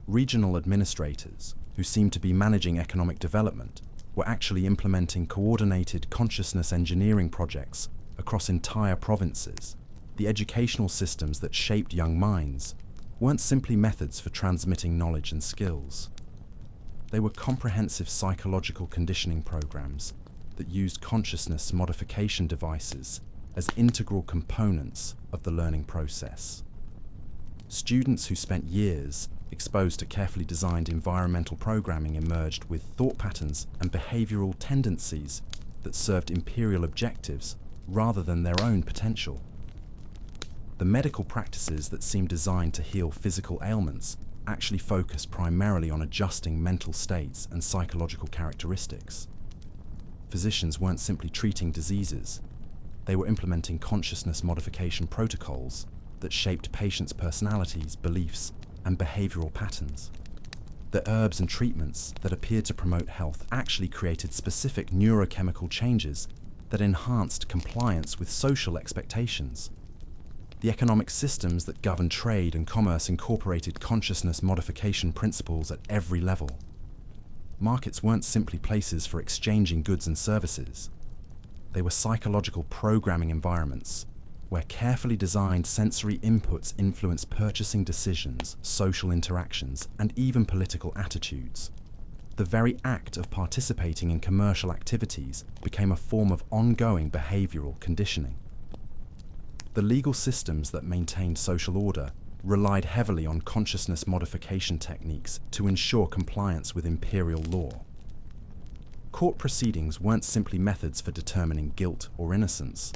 Regional administrators, who seem to be managing economic development, were actually implementing coordinated consciousness engineering projects across entire provinces. The educational systems that shaped young minds weren't simply methods for transmitting knowledge and skills. They were comprehensive psychological conditioning programs that used consciousness modification devices as integral components of the learning process. Students who spent years exposed to carefully designed environmental programming emerged with thought patterns and behavioral tendencies that served imperial objectives rather than their own potential. The medical practices that seemed designed to heal physical ailments actually focused primarily on adjusting mental states and psychological characteristics. Physicians weren't simply treating diseases, they were implementing consciousness modification protocols that shaped patients' personalities, beliefs, and behavioral patterns. The herbs and treatments that appeared to promote health actually created specific neurochemical changes that enhanced compliance with social expectations. The economic systems that governed trade and commerce incorporated consciousness modification principles at every level. Markets weren't simply places for exchanging goods and services. They were psychological programming environments where carefully designed sensory inputs influenced purchasing decisions, social interactions, and even political attitudes. The very act of participating in commercial activities became a form of ongoing behavioral conditioning. The legal systems that maintained social order relied heavily on consciousness modification techniques to ensure compliance with imperial law. Court proceedings weren't simply methods for determining guilt or innocence.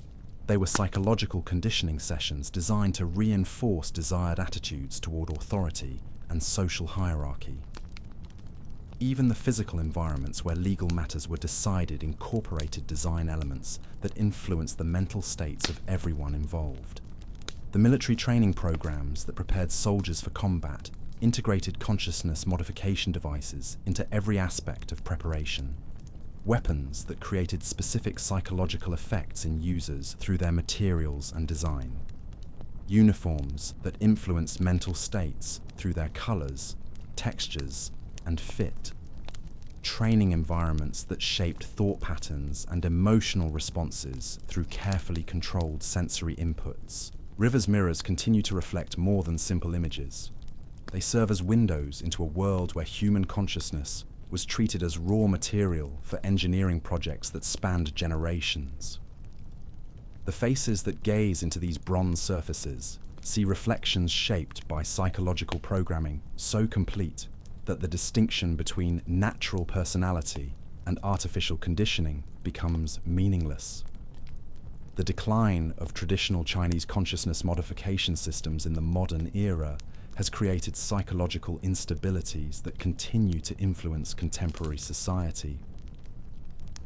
They were psychological conditioning sessions designed to reinforce desired attitudes toward authority and social hierarchy. Even the physical environments where legal matters were decided incorporated design elements that influenced the mental states of everyone involved. The military training programs that prepared soldiers for combat integrated consciousness modification devices into every aspect of preparation. Weapons that created specific psychological effects in users through their materials and design. Uniforms that influenced mental states through their colors, textures, and fit. Training environments that shaped thought patterns and emotional responses through carefully controlled sensory inputs. River's mirrors continue to reflect more than simple images. They serve as windows into a world where human consciousness was treated as raw material for engineering projects that spanned generations. The faces that gaze into these bronze surfaces see reflections shaped by psychological programming so complete that the distinction between natural personality and artificial conditioning becomes meaningless. The decline of traditional Chinese consciousness modification systems in the modern era has created psychological instabilities that continue to influence contemporary society.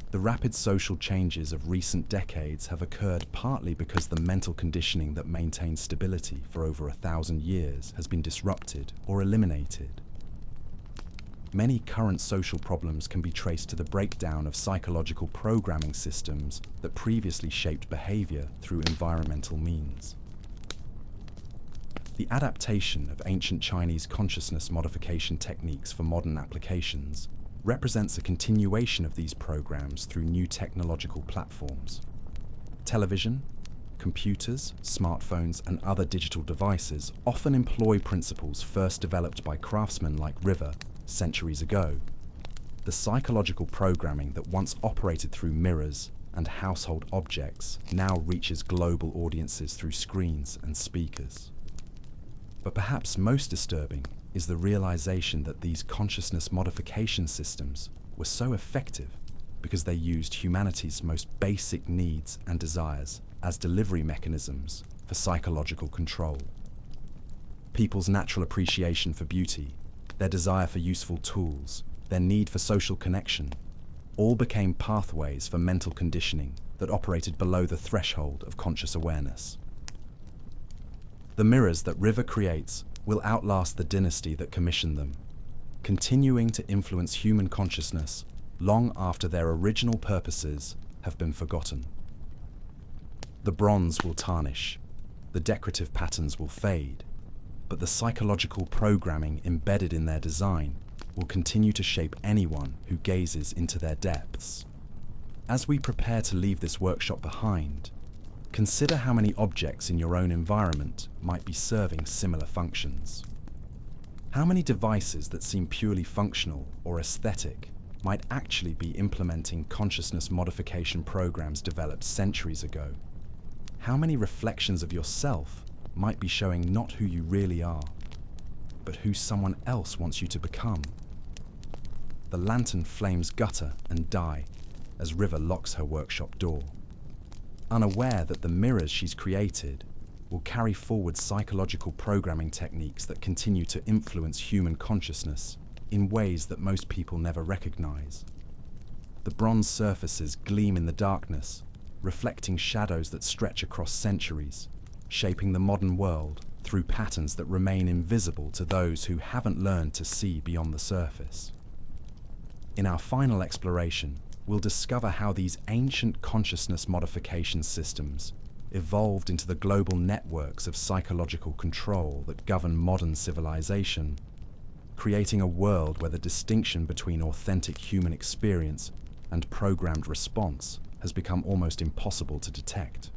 The rapid social changes of recent decades have occurred partly because the mental conditioning that maintained stability for over 1,000 years has been disrupted or eliminated. Many current social problems can be traced to the breakdown of psychological programming systems that previously shaped behavior through environmental means. The adaptation of ancient Chinese consciousness modification techniques for modern applications represents a continuation of these programs through new technological platforms. Television, computers, smartphones, and other digital devices often employ principles first developed by craftsmen like River centuries ago. The psychological programming that once operated through mirrors and household objects now reaches global audiences through screens and speakers. But perhaps most disturbing is the realization that these consciousness modification systems were so effective because they used humanity's most basic needs and desires as delivery mechanisms for psychological control. People's natural appreciation for beauty, their desire for useful tools, their need for social connection, all became pathways for mental conditioning that operated below the threshold of conscious awareness. The mirrors that River creates will outlast the dynasty that commissioned them, continuing to influence human consciousness long after their original purposes have been forgotten. The bronze will tarnish, the decorative patterns will fade, but the psychological programming embedded in their design will continue to shape anyone who gazes into their depths. As we prepare to leave this workshop behind, consider how many objects in your own environment might be serving similar functions. How many devices that seem purely functional or aesthetic might actually be implementing consciousness modification programs developed centuries ago? How many reflections of yourself might be showing not who you really are, but who someone else wants you to become? The lantern flames gutter and die as River locks her workshop door, unaware that the mirrors she's created will carry forward psychological programming techniques that continue to influence human consciousness in ways that most people never recognize. The bronze surfaces gleam in the darkness, reflecting shadows that stretch across centuries, shaping the modern world through patterns that remain invisible to those who haven't learned to see beyond the surface. In our final exploration, we'll discover how these ancient consciousness modification systems evolved into the global networks of psychological control that govern modern civilization, creating a world where the distinction between authentic human experience and programmed response has become almost impossible to detect.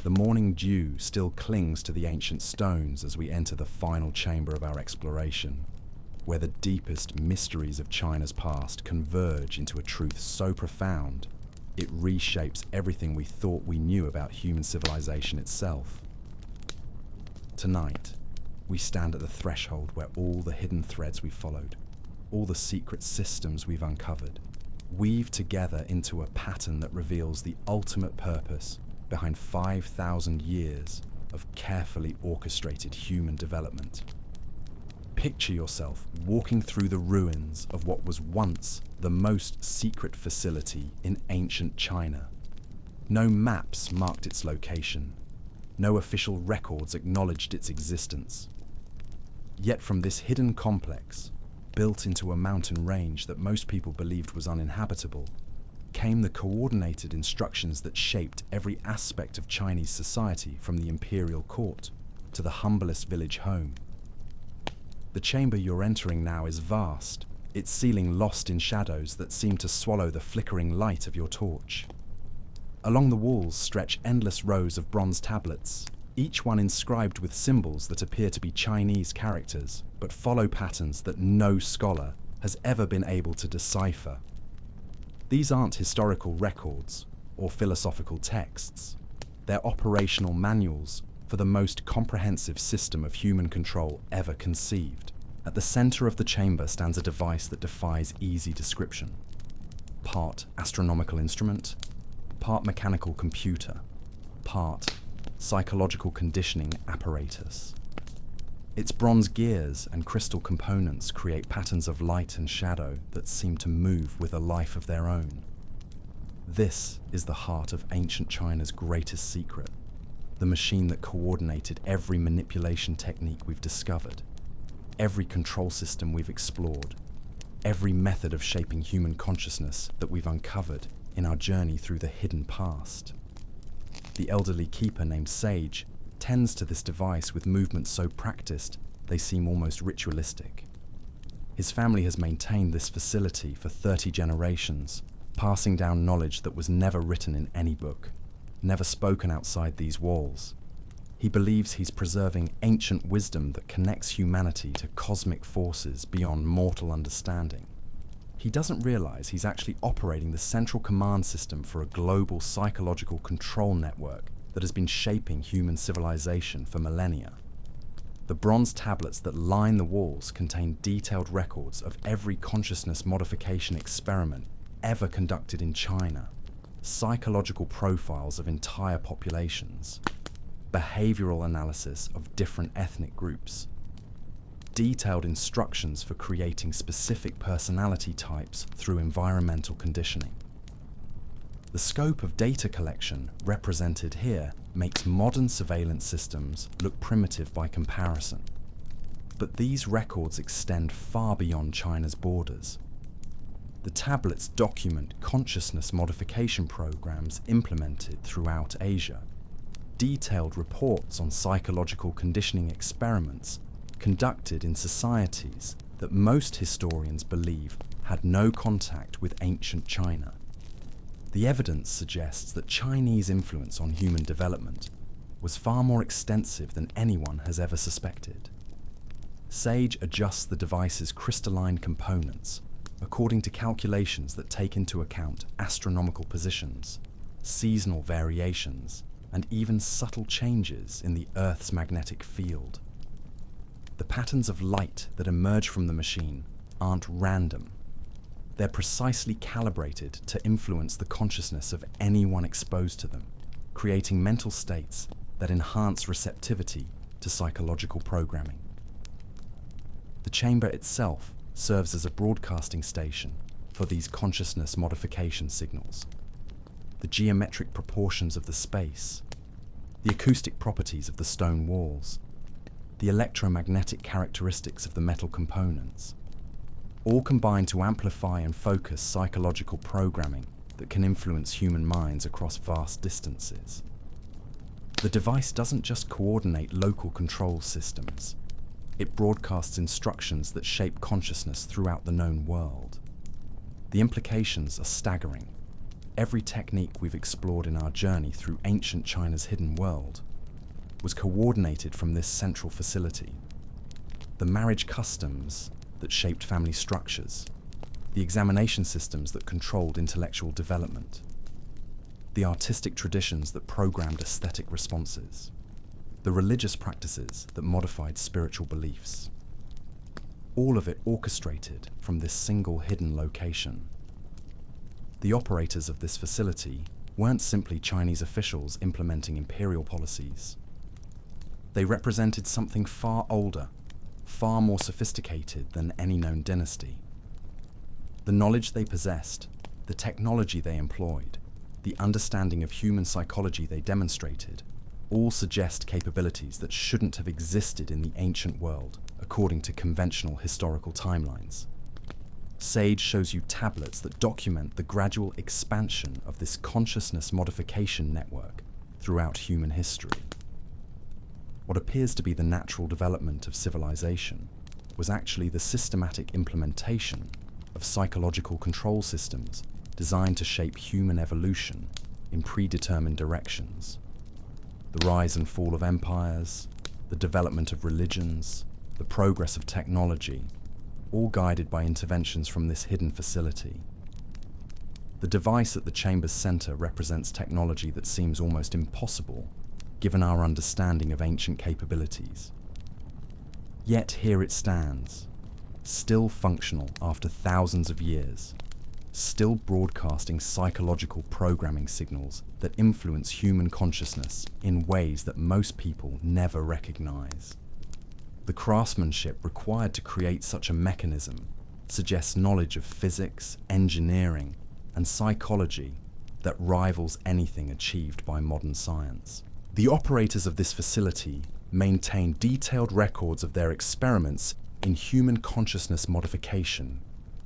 The morning dew still clings to the ancient stones as we enter the final chamber of our exploration. where the deepest mysteries of China's past converge into a truth so profound, it reshapes everything we thought we knew about human civilization itself. Tonight, we stand at the threshold where all the hidden threads we followed, all the secret systems we've uncovered, weave together into a pattern that reveals the ultimate purpose behind 5,000 years of carefully orchestrated human development. Picture yourself walking through the ruins of what was once the most secret facility in ancient China. No maps marked its location. No official records acknowledged its existence. Yet from this hidden complex, built into a mountain range that most people believed was uninhabitable, came the coordinated instructions that shaped every aspect of Chinese society, from the imperial court to the humblest village home. The chamber you're entering now is vast, its ceiling lost in shadows that seem to swallow the flickering light of your torch. Along the walls stretch endless rows of bronze tablets, each one inscribed with symbols that appear to be Chinese characters, but follow patterns that no scholar has ever been able to decipher. These aren't historical records or philosophical texts. They're operational manuals for the most comprehensive system of human control ever conceived. At the center of the chamber stands a device that defies easy description. Part astronomical instrument, part mechanical computer, part psychological conditioning apparatus. Its bronze gears and crystal components create patterns of light and shadow that seem to move with a life of their own. This is the heart of ancient China's greatest secret, the machine that coordinated every manipulation technique we've discovered, every control system we've explored, every method of shaping human consciousness that we've uncovered in our journey through the hidden past. The elderly keeper named Sage tends to this device with movements so practiced they seem almost ritualistic. His family has maintained this facility for 30 generations, passing down knowledge that was never written in any book, never spoken outside these walls. He believes he's preserving ancient wisdom that connects humanity to cosmic forces beyond mortal understanding. He doesn't realize he's actually operating the central command system for a global psychological control network that has been shaping human civilization for millennia. The bronze tablets that line the walls contain detailed records of every consciousness modification experiment ever conducted in China, psychological profiles of entire populations, behavioral analysis of different ethnic groups, detailed instructions for creating specific personality types through environmental conditioning. The scope of data collection represented here makes modern surveillance systems look primitive by comparison. But these records extend far beyond China's borders. The tablets document consciousness modification programs implemented throughout Asia, detailed reports on psychological conditioning experiments conducted in societies that most historians believe had no contact with ancient China. The evidence suggests that Chinese influence on human development was far more extensive than anyone has ever suspected. Sage adjusts the device's crystalline components according to calculations that take into account astronomical positions, seasonal variations, and even subtle changes in the Earth's magnetic field. The patterns of light that emerge from the machine aren't random. They're precisely calibrated to influence the consciousness of anyone exposed to them, creating mental states that enhance receptivity to psychological programming. The chamber itself serves as a broadcasting station for these consciousness modification signals. The geometric proportions of the space, the acoustic properties of the stone walls, the electromagnetic characteristics of the metal components, all combine to amplify and focus psychological programming that can influence human minds across vast distances. The device doesn't just coordinate local control systems. It broadcasts instructions that shape consciousness throughout the known world. The implications are staggering. Every technique we've explored in our journey through ancient China's hidden world was coordinated from this central facility. The marriage customs, that shaped family structures, the examination systems that controlled intellectual development, the artistic traditions that programmed aesthetic responses, the religious practices that modified spiritual beliefs. All of it orchestrated from this single hidden location. The operators of this facility weren't simply Chinese officials implementing imperial policies. They represented something far older, far more sophisticated than any known dynasty. The knowledge they possessed, the technology they employed, the understanding of human psychology they demonstrated, all suggest capabilities that shouldn't have existed in the ancient world according to conventional historical timelines. Sage shows you tablets that document the gradual expansion of this consciousness modification network throughout human history. What appears to be the natural development of civilization was actually the systematic implementation of psychological control systems designed to shape human evolution in predetermined directions. The rise and fall of empires, the development of religions, the progress of technology, all guided by interventions from this hidden facility. The device at the chamber's center represents technology that seems almost impossible, given our understanding of ancient capabilities. Yet here it stands, still functional after thousands of years, still broadcasting psychological programming signals that influence human consciousness in ways that most people never recognize. The craftsmanship required to create such a mechanism suggests knowledge of physics, engineering, and psychology that rivals anything achieved by modern science. The operators of this facility maintain detailed records of their experiments in human consciousness modification.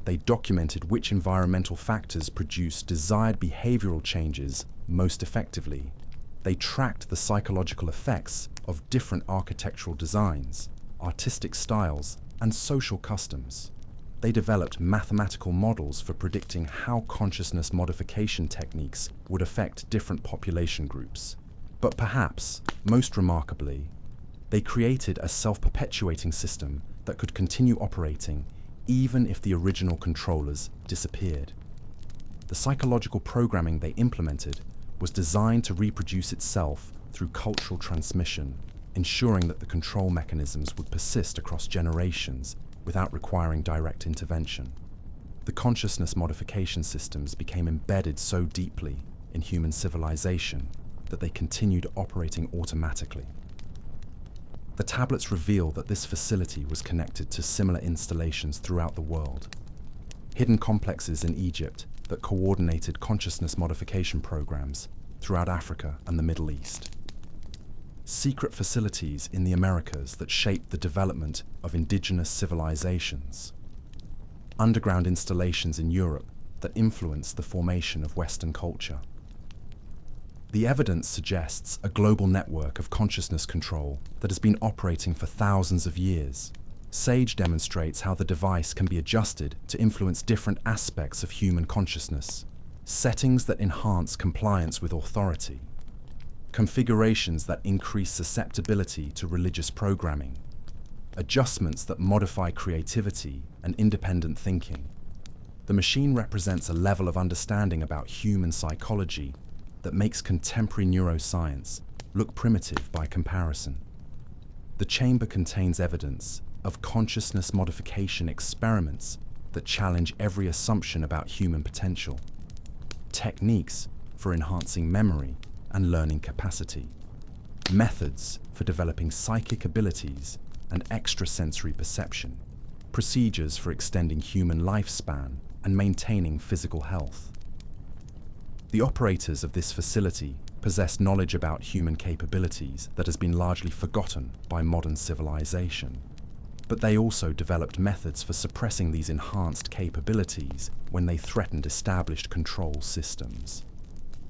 They documented which environmental factors produced desired behavioral changes most effectively. They tracked the psychological effects of different architectural designs, artistic styles, and social customs. They developed mathematical models for predicting how consciousness modification techniques would affect different population groups. But perhaps, most remarkably, they created a self-perpetuating system that could continue operating even if the original controllers disappeared. The psychological programming they implemented was designed to reproduce itself through cultural transmission, ensuring that the control mechanisms would persist across generations without requiring direct intervention. The consciousness modification systems became embedded so deeply in human civilization that they continued operating automatically. The tablets reveal that this facility was connected to similar installations throughout the world, hidden complexes in Egypt that coordinated consciousness modification programs throughout Africa and the Middle East, secret facilities in the Americas that shaped the development of indigenous civilizations, underground installations in Europe that influenced the formation of Western culture. The evidence suggests a global network of consciousness control that has been operating for thousands of years. Sage demonstrates how the device can be adjusted to influence different aspects of human consciousness, settings that enhance compliance with authority, configurations that increase susceptibility to religious programming, adjustments that modify creativity and independent thinking. The machine represents a level of understanding about human psychology that makes contemporary neuroscience look primitive by comparison. The chamber contains evidence of consciousness modification experiments that challenge every assumption about human potential, techniques for enhancing memory and learning capacity, methods for developing psychic abilities and extrasensory perception, procedures for extending human lifespan and maintaining physical health. The operators of this facility possess knowledge about human capabilities that has been largely forgotten by modern civilization. But they also developed methods for suppressing these enhanced capabilities when they threatened established control systems.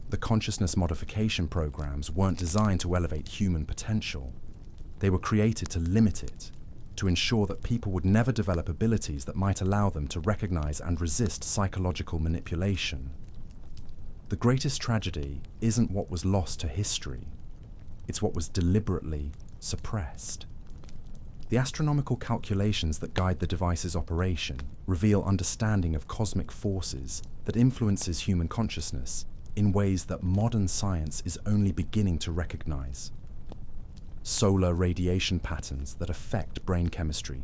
The consciousness modification programs weren't designed to elevate human potential. They were created to limit it, to ensure that people would never develop abilities that might allow them to recognize and resist psychological manipulation. The greatest tragedy isn't what was lost to history, it's what was deliberately suppressed. The astronomical calculations that guide the device's operation reveal understanding of cosmic forces that influences human consciousness in ways that modern science is only beginning to recognize. Solar radiation patterns that affect brain chemistry,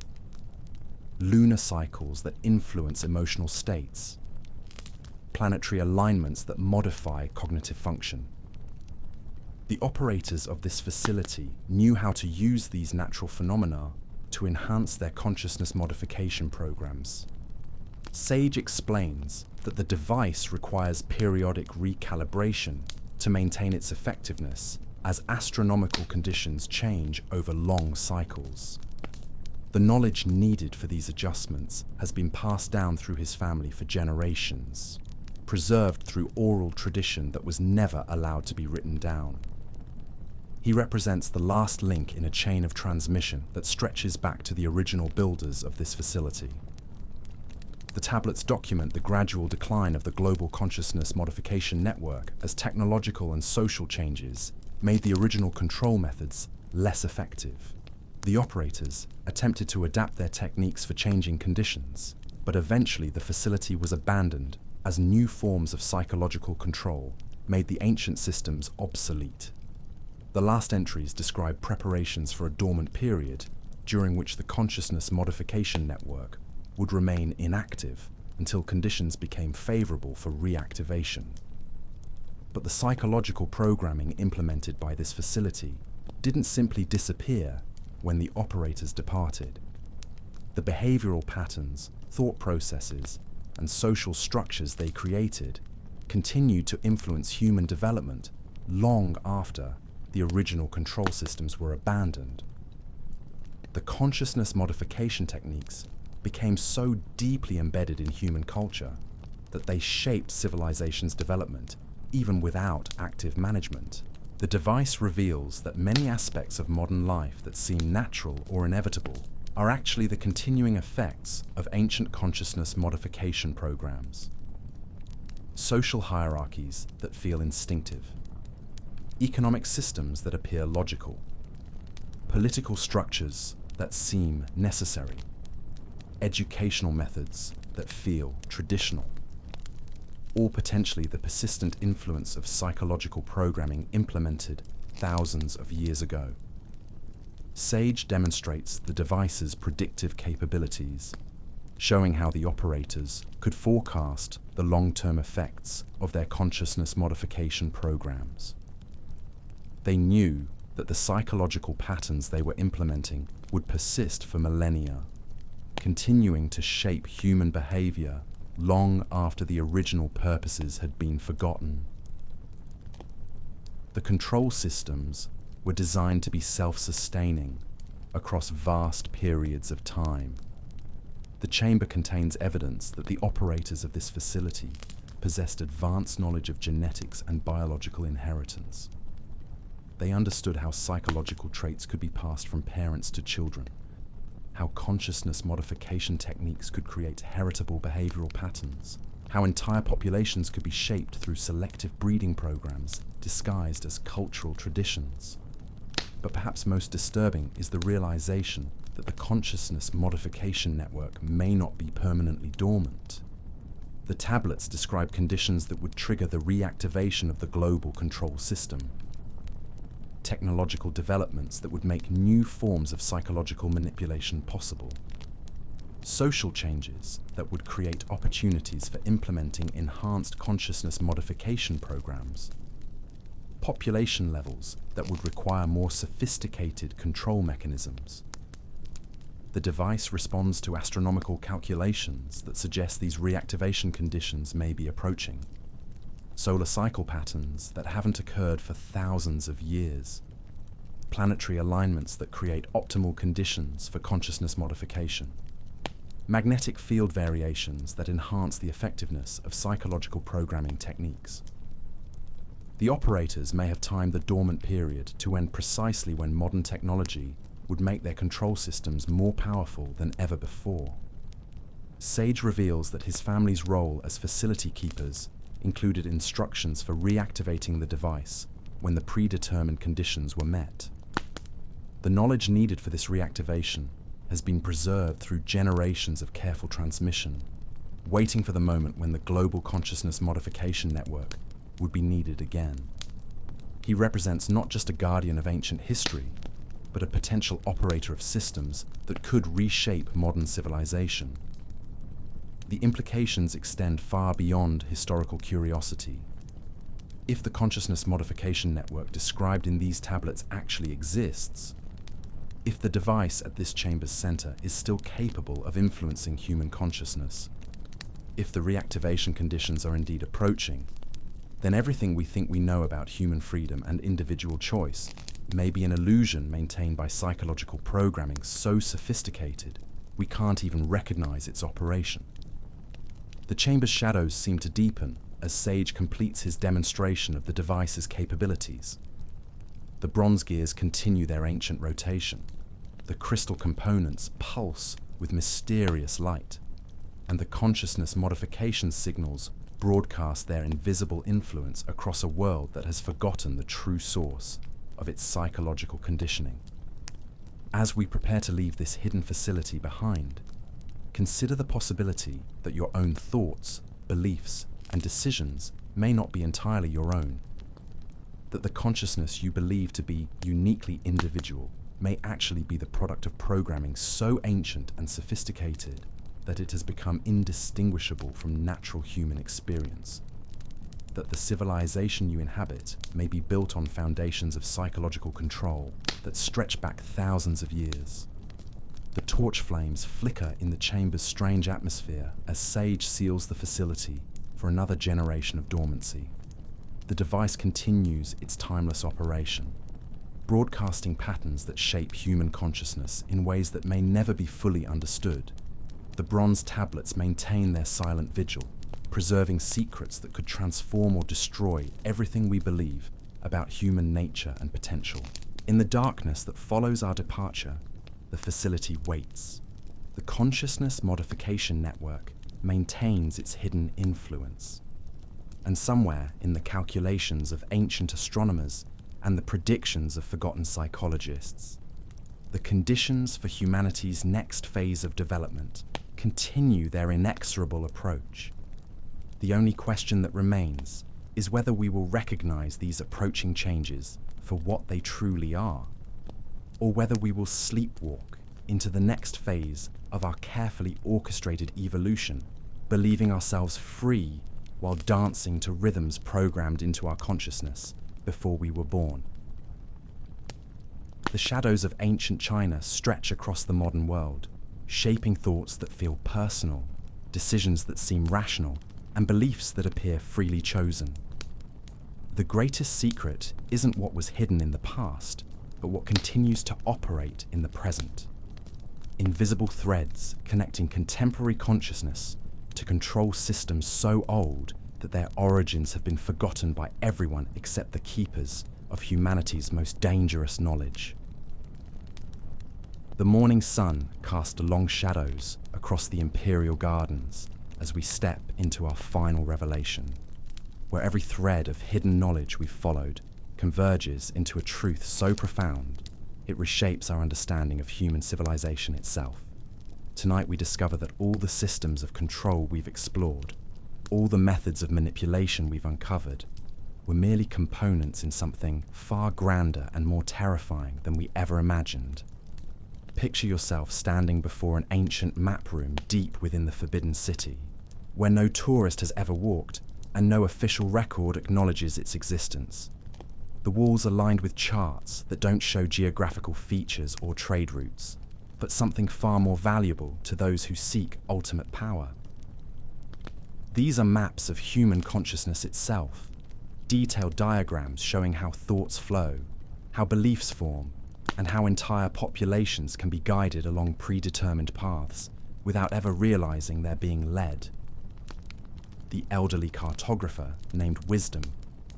lunar cycles that influence emotional states, planetary alignments that modify cognitive function. The operators of this facility knew how to use these natural phenomena to enhance their consciousness modification programs. Sage explains that the device requires periodic recalibration to maintain its effectiveness as astronomical conditions change over long cycles. The knowledge needed for these adjustments has been passed down through his family for generations, preserved through oral tradition that was never allowed to be written down. He represents the last link in a chain of transmission that stretches back to the original builders of this facility. The tablets document the gradual decline of the global consciousness modification network as technological and social changes made the original control methods less effective. The operators attempted to adapt their techniques for changing conditions, but eventually the facility was abandoned as new forms of psychological control made the ancient systems obsolete. The last entries describe preparations for a dormant period during which the consciousness modification network would remain inactive until conditions became favorable for reactivation. But the psychological programming implemented by this facility didn't simply disappear when the operators departed. The behavioral patterns, thought processes, and social structures they created continued to influence human development long after the original control systems were abandoned. The consciousness modification techniques became so deeply embedded in human culture that they shaped civilization's development even without active management. The device reveals that many aspects of modern life that seem natural or inevitable are actually the continuing effects of ancient consciousness modification programs. Social hierarchies that feel instinctive, economic systems that appear logical, political structures that seem necessary, educational methods that feel traditional, all potentially the persistent influence of psychological programming implemented thousands of years ago. Sage demonstrates the device's predictive capabilities, showing how the operators could forecast the long-term effects of their consciousness modification programs. They knew that the psychological patterns they were implementing would persist for millennia, continuing to shape human behavior long after the original purposes had been forgotten. The control systems were designed to be self-sustaining across vast periods of time. The chamber contains evidence that the operators of this facility possessed advanced knowledge of genetics and biological inheritance. They understood how psychological traits could be passed from parents to children, how consciousness modification techniques could create heritable behavioral patterns, how entire populations could be shaped through selective breeding programs disguised as cultural traditions. But perhaps most disturbing is the realization that the consciousness modification network may not be permanently dormant. The tablets describe conditions that would trigger the reactivation of the global control system, technological developments that would make new forms of psychological manipulation possible, social changes that would create opportunities for implementing enhanced consciousness modification programs, population levels that would require more sophisticated control mechanisms. The device responds to astronomical calculations that suggest these reactivation conditions may be approaching. Solar cycle patterns that haven't occurred for thousands of years, planetary alignments that create optimal conditions for consciousness modification, magnetic field variations that enhance the effectiveness of psychological programming techniques. The operators may have timed the dormant period to end precisely when modern technology would make their control systems more powerful than ever before. Sage reveals that his family's role as facility keepers included instructions for reactivating the device when the predetermined conditions were met. The knowledge needed for this reactivation has been preserved through generations of careful transmission, waiting for the moment when the global consciousness modification network would be needed again. He represents not just a guardian of ancient history, but a potential operator of systems that could reshape modern civilization. The implications extend far beyond historical curiosity. If the consciousness modification network described in these tablets actually exists, if the device at this chamber's center is still capable of influencing human consciousness, if the reactivation conditions are indeed approaching, then everything we think we know about human freedom and individual choice may be an illusion maintained by psychological programming so sophisticated we can't even recognize its operation. The chamber's shadows seem to deepen as Sage completes his demonstration of the device's capabilities. The bronze gears continue their ancient rotation. The crystal components pulse with mysterious light, and the consciousness modification signals broadcast their invisible influence across a world that has forgotten the true source of its psychological conditioning. As we prepare to leave this hidden facility behind, consider the possibility that your own thoughts, beliefs, and decisions may not be entirely your own, that the consciousness you believe to be uniquely individual may actually be the product of programming so ancient and sophisticated that it has become indistinguishable from natural human experience, that the civilization you inhabit may be built on foundations of psychological control that stretch back thousands of years. The torch flames flicker in the chamber's strange atmosphere as Sage seals the facility for another generation of dormancy. The device continues its timeless operation, broadcasting patterns that shape human consciousness in ways that may never be fully understood. The bronze tablets maintain their silent vigil, preserving secrets that could transform or destroy everything we believe about human nature and potential. In the darkness that follows our departure, the facility waits. The consciousness modification network maintains its hidden influence. And somewhere in the calculations of ancient astronomers and the predictions of forgotten psychologists, the conditions for humanity's next phase of development continue their inexorable approach. The only question that remains is whether we will recognize these approaching changes for what they truly are, or whether we will sleepwalk into the next phase of our carefully orchestrated evolution, believing ourselves free while dancing to rhythms programmed into our consciousness before we were born. The shadows of ancient China stretch across the modern world, shaping thoughts that feel personal, decisions that seem rational, and beliefs that appear freely chosen. The greatest secret isn't what was hidden in the past, but what continues to operate in the present. Invisible threads connecting contemporary consciousness to control systems so old that their origins have been forgotten by everyone except the keepers of humanity's most dangerous knowledge. The morning sun cast long shadows across the imperial gardens as we step into our final revelation, where every thread of hidden knowledge we've followed converges into a truth so profound it reshapes our understanding of human civilization itself. Tonight we discover that all the systems of control we've explored, all the methods of manipulation we've uncovered, were merely components in something far grander and more terrifying than we ever imagined. Picture yourself standing before an ancient map room deep within the Forbidden City, where no tourist has ever walked and no official record acknowledges its existence. The walls are lined with charts that don't show geographical features or trade routes, but something far more valuable to those who seek ultimate power. These are maps of human consciousness itself, detailed diagrams showing how thoughts flow, how beliefs form, and how entire populations can be guided along predetermined paths without ever realizing they're being led. The elderly cartographer named Wisdom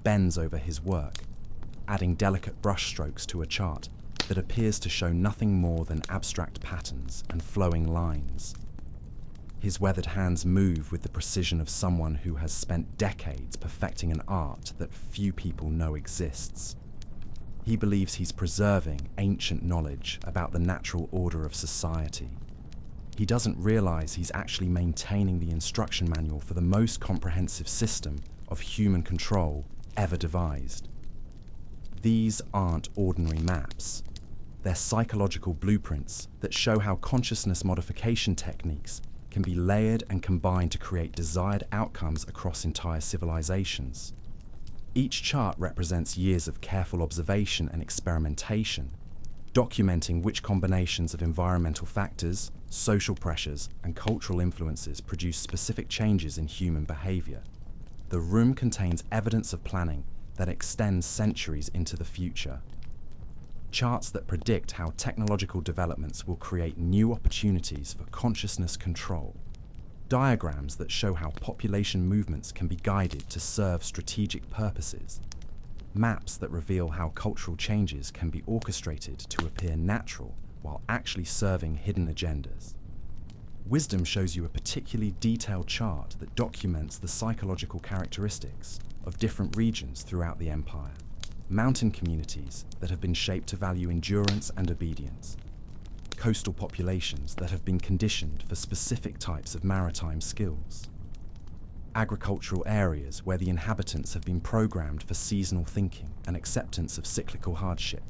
bends over his work, adding delicate brushstrokes to a chart that appears to show nothing more than abstract patterns and flowing lines. His weathered hands move with the precision of someone who has spent decades perfecting an art that few people know exists. He believes he's preserving ancient knowledge about the natural order of society. He doesn't realize he's actually maintaining the instruction manual for the most comprehensive system of human control ever devised. These aren't ordinary maps. They're psychological blueprints that show how consciousness modification techniques can be layered and combined to create desired outcomes across entire civilizations. Each chart represents years of careful observation and experimentation, documenting which combinations of environmental factors, social pressures, and cultural influences produce specific changes in human behavior. The room contains evidence of planning that extends centuries into the future. Charts that predict how technological developments will create new opportunities for consciousness control. Diagrams that show how population movements can be guided to serve strategic purposes. Maps that reveal how cultural changes can be orchestrated to appear natural while actually serving hidden agendas. Wisdom shows you a particularly detailed chart that documents the psychological characteristics of different regions throughout the empire. Mountain communities that have been shaped to value endurance and obedience. Coastal populations that have been conditioned for specific types of maritime skills. Agricultural areas where the inhabitants have been programmed for seasonal thinking and acceptance of cyclical hardship.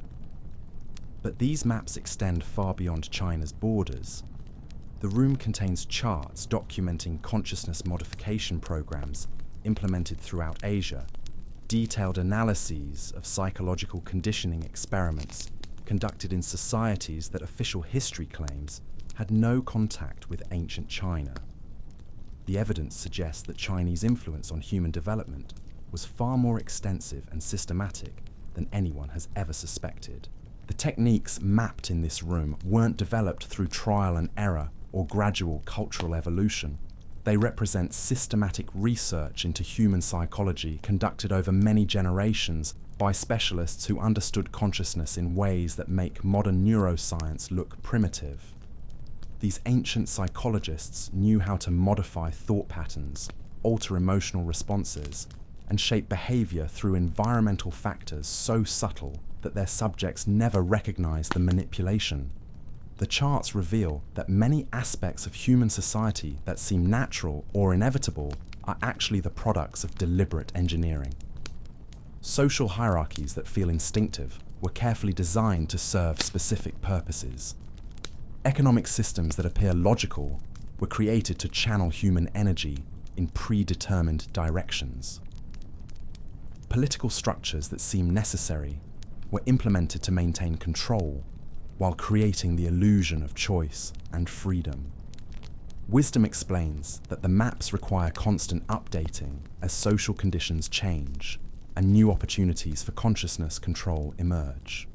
But these maps extend far beyond China's borders. The room contains charts documenting consciousness modification programs implemented throughout Asia, detailed analyses of psychological conditioning experiments conducted in societies that official history claims had no contact with ancient China. The evidence suggests that Chinese influence on human development was far more extensive and systematic than anyone has ever suspected. The techniques mapped in this room weren't developed through trial and error or gradual cultural evolution. They represent systematic research into human psychology conducted over many generations by specialists who understood consciousness in ways that make modern neuroscience look primitive. These ancient psychologists knew how to modify thought patterns, alter emotional responses, and shape behavior through environmental factors so subtle that their subjects never recognized the manipulation. The charts reveal that many aspects of human society that seem natural or inevitable are actually the products of deliberate engineering. Social hierarchies that feel instinctive were carefully designed to serve specific purposes. Economic systems that appear logical were created to channel human energy in predetermined directions. Political structures that seem necessary were implemented to maintain control while creating the illusion of choice and freedom. Wisdom explains that the maps require constant updating as social conditions change and new opportunities for consciousness control emerge.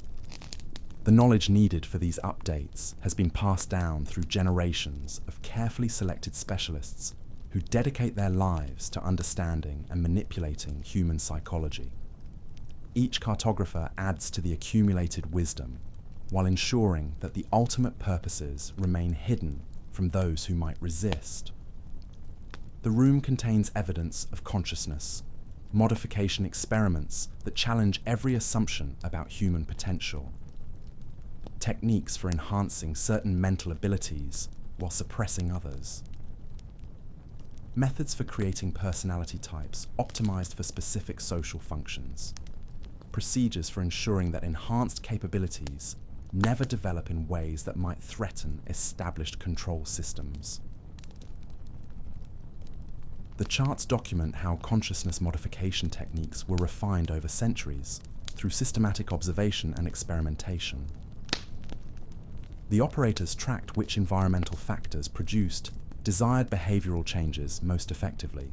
The knowledge needed for these updates has been passed down through generations of carefully selected specialists who dedicate their lives to understanding and manipulating human psychology. Each cartographer adds to the accumulated wisdom while ensuring that the ultimate purposes remain hidden from those who might resist. The room contains evidence of consciousness, modification experiments that challenge every assumption about human potential, techniques for enhancing certain mental abilities while suppressing others, methods for creating personality types optimized for specific social functions, procedures for ensuring that enhanced capabilities never develop in ways that might threaten established control systems. The charts document how consciousness modification techniques were refined over centuries through systematic observation and experimentation. The operators tracked which environmental factors produced desired behavioral changes most effectively.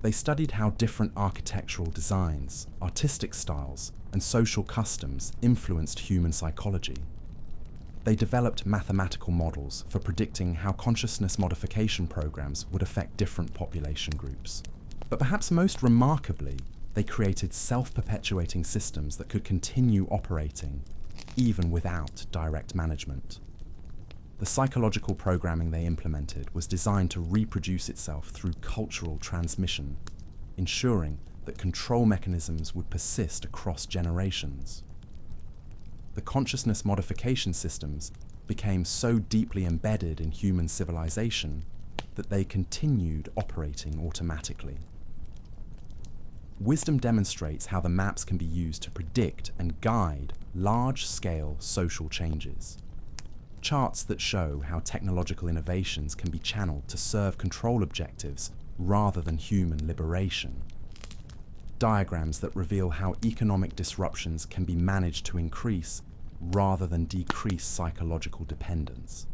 They studied how different architectural designs, artistic styles, and social customs influenced human psychology. They developed mathematical models for predicting how consciousness modification programs would affect different population groups. But perhaps most remarkably, they created self-perpetuating systems that could continue operating even without direct management. The psychological programming they implemented was designed to reproduce itself through cultural transmission, ensuring that control mechanisms would persist across generations. the consciousness modification systems became so deeply embedded in human civilization that they continued operating automatically. Wisdom demonstrates how the maps can be used to predict and guide large-scale social changes. Charts that show how technological innovations can be channeled to serve control objectives rather than human liberation. Diagrams that reveal how economic disruptions can be managed to increase rather than decrease psychological dependence.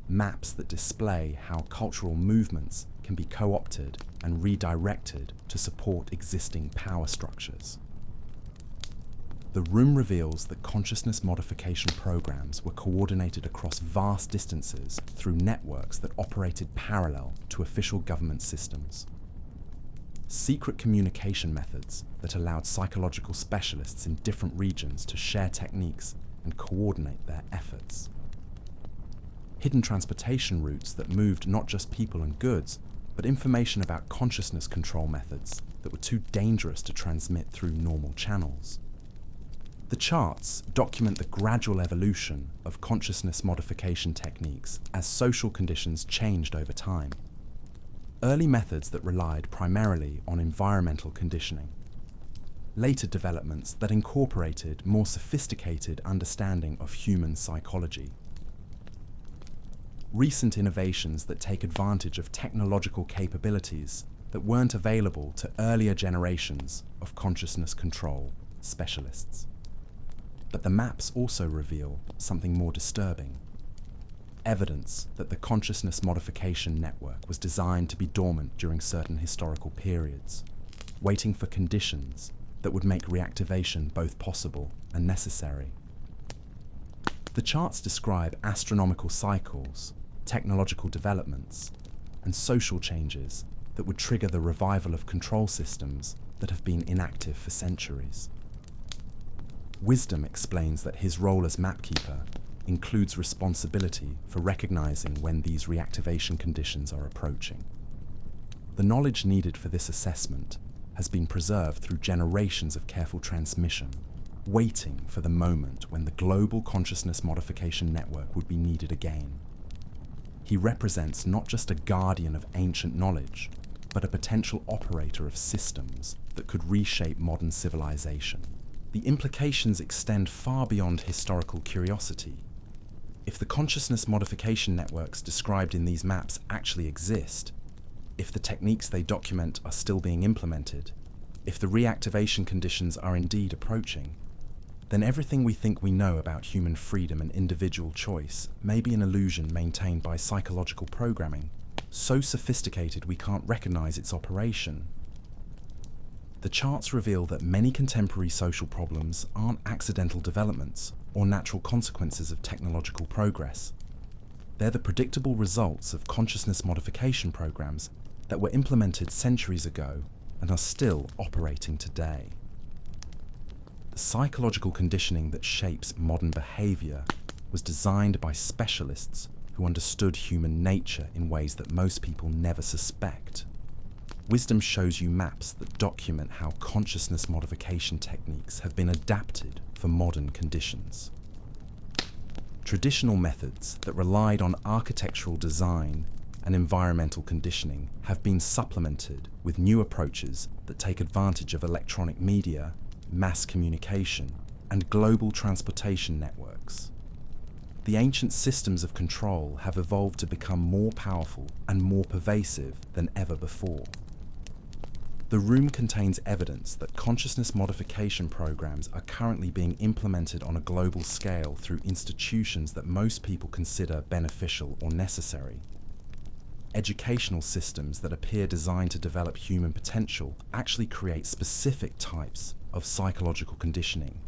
Maps that display how cultural movements can be co-opted and redirected to support existing power structures. The room reveals that consciousness modification programs were coordinated across vast distances through networks that operated parallel to official government systems. Secret communication methods that allowed psychological specialists in different regions to share techniques and coordinate their efforts. Hidden transportation routes that moved not just people and goods, but information about consciousness control methods that were too dangerous to transmit through normal channels. The charts document the gradual evolution of consciousness modification techniques as social conditions changed over time. Early methods that relied primarily on environmental conditioning. Later developments that incorporated more sophisticated understanding of human psychology. Recent innovations that take advantage of technological capabilities that weren't available to earlier generations of consciousness control specialists. But the maps also reveal something more disturbing. Evidence that the consciousness modification network was designed to be dormant during certain historical periods, waiting for conditions that would make reactivation both possible and necessary. The charts describe astronomical cycles, technological developments, and social changes that would trigger the revival of control systems that have been inactive for centuries. Wisdom explains that his role as mapkeeper includes responsibility for recognizing when these reactivation conditions are approaching. The knowledge needed for this assessment has been preserved through generations of careful transmission, waiting for the moment when the global consciousness modification network would be needed again. He represents not just a guardian of ancient knowledge, but a potential operator of systems that could reshape modern civilization. The implications extend far beyond historical curiosity. If the consciousness modification networks described in these maps actually exist, if the techniques they document are still being implemented, if the reactivation conditions are indeed approaching, then everything we think we know about human freedom and individual choice may be an illusion maintained by psychological programming, so sophisticated we can't recognize its operation. The charts reveal that many contemporary social problems aren't accidental developments or natural consequences of technological progress. They're the predictable results of consciousness modification programs that were implemented centuries ago and are still operating today. The psychological conditioning that shapes modern behavior was designed by specialists who understood human nature in ways that most people never suspect. Wisdom shows you maps that document how consciousness modification techniques have been adapted for modern conditions. Traditional methods that relied on architectural design and environmental conditioning have been supplemented with new approaches that take advantage of electronic media, mass communication, and global transportation networks. The ancient systems of control have evolved to become more powerful and more pervasive than ever before. The room contains evidence that consciousness modification programs are currently being implemented on a global scale through institutions that most people consider beneficial or necessary. Educational systems that appear designed to develop human potential actually create specific types of psychological conditioning.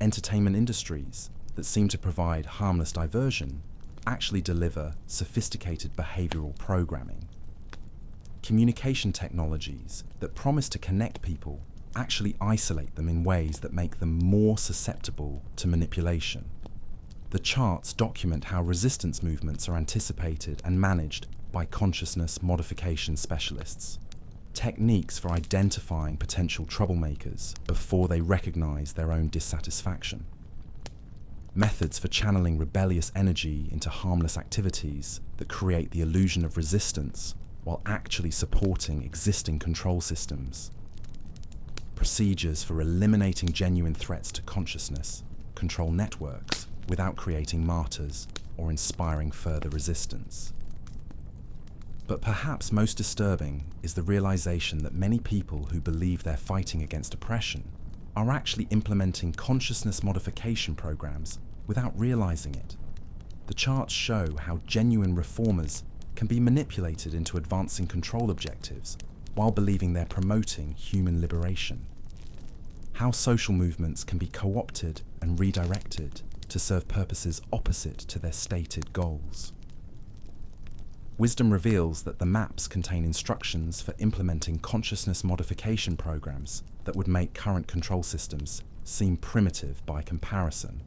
Entertainment industries that seem to provide harmless diversion actually deliver sophisticated behavioral programming. Communication technologies that promise to connect people actually isolate them in ways that make them more susceptible to manipulation. The charts document how resistance movements are anticipated and managed by consciousness modification specialists. techniques for identifying potential troublemakers before they recognize their own dissatisfaction, methods for channeling rebellious energy into harmless activities that create the illusion of resistance while actually supporting existing control systems, procedures for eliminating genuine threats to consciousness, control networks without creating martyrs or inspiring further resistance. But perhaps most disturbing is the realization that many people who believe they're fighting against oppression are actually implementing consciousness modification programs without realizing it. The charts show how genuine reformers can be manipulated into advancing control objectives while believing they're promoting human liberation. How social movements can be co-opted and redirected to serve purposes opposite to their stated goals. Wisdom reveals that the maps contain instructions for implementing consciousness modification programs that would make current control systems seem primitive by comparison.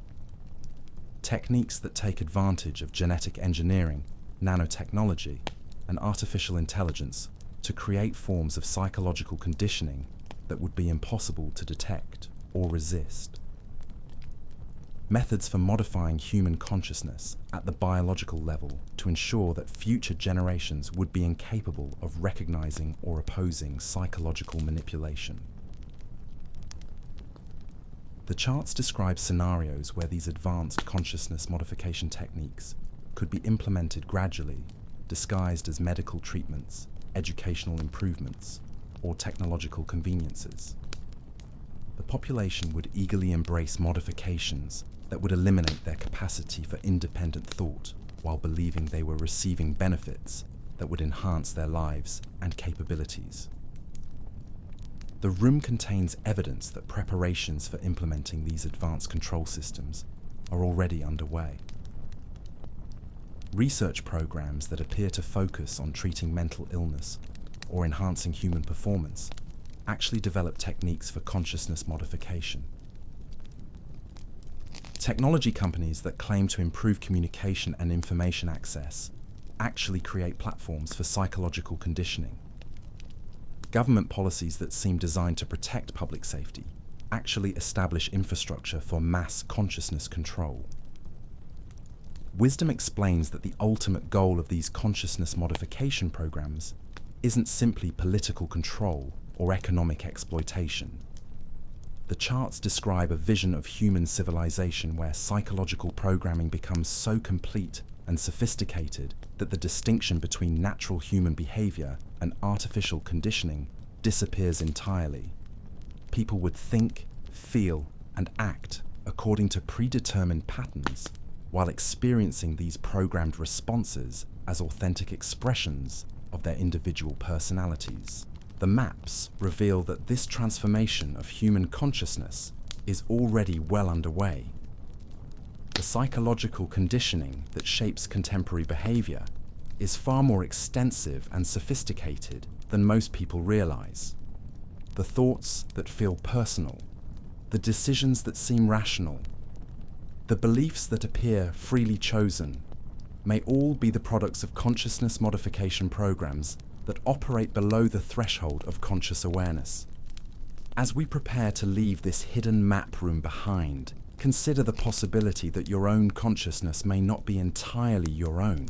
Techniques that take advantage of genetic engineering, nanotechnology, and artificial intelligence to create forms of psychological conditioning that would be impossible to detect or resist. Methods for modifying human consciousness at the biological level to ensure that future generations would be incapable of recognizing or opposing psychological manipulation. The charts describe scenarios where these advanced consciousness modification techniques could be implemented gradually, disguised as medical treatments, educational improvements, or technological conveniences. The population would eagerly embrace modifications that would eliminate their capacity for independent thought while believing they were receiving benefits that would enhance their lives and capabilities. The room contains evidence that preparations for implementing these advanced control systems are already underway. Research programs that appear to focus on treating mental illness or enhancing human performance actually develop techniques for consciousness modification. Technology companies that claim to improve communication and information access actually create platforms for psychological conditioning. Government policies that seem designed to protect public safety actually establish infrastructure for mass consciousness control. Wisdom explains that the ultimate goal of these consciousness modification programs isn't simply political control or economic exploitation. The charts describe a vision of human civilization where psychological programming becomes so complete and sophisticated that the distinction between natural human behavior and artificial conditioning disappears entirely. People would think, feel, and act according to predetermined patterns, while experiencing these programmed responses as authentic expressions of their individual personalities. The maps reveal that this transformation of human consciousness is already well underway. The psychological conditioning that shapes contemporary behavior is far more extensive and sophisticated than most people realize. The thoughts that feel personal, the decisions that seem rational, the beliefs that appear freely chosen, may all be the products of consciousness modification programs that operate below the threshold of conscious awareness. As we prepare to leave this hidden map room behind, consider the possibility that your own consciousness may not be entirely your own,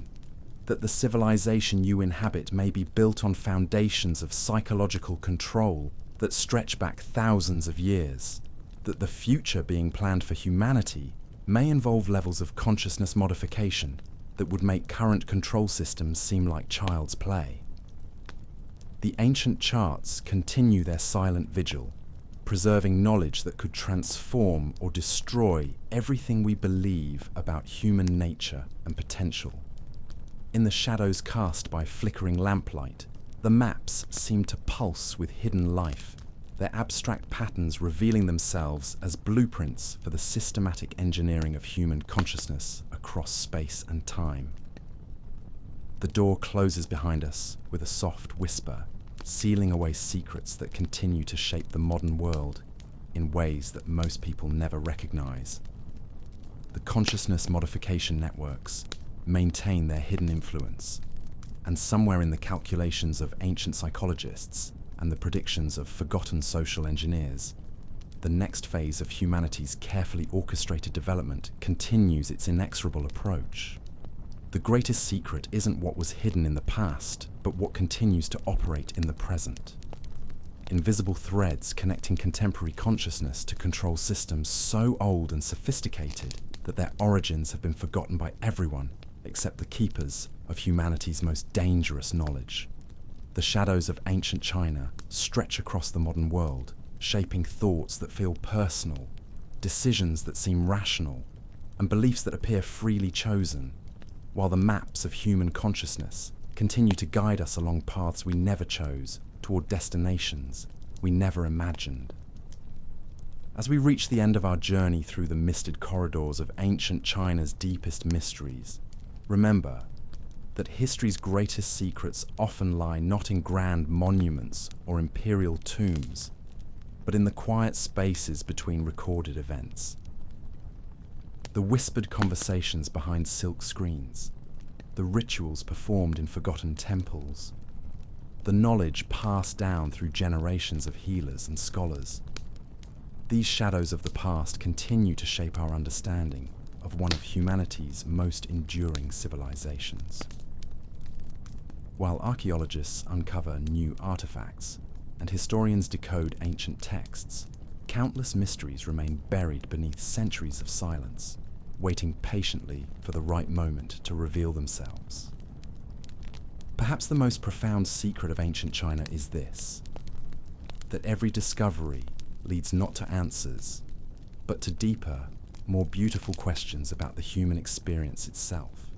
that the civilization you inhabit may be built on foundations of psychological control that stretch back thousands of years, that the future being planned for humanity may involve levels of consciousness modification that would make current control systems seem like child's play. The ancient charts continue their silent vigil, preserving knowledge that could transform or destroy everything we believe about human nature and potential. In the shadows cast by flickering lamplight, the maps seem to pulse with hidden life, their abstract patterns revealing themselves as blueprints for the systematic engineering of human consciousness across space and time. The door closes behind us with a soft whisper, sealing away secrets that continue to shape the modern world in ways that most people never recognize. The consciousness modification networks maintain their hidden influence, and somewhere in the calculations of ancient psychologists, and the predictions of forgotten social engineers, the next phase of humanity's carefully orchestrated development continues its inexorable approach. The greatest secret isn't what was hidden in the past, but what continues to operate in the present. Invisible threads connecting contemporary consciousness to control systems so old and sophisticated that their origins have been forgotten by everyone except the keepers of humanity's most dangerous knowledge. The shadows of ancient China stretch across the modern world, shaping thoughts that feel personal, decisions that seem rational, and beliefs that appear freely chosen, while the maps of human consciousness continue to guide us along paths we never chose, toward destinations we never imagined. As we reach the end of our journey through the misted corridors of ancient China's deepest mysteries, remember that history's greatest secrets often lie not in grand monuments or imperial tombs, but in the quiet spaces between recorded events. The whispered conversations behind silk screens, the rituals performed in forgotten temples, the knowledge passed down through generations of healers and scholars. These shadows of the past continue to shape our understanding of one of humanity's most enduring civilizations. While archaeologists uncover new artifacts and historians decode ancient texts, countless mysteries remain buried beneath centuries of silence, waiting patiently for the right moment to reveal themselves. Perhaps the most profound secret of ancient China is this: that every discovery leads not to answers, but to deeper, more beautiful questions about the human experience itself.